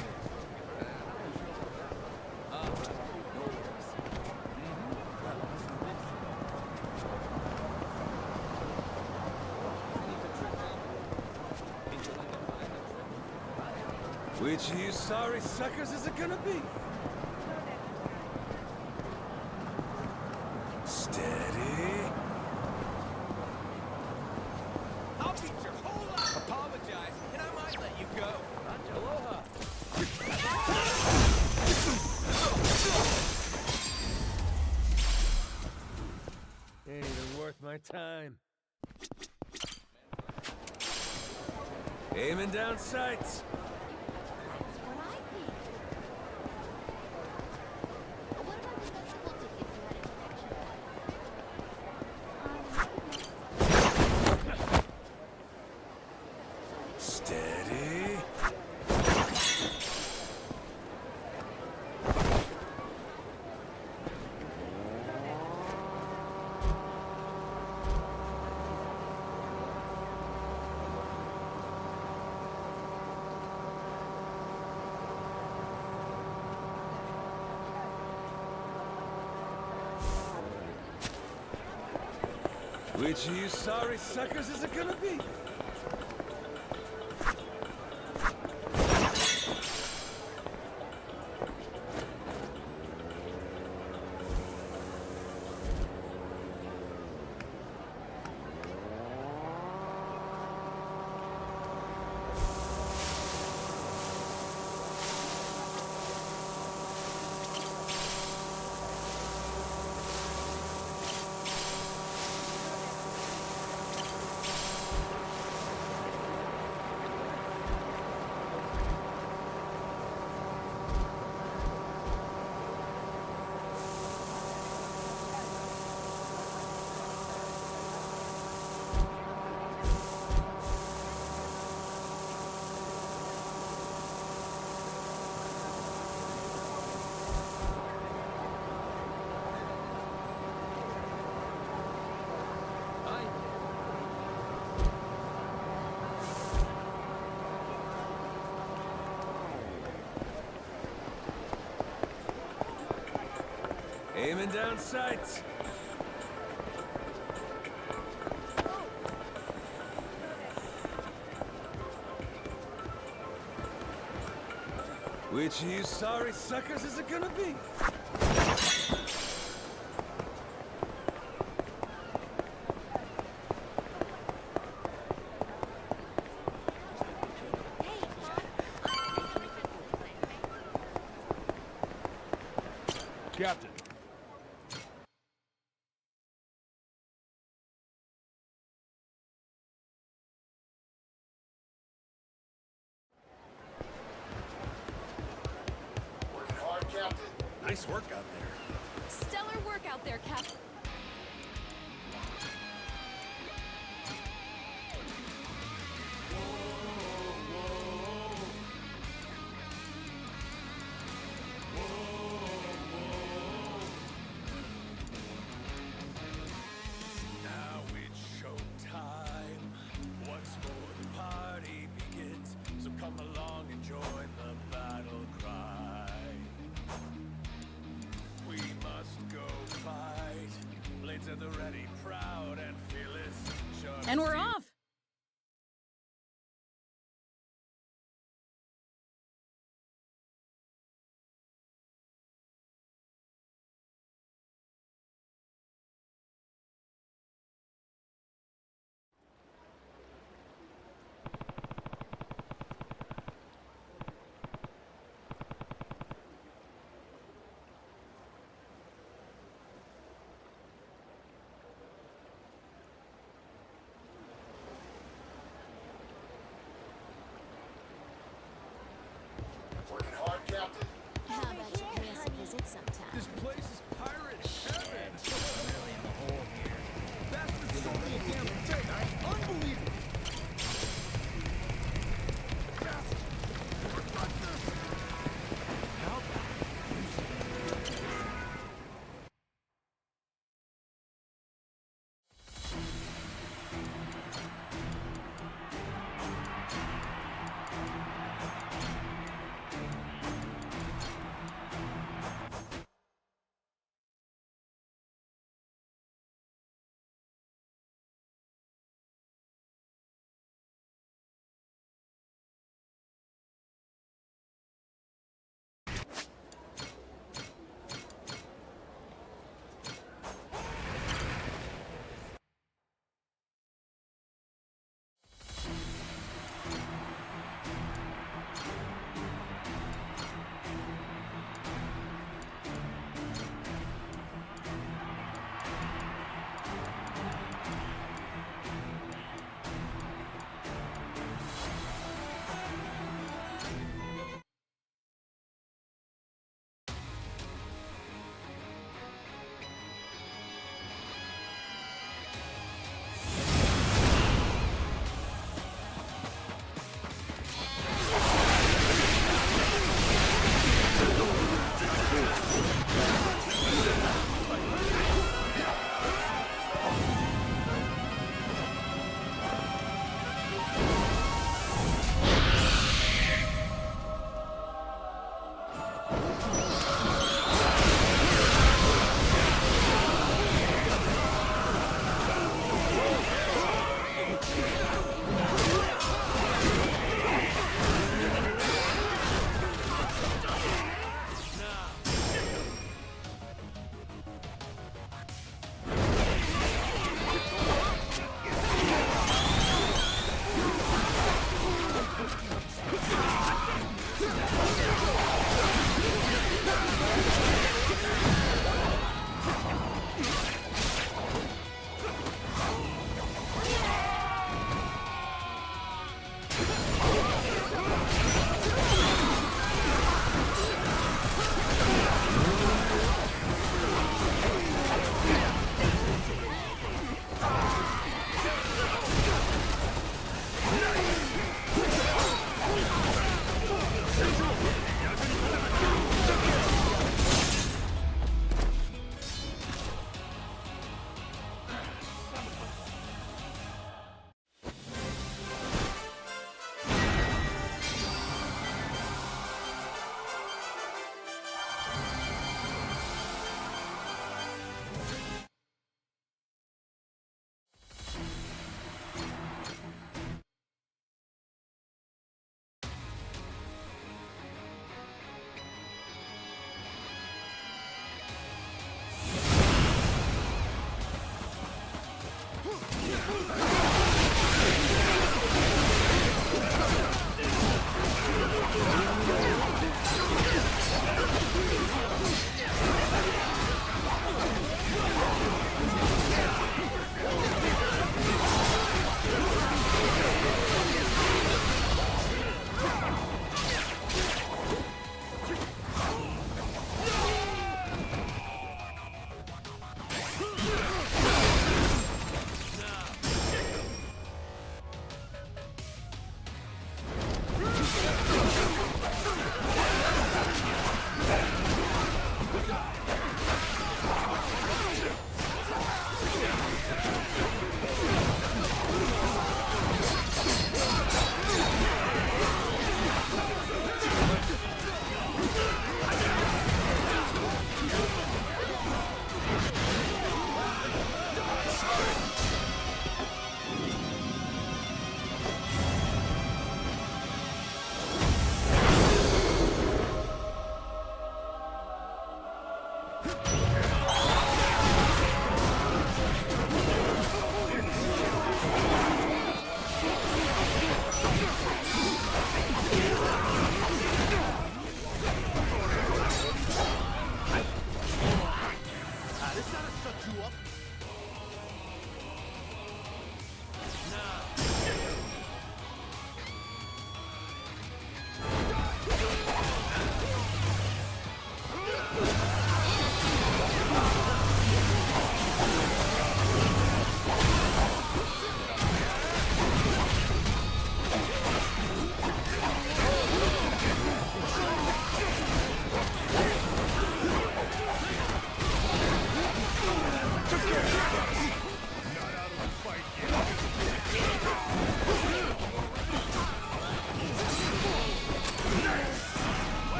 Which of you sorry suckers is it gonna be? Steady. I'll beat your whole life. Apologize, and I might let you go. Aloha. Ain't even worth my time. Aiming down sights. Steady. Which of you sorry suckers is it gonna be? Aiming down sights. Which of you sorry suckers is it gonna be? Captain. Nice work out there. Stellar work out there, Captain. Now it's showtime. Once more the party begins. So come along and join the battle cry. We must go fight. Blades at the ready, proud and fearless. Sharp And we're steel- off! Working hard, Captain? How about you pay us a visit sometime? This place is pirate heaven. Really in the hole here. Bastards stole me a damn thing. Unbelievable.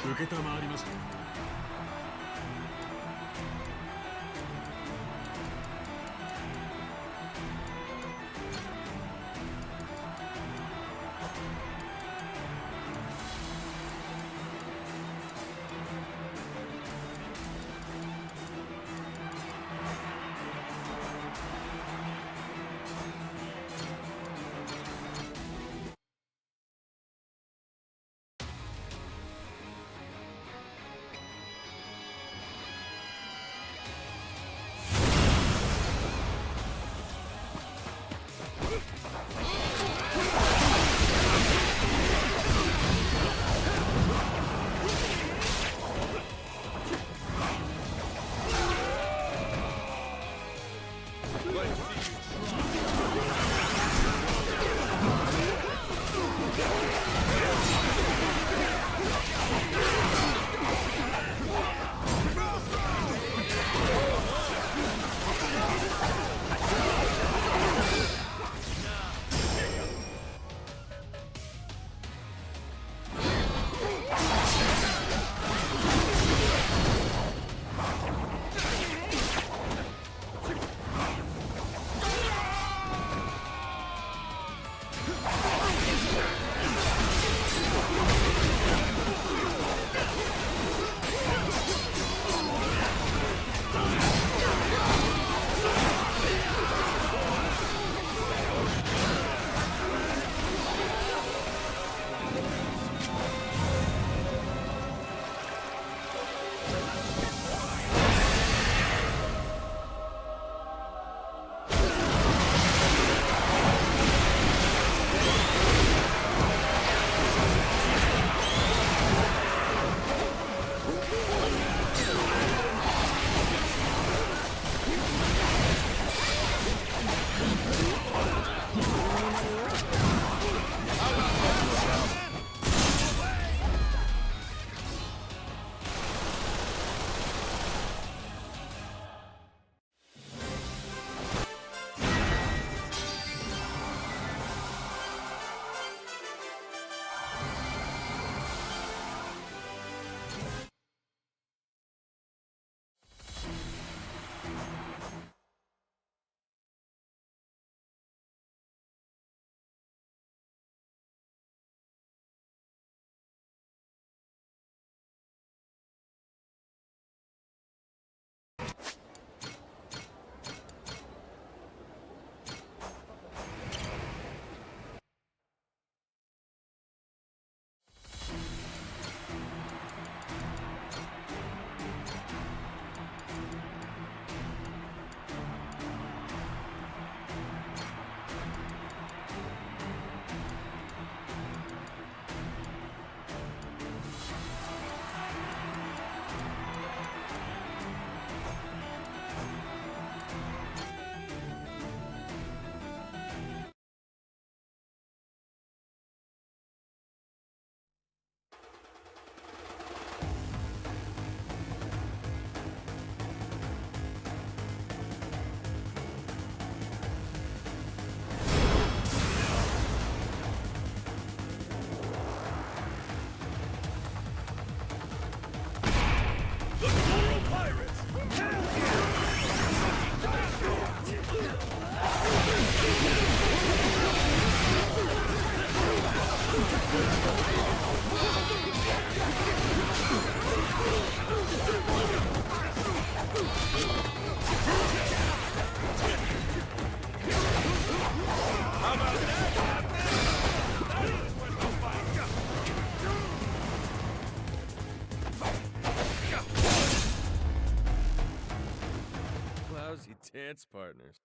承りました。Lousy dance partners.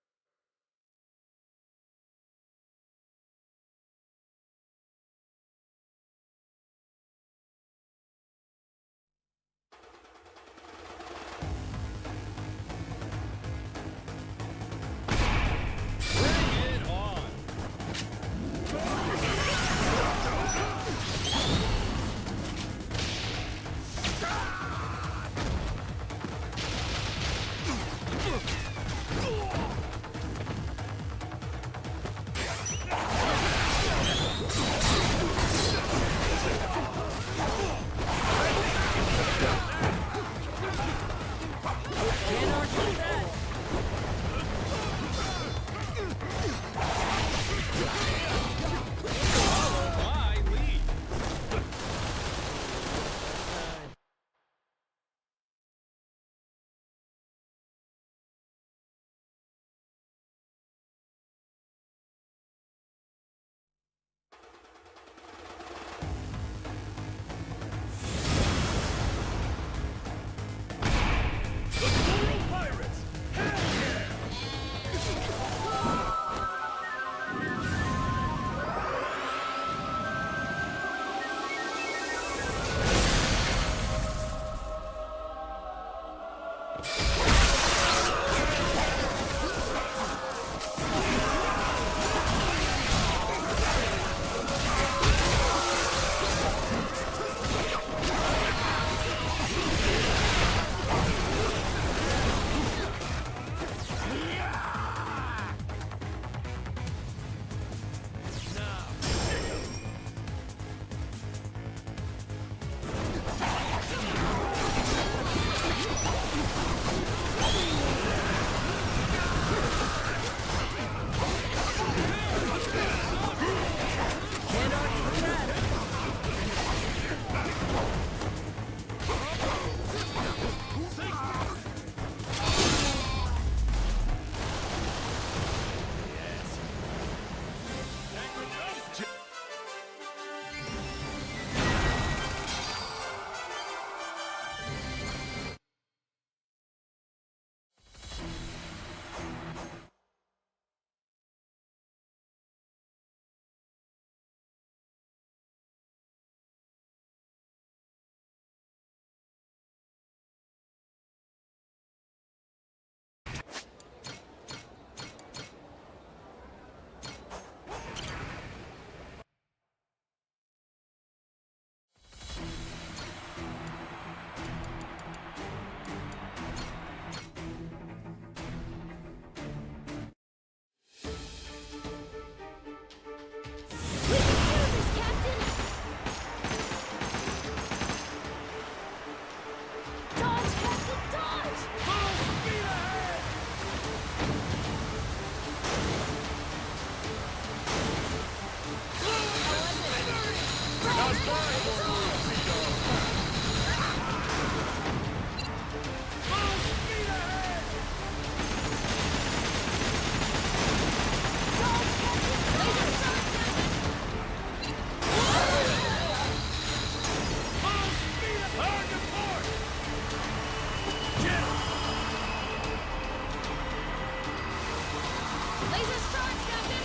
Laser charge, Captain!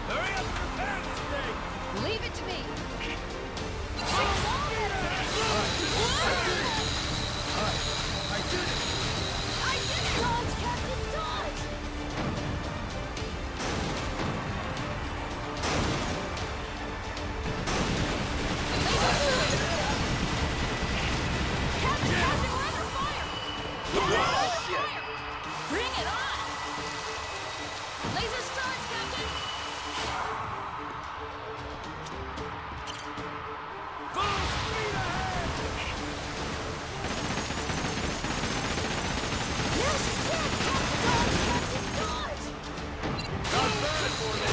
Hurry up and repair this thing! Leave it to me! I did it! Dodge, Captain, dodge! Captain, we're under fire! Bring it on! Laser charge, Captain! Full speed ahead! Yes, yes, Captain, dodge! Not bad for me!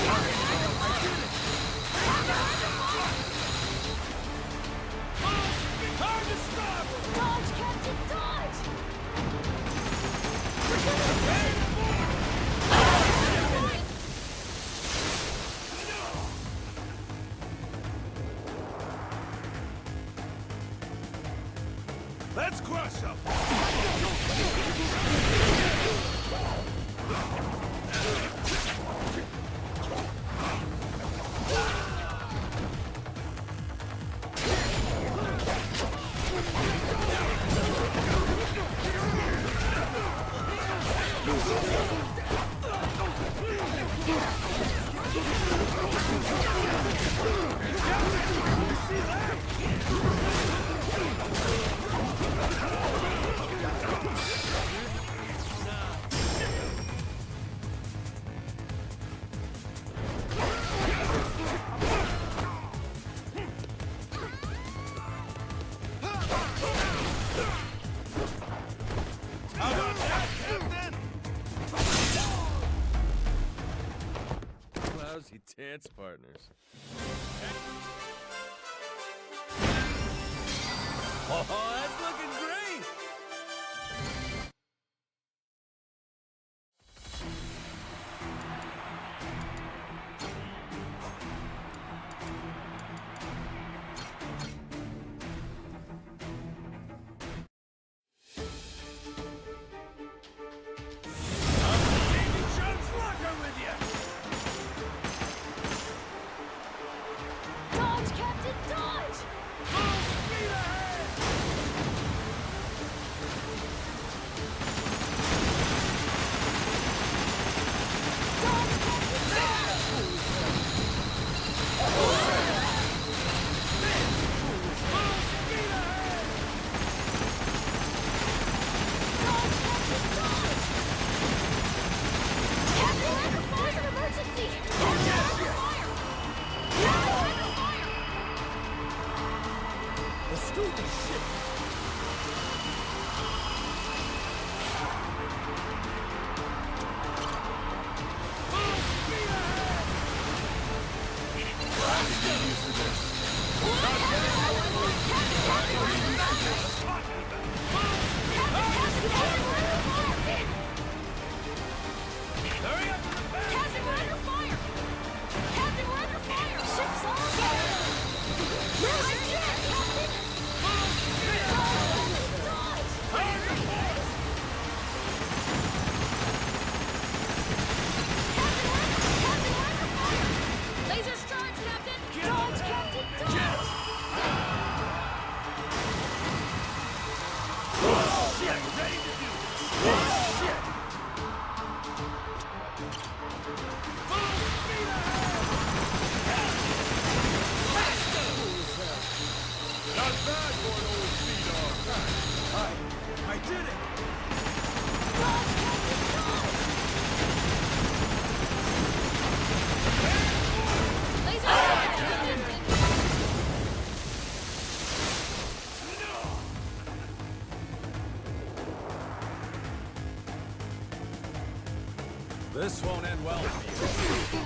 Hard to stop! Dodge, Captain, dodge! Let's crush them! How about that, Captain? Lousy dance partners. Oh, that's looking great! Jones Locker with you! Dodge, Captain, dodge! Full speed ahead! This won't end well for you.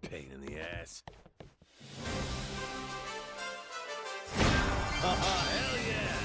Pain in the ass. Hell yeah!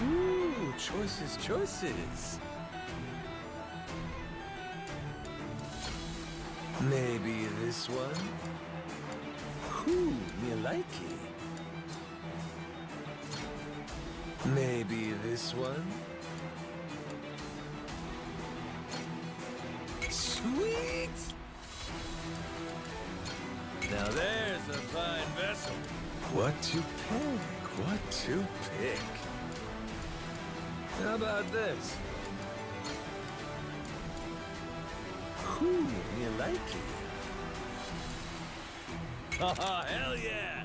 Ooh, choices, choices. Maybe this one? Ooh, me likey. Maybe this one? Sweet! Now there's a fine vessel. What to pick? What to pick? How about this? Ooh, me likey. Haha, hell yeah!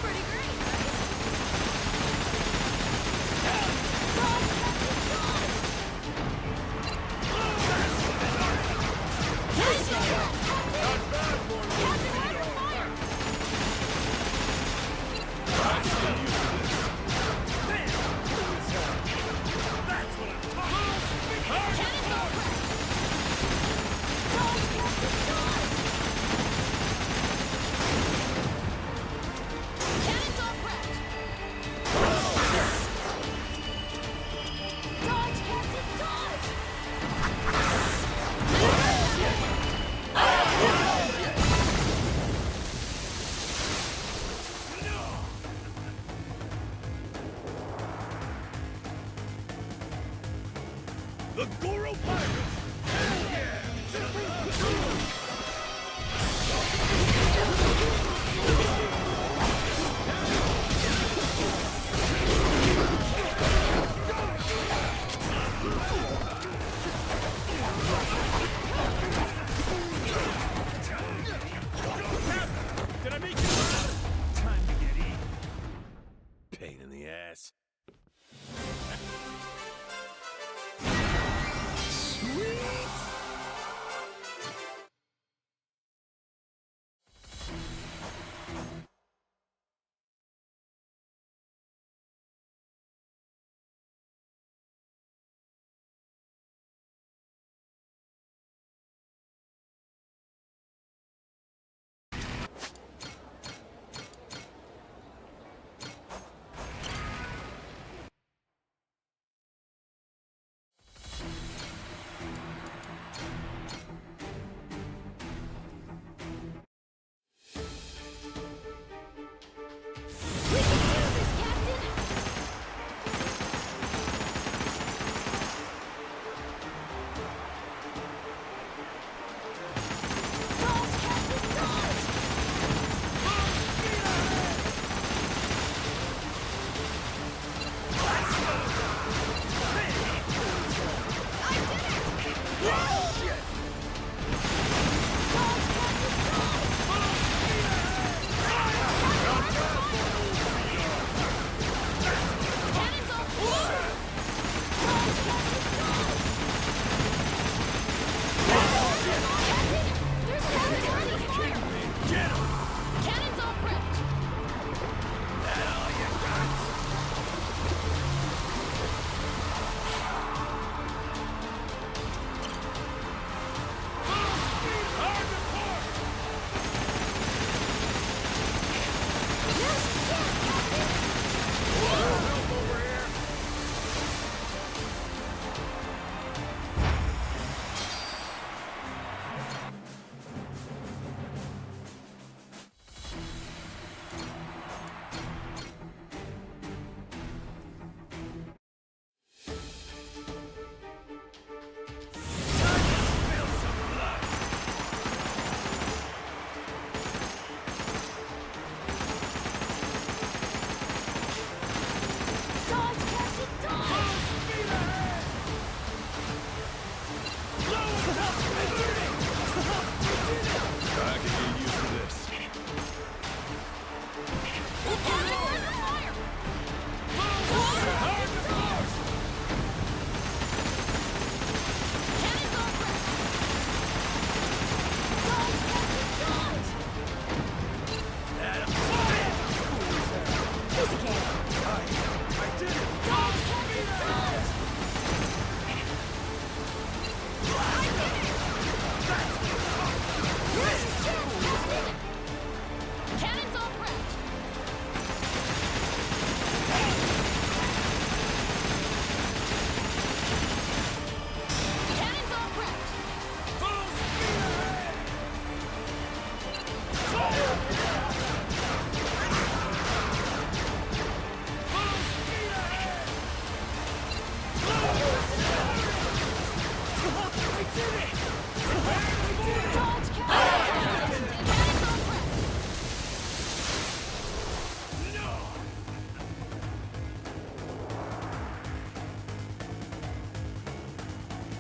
Pretty great, The Goro Pirates! Hell yeah! Did I make you laugh? Time to get eaten. Pain in the ass.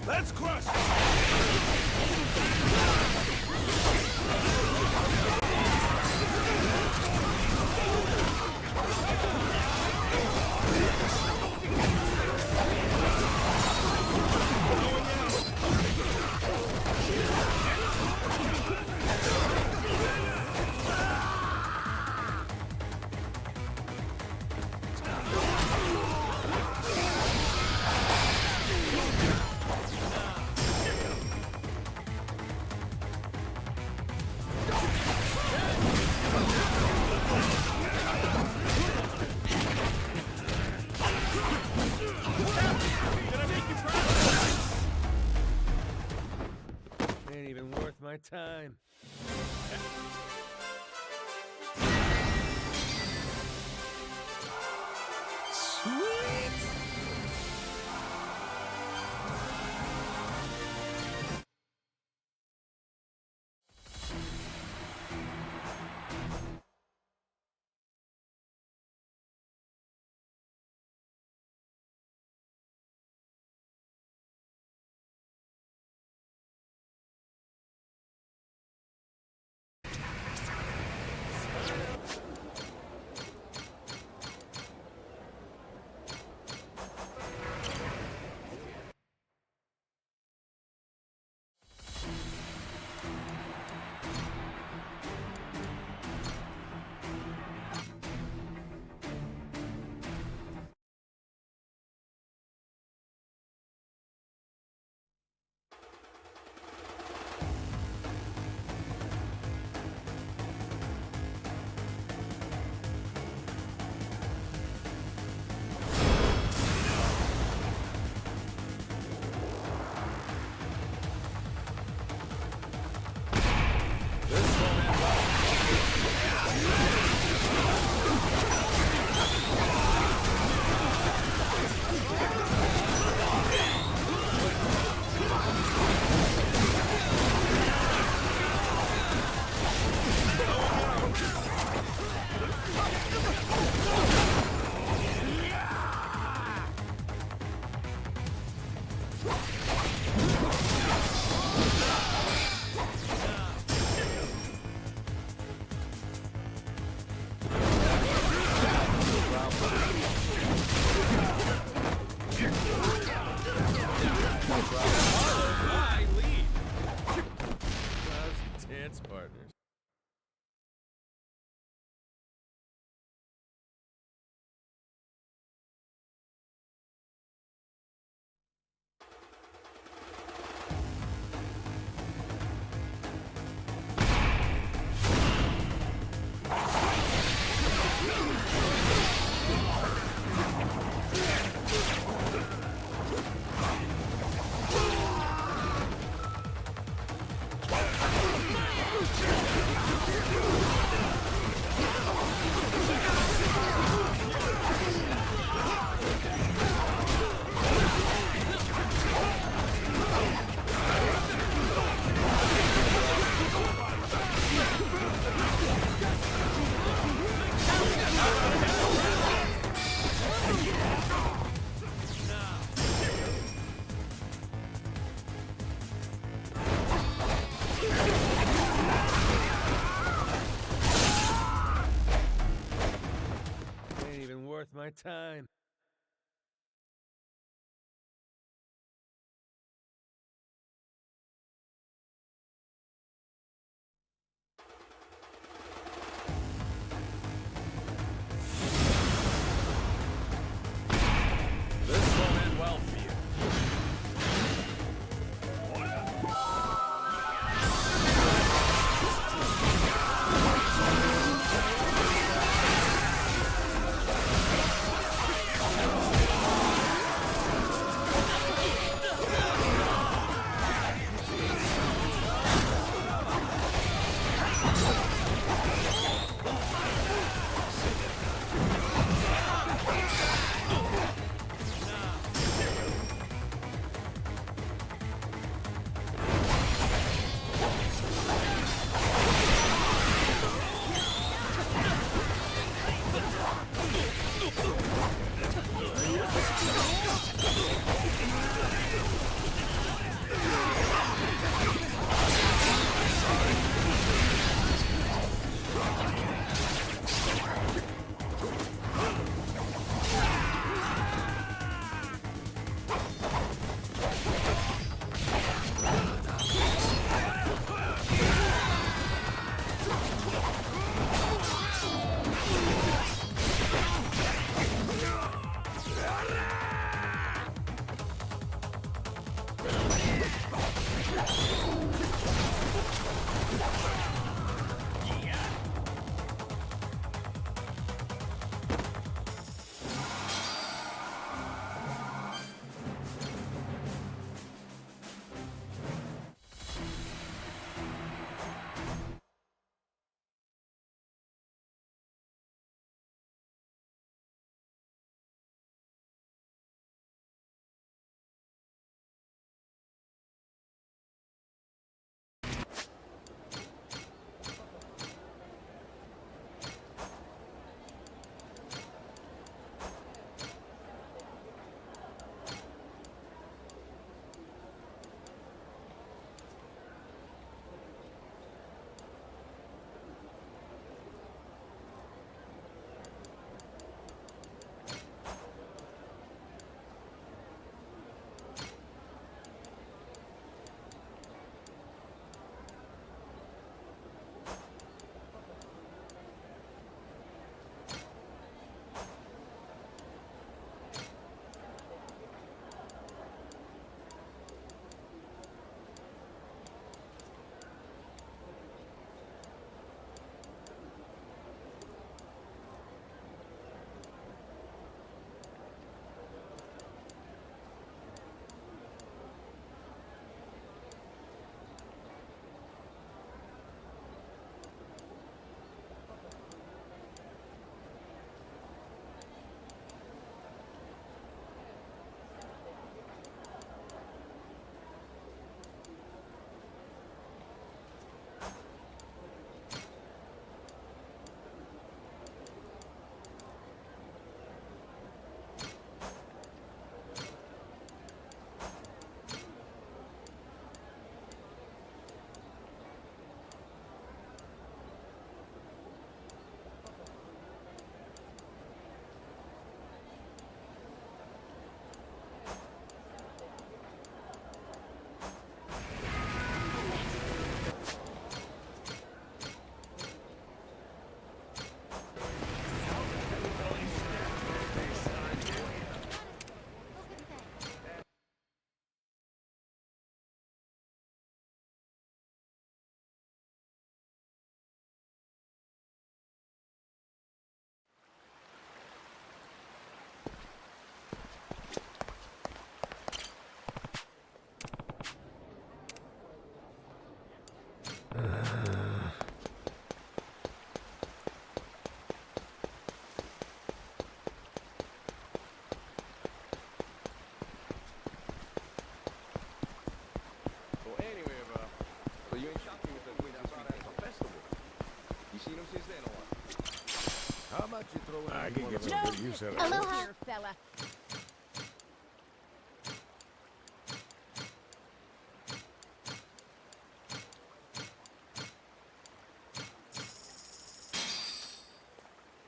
Let's crush it! time. I lead. Lousy dance partners. Ain't even worth my time. This won't end well for you. How about you throw in I can get some good use out of Aloha. this. Here, fella.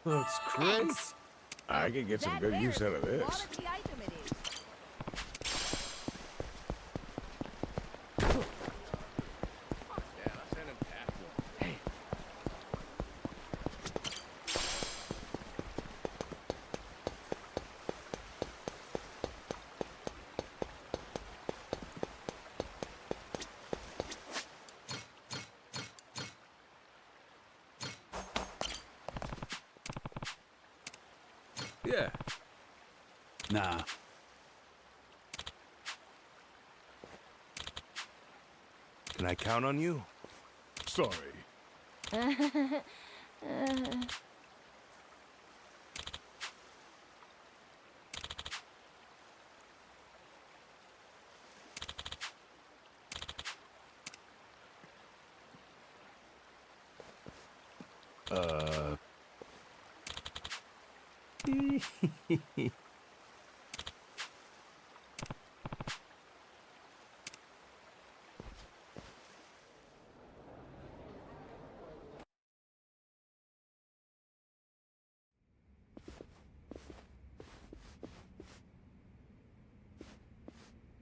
Looks great. I can get some good use out of this. Quality item it is. Yeah, let's send him packing. Hey. Yeah. Nah. Can I count on you? Sorry.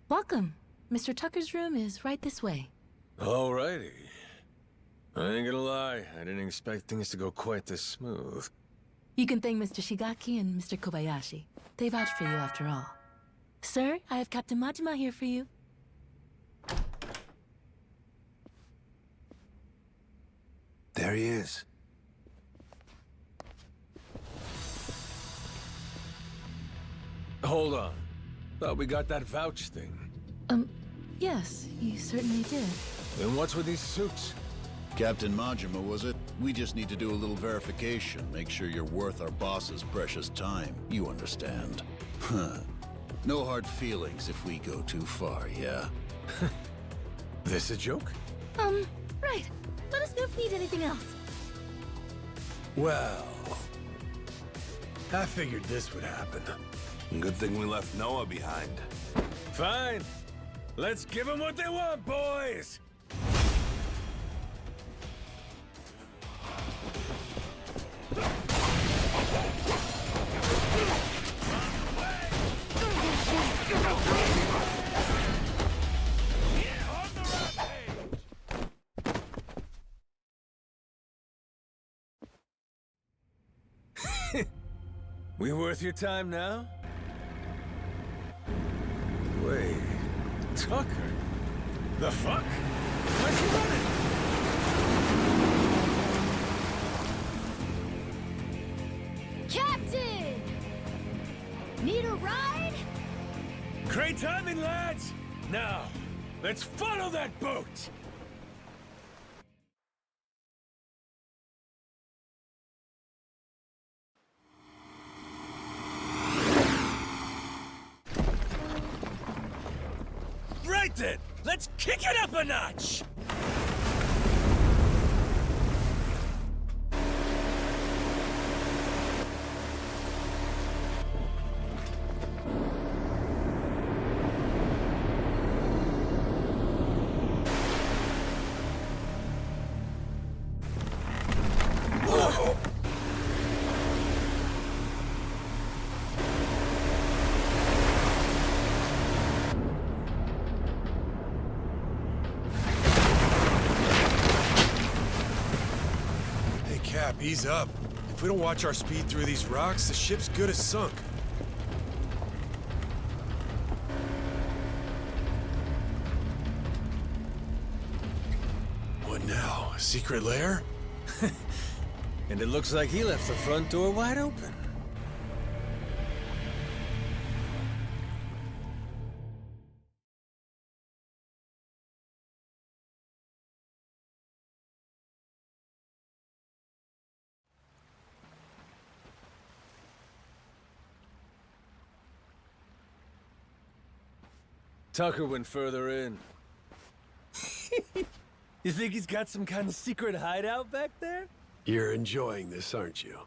Welcome. Mr. Tucker's room is right this way. Alrighty. I ain't gonna lie, I didn't expect things to go quite this smooth. You can thank Mr. Shigaki and Mr. Kobayashi. They vouched for you after all. Sir, I have Captain Majima here for you. There he is. Hold on. Thought we got that vouch thing. Yes, you certainly did. Then what's with these suits? Captain Majima, was it? We just need to do a little verification, make sure you're worth our boss's precious time. You understand. Huh. No hard feelings if we go too far, yeah? This a joke? Right. Let us know if you need anything else. Well, I figured this would happen. Good thing we left Noah behind. Fine. Let's give them what they want, boys! We worth your time now? Wait, Tucker? The fuck? Where's he running? Captain! Need a ride? Great timing, lads! Now, let's follow that boat! Right then! Let's kick it up a notch! Cap, ease up. If we don't watch our speed through these rocks, the ship's good as sunk. What now? A secret lair? And it looks like he left the front door wide open. Tucker went further in. You think he's got some kind of secret hideout back there? You're enjoying this, aren't you?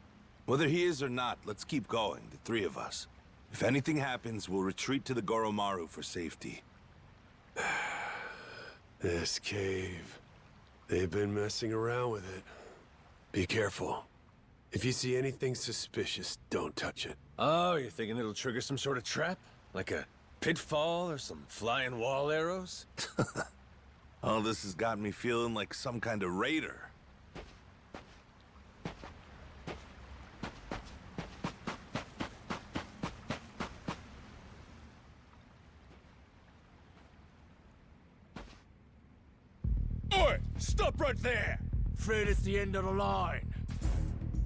Whether he is or not, let's keep going, the three of us. If anything happens, we'll retreat to the Goromaru for safety. This cave. They've been messing around with it. Be careful. If you see anything suspicious, don't touch it. Oh, you're thinking it'll trigger some sort of trap? Like a pitfall or some flying wall arrows? Oh, this has got me feeling like some kind of raider. Oi! Stop right there! Afraid it's the end of the line.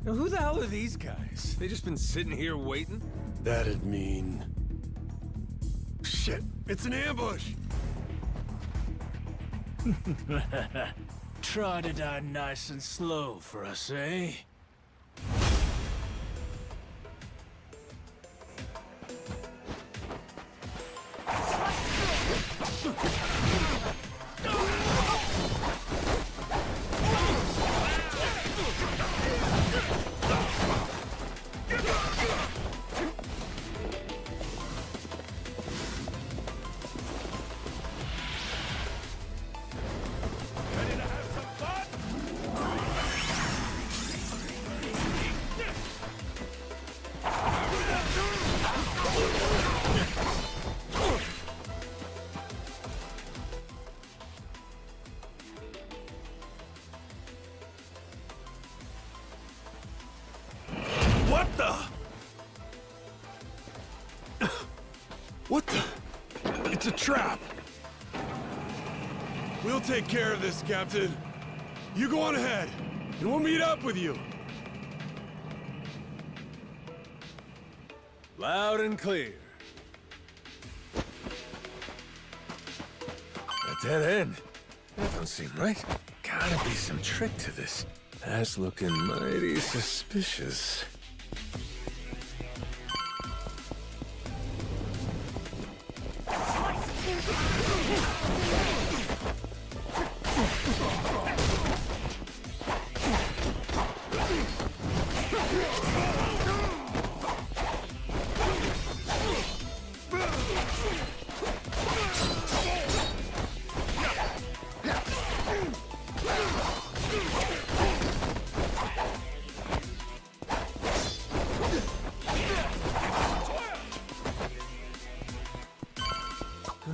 Now, who the hell are these guys? They just been sitting here waiting? That'd mean... Shit! It's an ambush! Try to die nice and slow for us, eh? What the? What the? It's a trap! We'll take care of this, Captain. You go on ahead, and we'll meet up with you. Loud and clear. A dead end? That don't seem right. Gotta be some trick to this. That's looking mighty suspicious.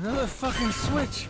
Another fucking switch.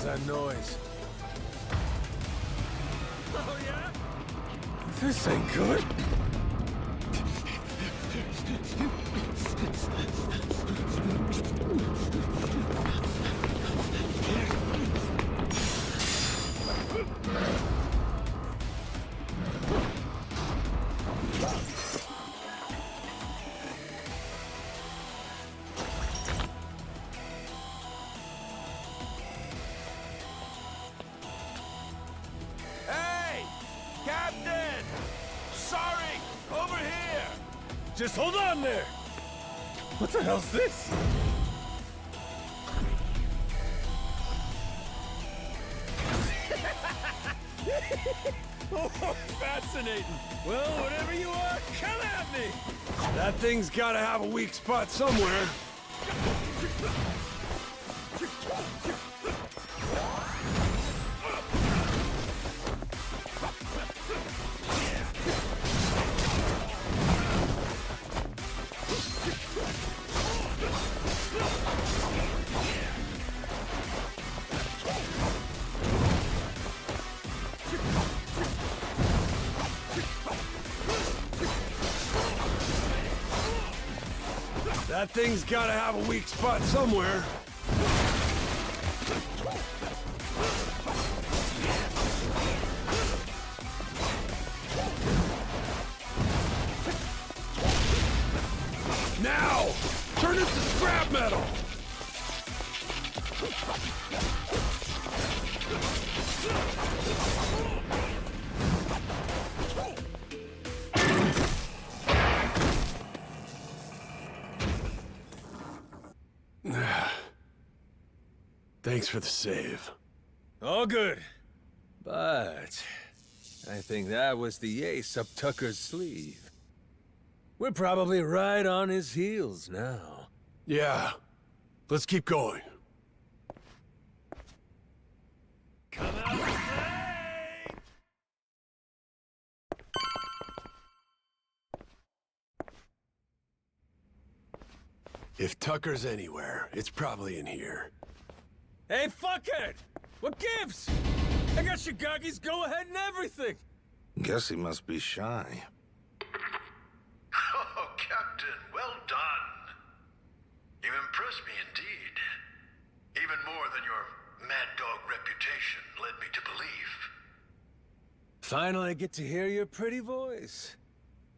was that noise? Oh, yeah? This ain't good. Hey! Captain! Sorry! Over here! Just hold on there! What the hell's this? Oh, fascinating. Well, whatever you are, come at me! That thing's gotta have a weak spot somewhere. That thing's gotta have a weak spot somewhere. Now! Turn it to scrap metal! Thanks for the save. All good. But I think that was the ace up Tucker's sleeve. We're probably right on his heels now. Yeah. Let's keep going. Come out and play! If Tucker's anywhere, it's probably in here. Hey, fuckhead! What gives? I got Shigaki's go-ahead and everything! Guess he must be shy. Oh, Captain, well done. You impressed me indeed. Even more than your mad dog reputation led me to believe. Finally, I get to hear your pretty voice.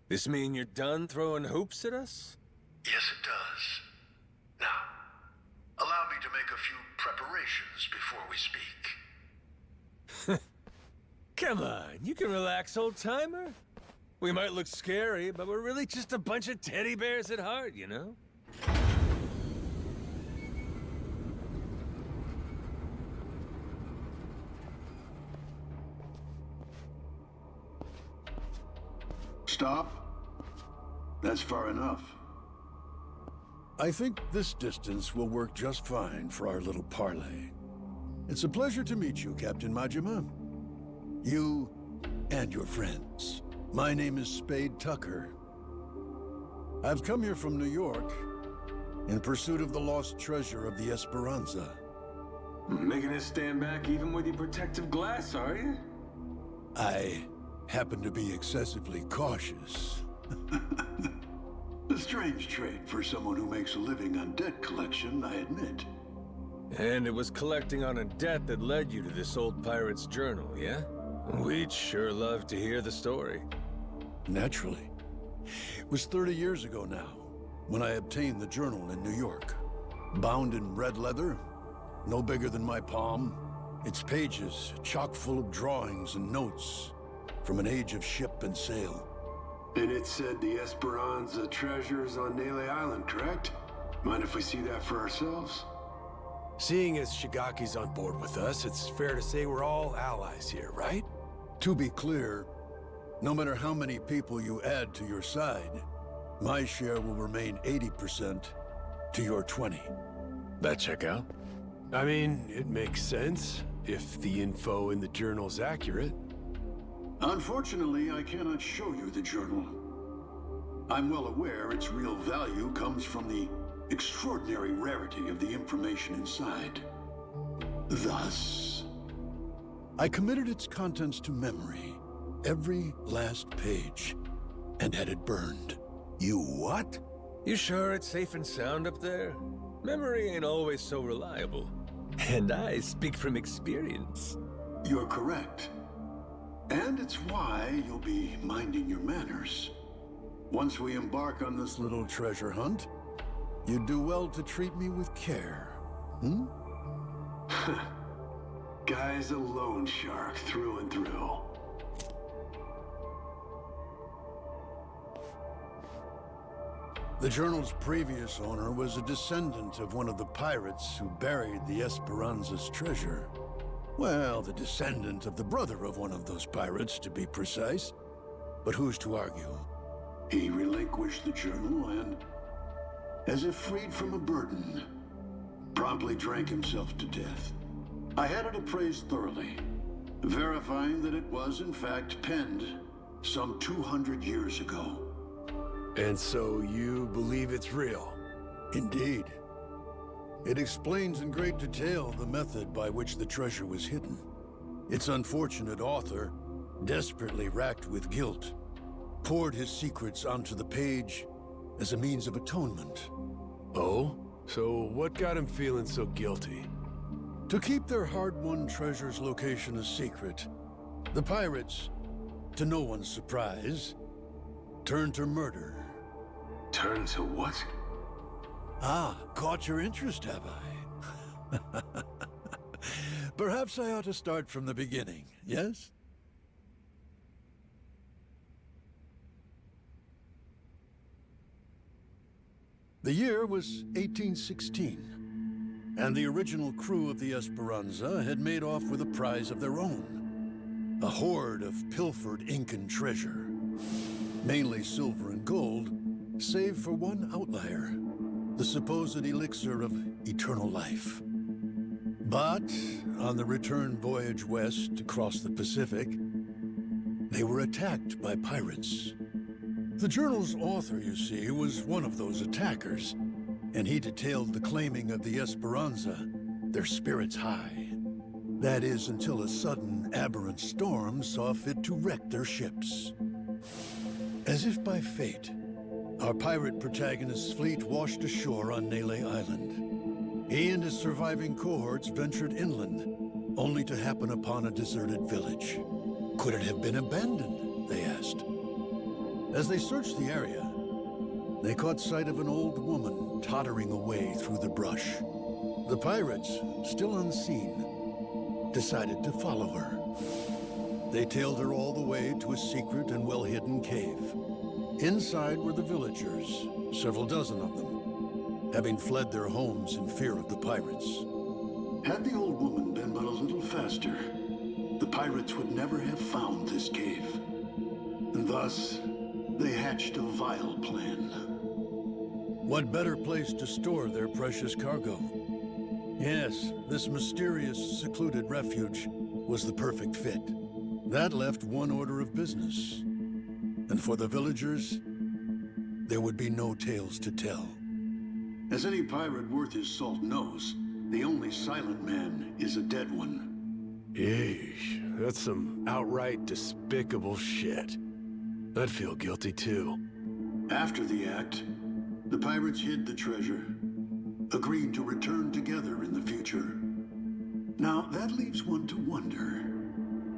This mean you're done throwing hoops at us? Yes, it does. Now, allow me to make a few preparations before we speak. Come on, you can relax, old-timer. We might look scary, but we're really just a bunch of teddy bears at heart, you know? Stop. That's far enough. I think this distance will work just fine for our little parley. It's a pleasure to meet you, Captain Majima. You and your friends. My name is Spade Tucker. I've come here from New York in pursuit of the lost treasure of the Esperanza. Making us stand back even with your protective glass, are you? I happen to be excessively cautious. A strange trait for someone who makes a living on debt collection, I admit. And it was collecting on a debt that led you to this old pirate's journal, yeah? We'd sure love to hear the story. Naturally. It was 30 years ago now, when I obtained the journal in New York. Bound in red leather, no bigger than my palm, its pages chock full of drawings and notes from an age of ship and sail. And it said the Esperanza treasure's on Nele Island, correct? Mind if we see that for ourselves? Seeing as Shigaki's on board with us, it's fair to say we're all allies here, right? To be clear, no matter how many people you add to your side, my share will remain 80% to your 20. That check out? I mean, it makes sense, if the info in the journal's accurate. Unfortunately, I cannot show you the journal. I'm well aware its real value comes from the extraordinary rarity of the information inside. Thus? I committed its contents to memory, every last page, and had it burned. You what? You sure it's safe and sound up there? Memory ain't always so reliable. And I speak from experience. You're correct. And it's why you'll be minding your manners. Once we embark on this little treasure hunt, you'd do well to treat me with care. Hmm? Guy's a loan shark through and through. The journal's previous owner was a descendant of one of the pirates who buried the Esperanza's treasure. Well, the descendant of the brother of one of those pirates, to be precise. But who's to argue? He relinquished the journal and, as if freed from a burden, promptly drank himself to death. I had it appraised thoroughly, verifying that it was in fact penned some 200 years ago. And so you believe it's real? Indeed. It explains in great detail the method by which the treasure was hidden. Its unfortunate author, desperately racked with guilt, poured his secrets onto the page as a means of atonement. Oh? So what got him feeling so guilty? To keep their hard-won treasure's location a secret, the pirates, to no one's surprise, turned to murder. Turned to what? Ah, caught your interest, have I? Perhaps I ought to start from the beginning, yes? The year was 1816, and the original crew of the Esperanza had made off with a prize of their own. A hoard of pilfered Incan treasure, mainly silver and gold, save for one outlier, the supposed elixir of eternal life. But on the return voyage west across the Pacific, they were attacked by pirates. The journal's author, you see, was one of those attackers, and he detailed the claiming of the Esperanza, their spirits high. That is, until a sudden, aberrant storm saw fit to wreck their ships. As if by fate, our pirate protagonist's fleet washed ashore on Nele Island. He and his surviving cohorts ventured inland, only to happen upon a deserted village. Could it have been abandoned, they asked. As they searched the area, they caught sight of an old woman tottering away through the brush. The pirates, still unseen, decided to follow her. They tailed her all the way to a secret and well-hidden cave. Inside were the villagers, several dozen of them, having fled their homes in fear of the pirates. Had the old woman been but a little faster, the pirates would never have found this cave. And thus, they hatched a vile plan. What better place to store their precious cargo? Yes, this mysterious, secluded refuge was the perfect fit. That left one order of business. And for the villagers, there would be no tales to tell. As any pirate worth his salt knows, the only silent man is a dead one. Yeesh, that's some outright despicable shit. I'd feel guilty too. After the act, the pirates hid the treasure, agreed to return together in the future. Now, that leaves one to wonder.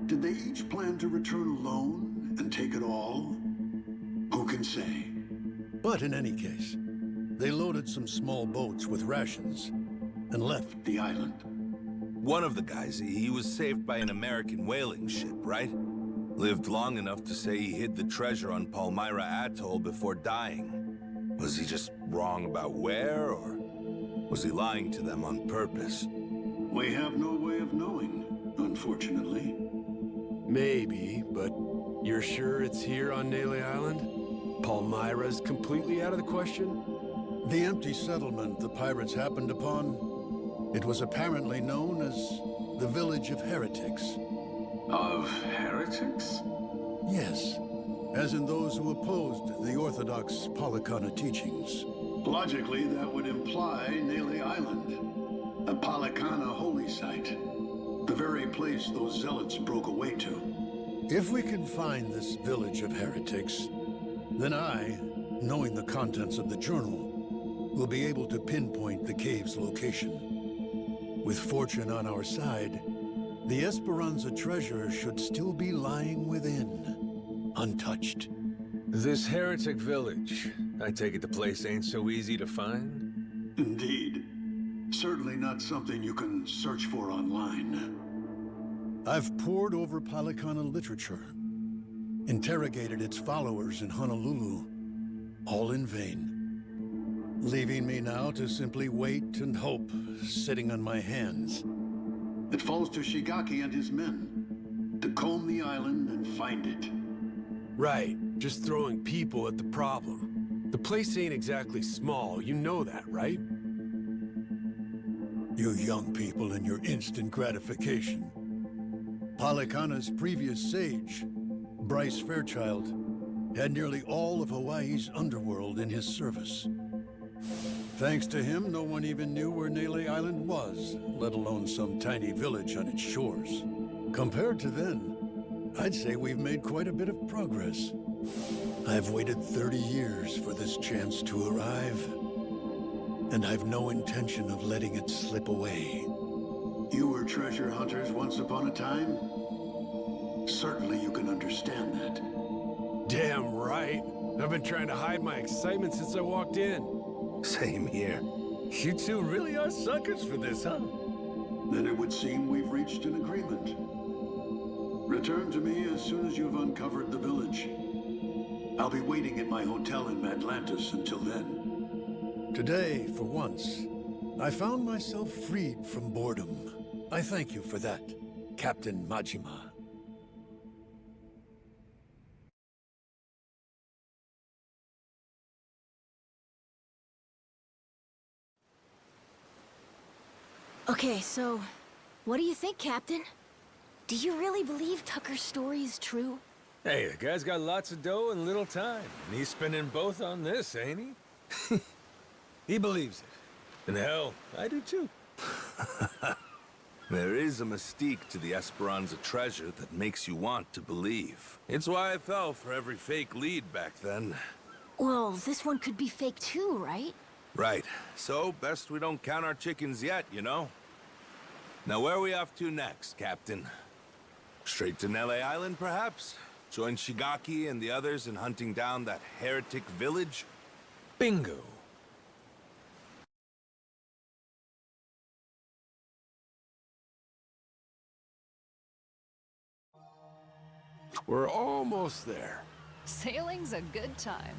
Did they each plan to return alone and take it all? Who can say? But in any case, they loaded some small boats with rations and left the island. One of the guys, he was saved by an American whaling ship, right? Lived long enough to say he hid the treasure on Palmyra Atoll before dying. Was he just wrong about where, or was he lying to them on purpose? We have no way of knowing, unfortunately. Maybe, but you're sure it's here on Nele Island? Palmyra's completely out of the question? The empty settlement the pirates happened upon, it was apparently known as the Village of Heretics. Of heretics? Yes, as in those who opposed the orthodox Polycana teachings. Logically, that would imply Nele Island. A Palikana holy site. The very place those zealots broke away to. If we can find this village of heretics, then I, knowing the contents of the journal, will be able to pinpoint the cave's location. With fortune on our side, the Esperanza treasure should still be lying within, untouched. This heretic village, I take it the place ain't so easy to find? Indeed. Certainly not something you can search for online. I've pored over Palikana literature, interrogated its followers in Honolulu, all in vain. Leaving me now to simply wait and hope, sitting on my hands. It falls to Shigaki and his men to comb the island and find it. Right, just throwing people at the problem. The place ain't exactly small, you know that, right? You young people and your instant gratification. Palikana's previous sage, Bryce Fairchild, had nearly all of Hawaii's underworld in his service. Thanks to him, no one even knew where Nele Island was, let alone some tiny village on its shores. Compared to then, I'd say we've made quite a bit of progress. I've waited 30 years for this chance to arrive, and I've no intention of letting it slip away. You were treasure hunters once upon a time? Certainly you can understand that. Damn right. I've been trying to hide my excitement since I walked in. Same here. You two really are suckers for this, huh? Then it would seem we've reached an agreement. Return to me as soon as you've uncovered the village. I'll be waiting at my hotel in Atlantis until then. Today, for once, I found myself freed from boredom. I thank you for that, Captain Majima. Okay, so, what do you think, Captain? Do you really believe Tucker's story is true? Hey, the guy's got lots of dough and little time, and he's spending both on this, ain't he? He believes it. And hell, I do too. There is a mystique to the Esperanza treasure that makes you want to believe. It's why I fell for every fake lead back then. Well, this one could be fake too, right? Right. So, best we don't count our chickens yet, you know? Now, where are we off to next, Captain? Straight to Nele Island, perhaps? Join Shigaki and the others in hunting down that heretic village? Bingo. We're almost there. Sailing's a good time.